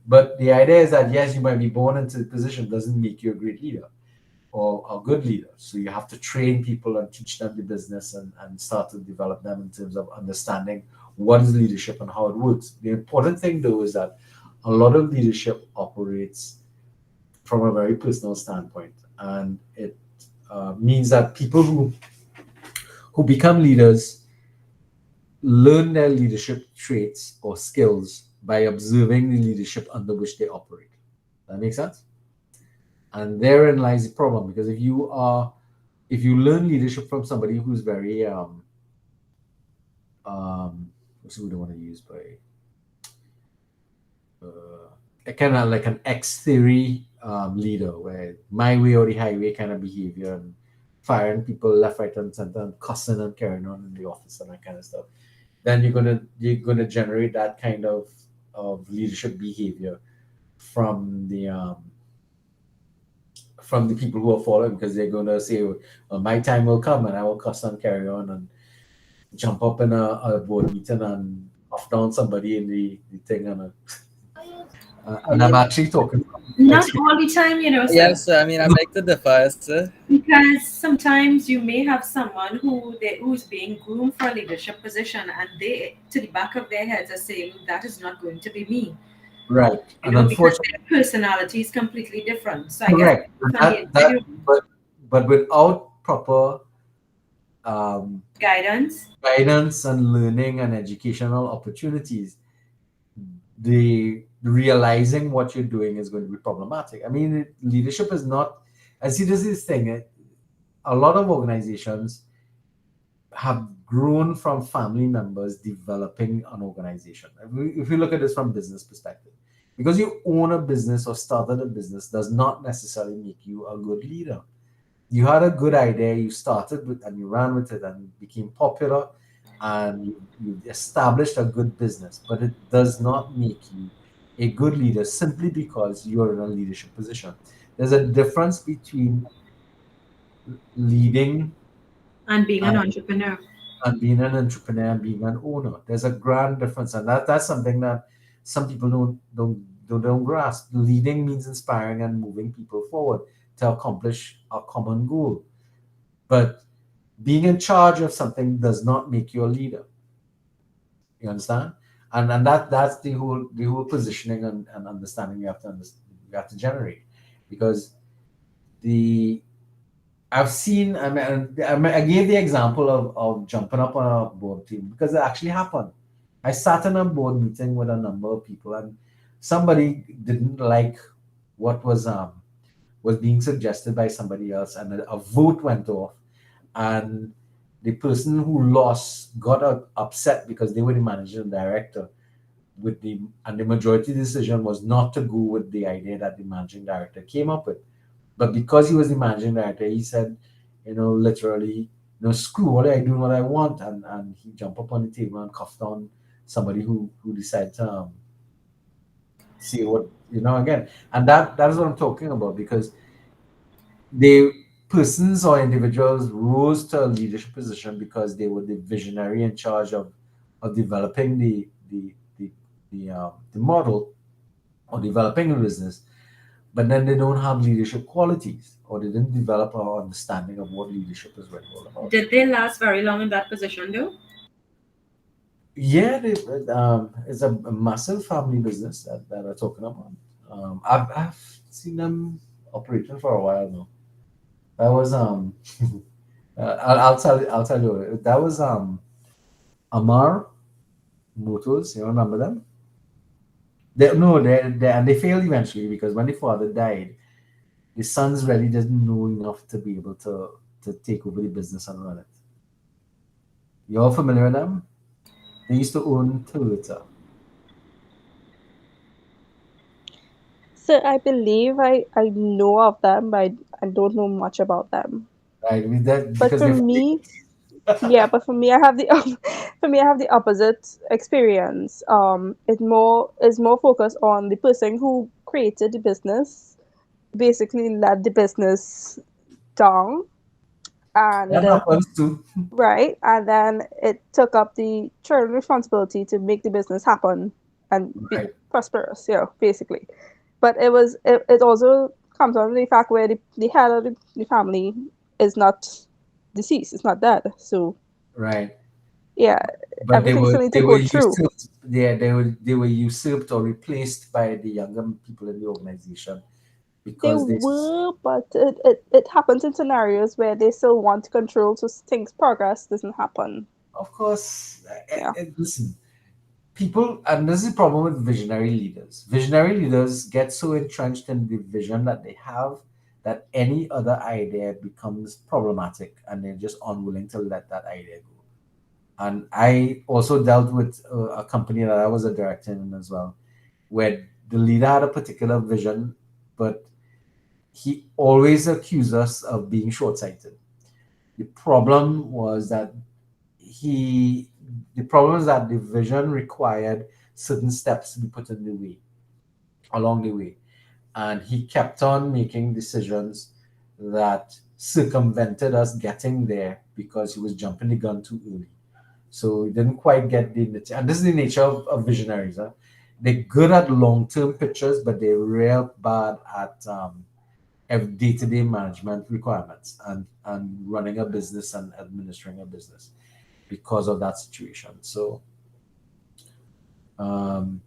Speaker 1: But the idea is that yes, you might be born into the position doesn't make you a great leader or a good leader. So you have to train people and teach them the business and start to develop them in terms of understanding what is leadership and how it works. The important thing though is that a lot of leadership operates from a very personal standpoint, and it means that people who become leaders learn their leadership traits or skills by observing the leadership under which they operate. That makes sense? And therein lies the problem, because if you learn leadership from somebody who's very what's the word I want to use, by kind of like an X theory leader, where my way or the highway kind of behavior, and firing people left, right, and center, and cussing and carrying on in the office and that kind of stuff, then you're gonna generate that kind of leadership behavior from the people who are following, because they're gonna say, well, my time will come and I will cuss and carry on and jump up in a board meeting and off down somebody in the thing, and I'm actually talking from
Speaker 9: Not
Speaker 1: experience.
Speaker 9: all the time, sir.
Speaker 13: Yes, I mean, I beg to differ, sir.
Speaker 9: Because sometimes you may have someone who's being groomed for a leadership position, and they, to the back of their heads, are saying that is not going to be me.
Speaker 1: Right, and
Speaker 9: Because
Speaker 1: unfortunately,
Speaker 9: their personality is completely different. So I guess
Speaker 1: correct. And
Speaker 9: on the individual
Speaker 1: but without proper um,
Speaker 9: guidance.
Speaker 1: guidance and learning and educational opportunities, the realizing what you're doing is going to be problematic. I mean, leadership is not. I see this thing. A lot of organizations have grown from family members developing an organization. If you look at this from business perspective, because you own a business or started a business does not necessarily make you a good leader. You had a good idea, you started with and you ran with it and it became popular, and you established a good business, but it does not make you a good leader simply because you're in a leadership position. There's a difference between leading
Speaker 9: And being an
Speaker 1: and
Speaker 9: entrepreneur.
Speaker 1: being an entrepreneur and being an owner. There's a grand difference, and that's something that some people don't grasp. Leading means inspiring and moving people forward to accomplish a common goal. But being in charge of something does not make you a leader. You understand? And that's the whole positioning and understanding you have to generate, because the I've seen. I gave the example of jumping up on a board team because it actually happened. I sat in a board meeting with a number of people, and somebody didn't like what was being suggested by somebody else, and a vote went off, and the person who lost got upset because they were the managing director. And the majority decision was not to go with the idea that the managing director came up with. But because he was the managing director, he said, literally, screw what I do, what I want, and he jumped up on the table and cuffed on somebody who decided to see what again. And that is what I'm talking about, because the persons or individuals rose to a leadership position because they were the visionary in charge of developing the model or developing a business, but then they don't have leadership qualities, or they didn't develop our understanding of what leadership is really all about.
Speaker 9: Did they last very long in that position, though?
Speaker 1: Yeah, it's a massive family business that I'm talking about. I've seen them operating for a while now. That was I'll tell you that was Amar Motors. You remember them? They, no, and they failed eventually because when the father died, the sons really didn't know enough to be able to take over the business and run it. You all familiar with them? They used to own Toyota.
Speaker 10: So I believe I know of them, but I don't know much about them.
Speaker 1: Right, with that
Speaker 10: But
Speaker 1: because
Speaker 10: for
Speaker 1: they
Speaker 10: me, yeah, but for me, I have the for me, I have the opposite experience. It more is more focused on the person who created the business, basically led the business down, and
Speaker 1: that happens too.
Speaker 10: right, and then it took up the children responsibility to make the business happen and be
Speaker 1: Right,
Speaker 10: prosperous, basically. But it also comes down to the fact where the head of the family is not deceased, it's not dead. So
Speaker 1: right.
Speaker 10: yeah,
Speaker 1: But
Speaker 10: everything still need to
Speaker 1: they were
Speaker 10: go through.
Speaker 1: usurped. Yeah, they were usurped or replaced by the younger people in the organization
Speaker 10: They
Speaker 1: because they.
Speaker 10: were, but it happens in scenarios where they still want control, so things progress doesn't happen.
Speaker 1: Of course,
Speaker 10: Yeah.
Speaker 1: listen, people, and this is the problem with visionary leaders. Visionary leaders get so entrenched in the vision that they have that any other idea becomes problematic, and they're just unwilling to let that idea go. And I also dealt with a company that I was a director in as well, where the leader had a particular vision, but he always accused us of being short-sighted. The problem was that he, the problem is that the vision required certain steps to be put in the way, along the way, and he kept on making decisions that circumvented us getting there because he was jumping the gun too early. So he didn't quite get the and this is the nature of visionaries. Huh? They're good at long-term pictures, but they're real bad at day-to-day management requirements and running a business and administering a business because of that situation. So um,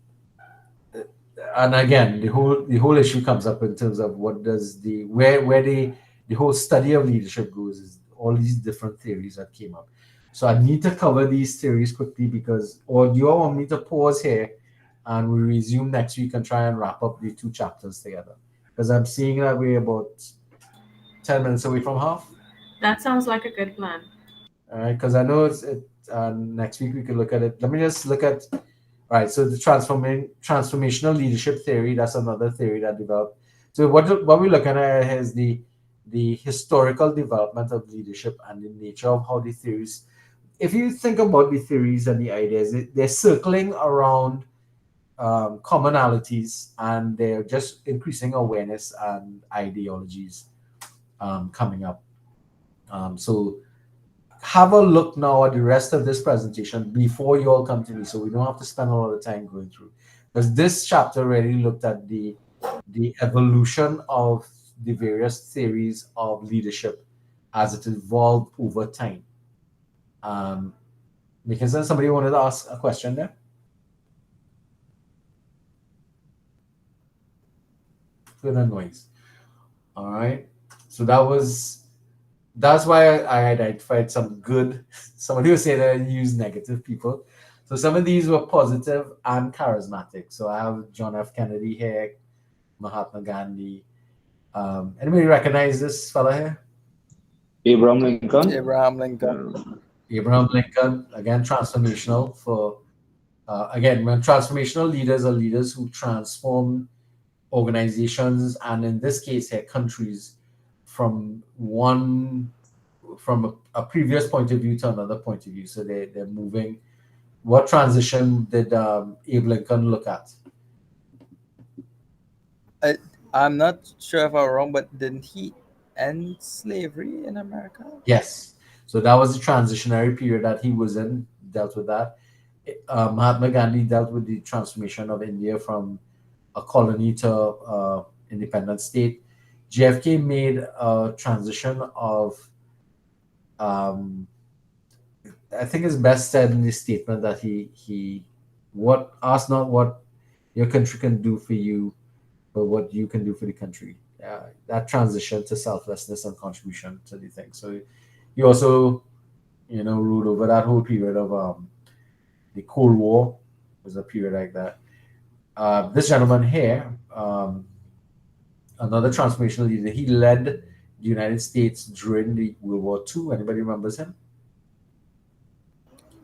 Speaker 1: and again, the whole issue comes up in terms of what does where the whole study of leadership goes is all these different theories that came up. So I need to cover these theories quickly because, or do you all want me to pause here and we resume next week and try and wrap up the two chapters together? Because I'm seeing that we're about 10 minutes away from half.
Speaker 9: That sounds like a good plan.
Speaker 1: All right, because I know next week we could look at it. Let me just look at. All right, so the transformational leadership theory. That's another theory that developed. So what we're looking at is the historical development of leadership and the nature of how the theories. If you think about the theories and the ideas, they're circling around commonalities and they're just increasing awareness and ideologies coming up. So have a look now at the rest of this presentation before you all come to me so we don't have to spend a lot of time going through, because this chapter really looked at the evolution of the various theories of leadership as it evolved over time. Making sense? Somebody wanted to ask a question there? Good noise. All right, so that's why I identified some good. Somebody was saying that I use negative people. So some of these were positive and charismatic. So I have John F. Kennedy here, Mahatma Gandhi. Anybody recognize this fella here?
Speaker 11: Abraham Lincoln.
Speaker 13: Abraham Lincoln.
Speaker 1: Abraham Lincoln, again, transformational for, again, when transformational leaders are leaders who transform organizations and in this case here, countries from a previous point of view to another point of view. So they're moving. What transition did Abe Lincoln look at?
Speaker 13: I'm not sure if I'm wrong, but didn't he end slavery in America?
Speaker 1: Yes. So that was the transitionary period that he was in, dealt with that. Mahatma Gandhi dealt with the transformation of India from a colony to independent state. JFK made a transition of, I think it's best said in his statement that he what ask not what your country can do for you, but what you can do for the country. That transition to selflessness and contribution to the thing. So he also, ruled over that whole period of the Cold War was a period like that. This gentleman here, another transformational leader, he led the United States during the World War II. Anybody remembers him?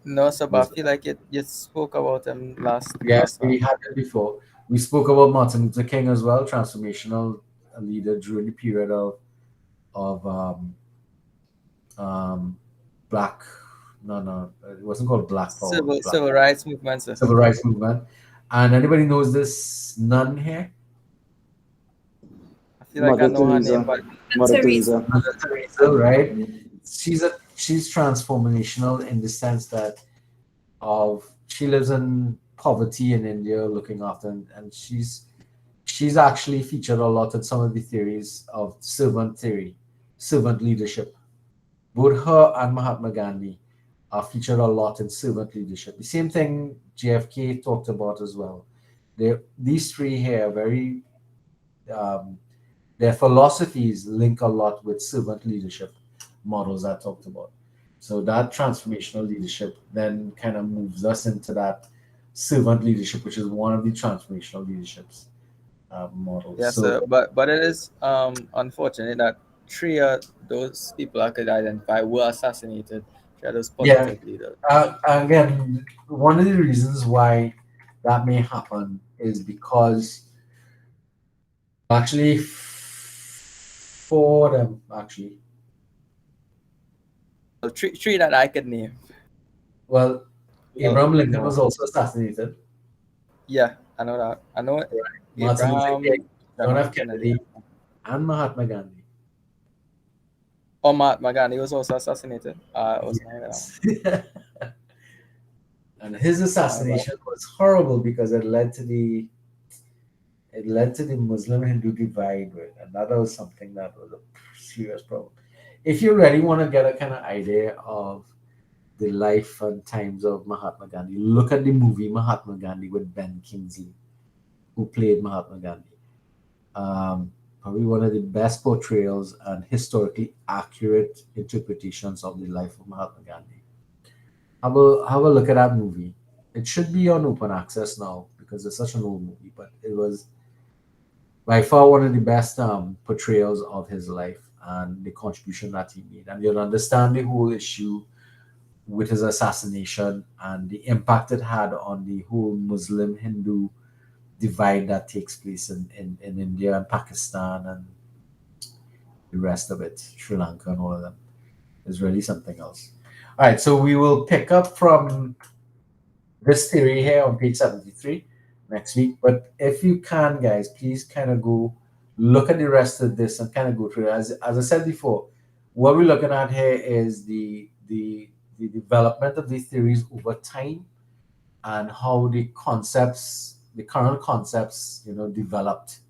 Speaker 13: No, sir, but
Speaker 1: Was
Speaker 13: I feel like you spoke about him
Speaker 1: Yes,
Speaker 13: last
Speaker 1: we
Speaker 13: time.
Speaker 1: had it before. We spoke about Martin Luther King as well, transformational leader during the period of um, black. No, no, it wasn't called Black Power. It was Black
Speaker 13: Civil rights movement, sir.
Speaker 1: Civil Rights Movement. And anybody knows this nun here?
Speaker 13: I feel like I
Speaker 11: Mother
Speaker 13: know her name,
Speaker 11: Teresa.
Speaker 13: but
Speaker 11: Mother Teresa.
Speaker 1: Mother Teresa, right? She's transformational in the sense that of she lives in poverty in India, looking after, and she's actually featured a lot in some of the theories of servant leadership. Both her and Mahatma Gandhi are featured a lot in servant leadership. The same thing JFK talked about as well. These three here are very um, their philosophies link a lot with servant leadership models I talked about. So that transformational leadership then kind of moves us into that servant leadership, which is one of the transformational leaderships models.
Speaker 13: yeah,
Speaker 1: So
Speaker 13: sir. But it is unfortunate that three of those people I could identify were assassinated. Three of those
Speaker 1: yeah,
Speaker 13: positive leaders.
Speaker 1: again, one of the reasons why that may happen is because actually for them actually
Speaker 13: So three that I could name.
Speaker 1: well
Speaker 13: Well,
Speaker 1: Abraham Lincoln
Speaker 13: no.
Speaker 1: was also assassinated.
Speaker 13: Yeah, I know that. I know
Speaker 1: Right. Martin Luther
Speaker 13: Abraham,
Speaker 1: King,
Speaker 13: John
Speaker 1: John
Speaker 13: F.
Speaker 1: F.
Speaker 13: Kennedy.
Speaker 1: Kennedy, and Mahatma Gandhi.
Speaker 13: Oh, Mahatma Gandhi was also assassinated. I was not aware of
Speaker 1: Yes. And his
Speaker 13: that. But
Speaker 1: assassination was horrible because it led to the Muslim Hindu divide, right? And that was something that was a serious problem. If you really want to get a kind of idea of the life and times of Mahatma Gandhi, look at the movie Mahatma Gandhi with Ben Kingsley, who played Mahatma Gandhi. Probably one of the best portrayals and historically accurate interpretations of the life of Mahatma Gandhi. Have a look at that movie. It should be on open access now because it's such an old movie, but it was by far one of the best portrayals of his life and the contribution that he made. And you'll understand the whole issue with his assassination and the impact it had on the whole Muslim Hindu divide that takes place in India and Pakistan and the rest of it, Sri Lanka and all of them. Is really something else. All right, so we will pick up from this theory here on page 73 next week. But if you can, guys, please kind of go look at the rest of this and kind of go through it. As I said before, what we're looking at here is the development of these theories over time and how the concepts, the current concepts, developed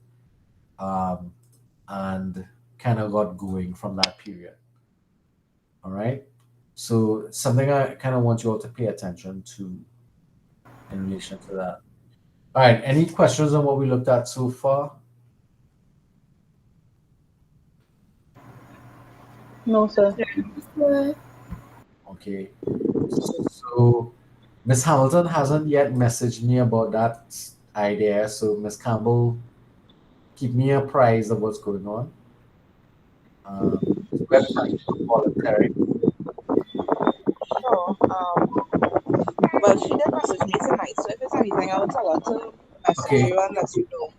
Speaker 1: and kind of got going from that period. All right. So something I kind of want you all to pay attention to in relation to that. All right. Any questions on what we looked at so far?
Speaker 2: No, sir.
Speaker 1: Okay. So Miss Hamilton hasn't yet messaged me about that idea. So Miss Campbell, keep me apprised of what's going on. Website for volunteering.
Speaker 12: Sure. Well, she did message me tonight, so if there's anything, I will tell her to message
Speaker 1: Okay.
Speaker 12: you and let you know.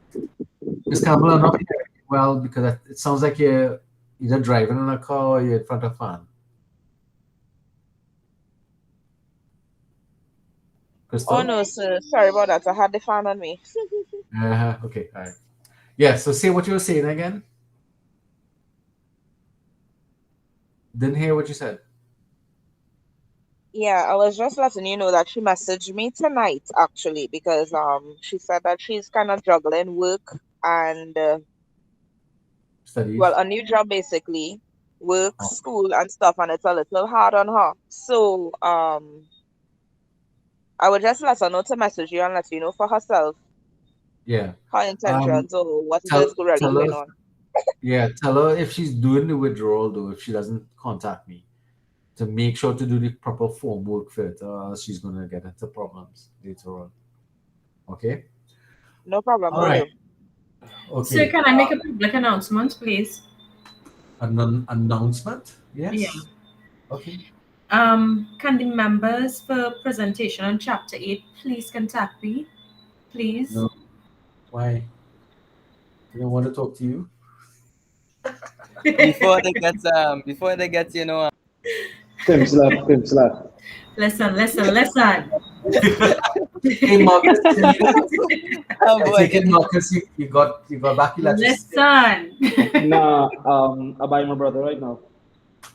Speaker 1: Miss Campbell, I'm not hearing you well because it sounds like you're either driving in a car or you're in front of a fan. Crystal?
Speaker 12: Oh no, sir. Sorry about that. I had the fan on me.
Speaker 1: Okay, all right. Yeah, so say what you were saying again. Didn't hear what you said.
Speaker 12: Yeah, I was just letting you know that she messaged me tonight actually because she said that she's kind of juggling work and
Speaker 1: Studies.
Speaker 12: well, a new job basically, work,
Speaker 1: Oh,
Speaker 12: school and stuff, and it's a little hard on her. So I would just let her know to message you and let you know for herself
Speaker 1: yeah.
Speaker 12: her intentions or what it
Speaker 1: Tell
Speaker 12: is really
Speaker 1: tell
Speaker 12: going
Speaker 1: her,
Speaker 12: on.
Speaker 1: yeah, tell her if she's doing the withdrawal though, if she doesn't contact me. to make sure to do the proper form work for it, or else she's going to get into problems later on. Okay?
Speaker 12: No problem,
Speaker 1: All
Speaker 12: will
Speaker 1: right.
Speaker 12: do.
Speaker 9: So
Speaker 1: Okay.
Speaker 9: can I make a public announcement, please?
Speaker 1: An announcement?
Speaker 9: Yeah.
Speaker 1: Yes. Okay.
Speaker 9: Can the members for presentation on chapter 8 please contact me? Please?
Speaker 1: No. Why? They don't want to talk to you?
Speaker 13: Before they get,
Speaker 11: Pimp slap, pimp slap.
Speaker 9: Listen.
Speaker 1: Hey, Marcus,
Speaker 13: Oh
Speaker 1: I
Speaker 13: boy.
Speaker 1: take it, Marcus, you got back your electricity.
Speaker 9: Listen.
Speaker 11: Nah, I buy my brother right now.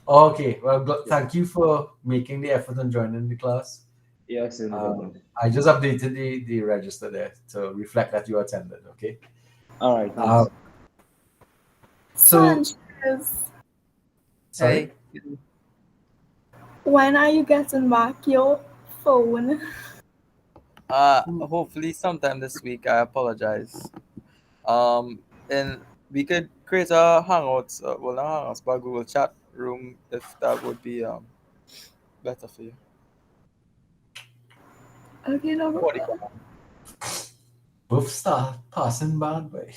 Speaker 1: Okay. Well, thank you for making the effort and joining the class.
Speaker 11: Yes, no problem.
Speaker 1: I just updated the register there to reflect that you attended. Okay.
Speaker 11: All right, thanks.
Speaker 1: So,
Speaker 5: Sanchez,
Speaker 1: sorry.
Speaker 13: Hey.
Speaker 5: when are you getting back your phone?
Speaker 13: Hopefully sometime this week. I apologize. And we could create a hangouts, well, not hangouts, but Google chat room if that would be better for you.
Speaker 5: Okay, no problem.
Speaker 1: Both start passing bad way.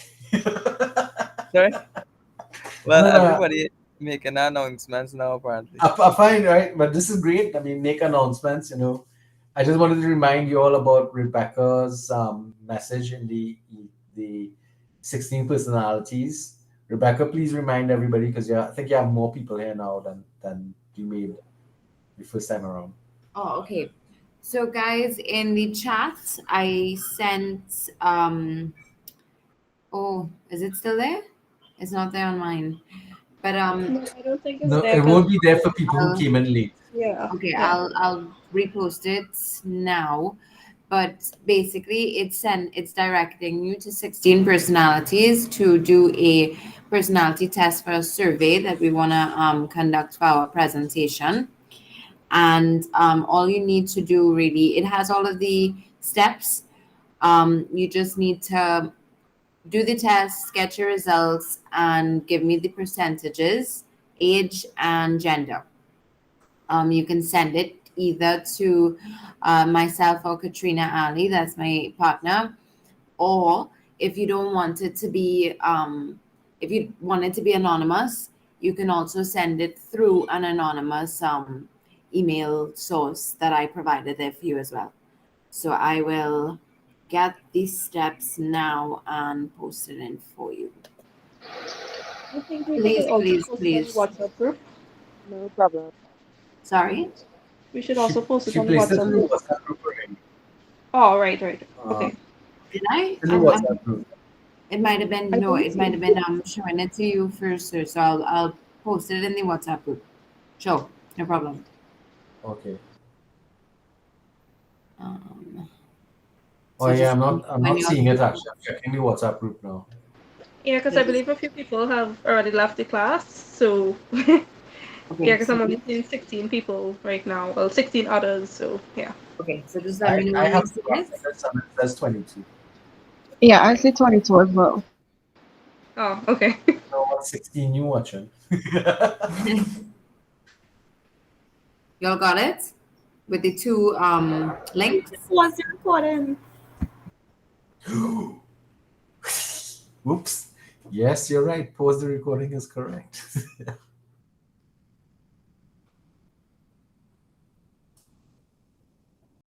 Speaker 13: Sorry. Well,
Speaker 1: No, no,
Speaker 13: everybody making announcements now apparently.
Speaker 1: I find, right, but this is great. I mean, make announcements. I just wanted to remind you all about Rebecca's message in the 16 personalities. Rebecca, please remind everybody, because I think you have more people here now than you made the first time around.
Speaker 6: Oh, okay. So guys, in the chat, I sent oh, is it still there? It's not there on mine. But
Speaker 10: No, I don't think it's
Speaker 1: No,
Speaker 10: there.
Speaker 1: it won't be there for people who
Speaker 6: I'll-
Speaker 1: came in late.
Speaker 10: Yeah.
Speaker 6: Okay,
Speaker 10: yeah.
Speaker 6: I'll repost it now. But basically, it's directing you to 16 personalities to do a personality test for a survey that we want to conduct for our presentation. And all you need to do, really, it has all of the steps. You just need to do the test, get your results, and give me the percentages, age, and gender. You can send it either to myself or Katrina Ali, that's my partner, or if you don't want it to be, if you want it to be anonymous, you can also send it through an anonymous email source that I provided there for you as well. So I will get these steps now and post it in for you.
Speaker 10: I think we
Speaker 6: Please,
Speaker 10: should also
Speaker 6: please,
Speaker 10: post it on the
Speaker 6: please.
Speaker 10: WhatsApp group.
Speaker 12: No problem.
Speaker 6: Sorry?
Speaker 10: We should also post it
Speaker 1: She
Speaker 10: on the
Speaker 1: placed it
Speaker 10: WhatsApp
Speaker 1: in the
Speaker 10: group.
Speaker 1: WhatsApp group already.
Speaker 10: Oh, right. Okay.
Speaker 6: Did I?
Speaker 1: In the WhatsApp group.
Speaker 6: It might have been,
Speaker 10: I
Speaker 6: no,
Speaker 10: think
Speaker 6: it might have been showing it to you first, sir. So I'll post it in the WhatsApp group. Sure, no problem.
Speaker 1: Okay.
Speaker 6: So
Speaker 1: Oh yeah,
Speaker 6: just
Speaker 1: I'm
Speaker 6: when
Speaker 1: not
Speaker 6: you're-
Speaker 1: seeing it actually. I'm checking the WhatsApp group now.
Speaker 10: Yeah, because I believe a few people have already left the class. So,
Speaker 6: Okay,
Speaker 10: yeah, because
Speaker 6: so
Speaker 10: I'm only seeing 16 people right now. Well, 16 others. So, yeah.
Speaker 6: okay, so just let me know
Speaker 1: I
Speaker 6: when
Speaker 1: have
Speaker 6: you see
Speaker 1: the
Speaker 6: it.
Speaker 1: WhatsApp, it says 22.
Speaker 8: Yeah, I see 22 as well.
Speaker 10: Oh, okay.
Speaker 1: So what 16 you watching?
Speaker 6: Y'all got it? With the two links?
Speaker 5: What's the recording?
Speaker 1: Whoops. Yes, you're right. Pause the recording is correct.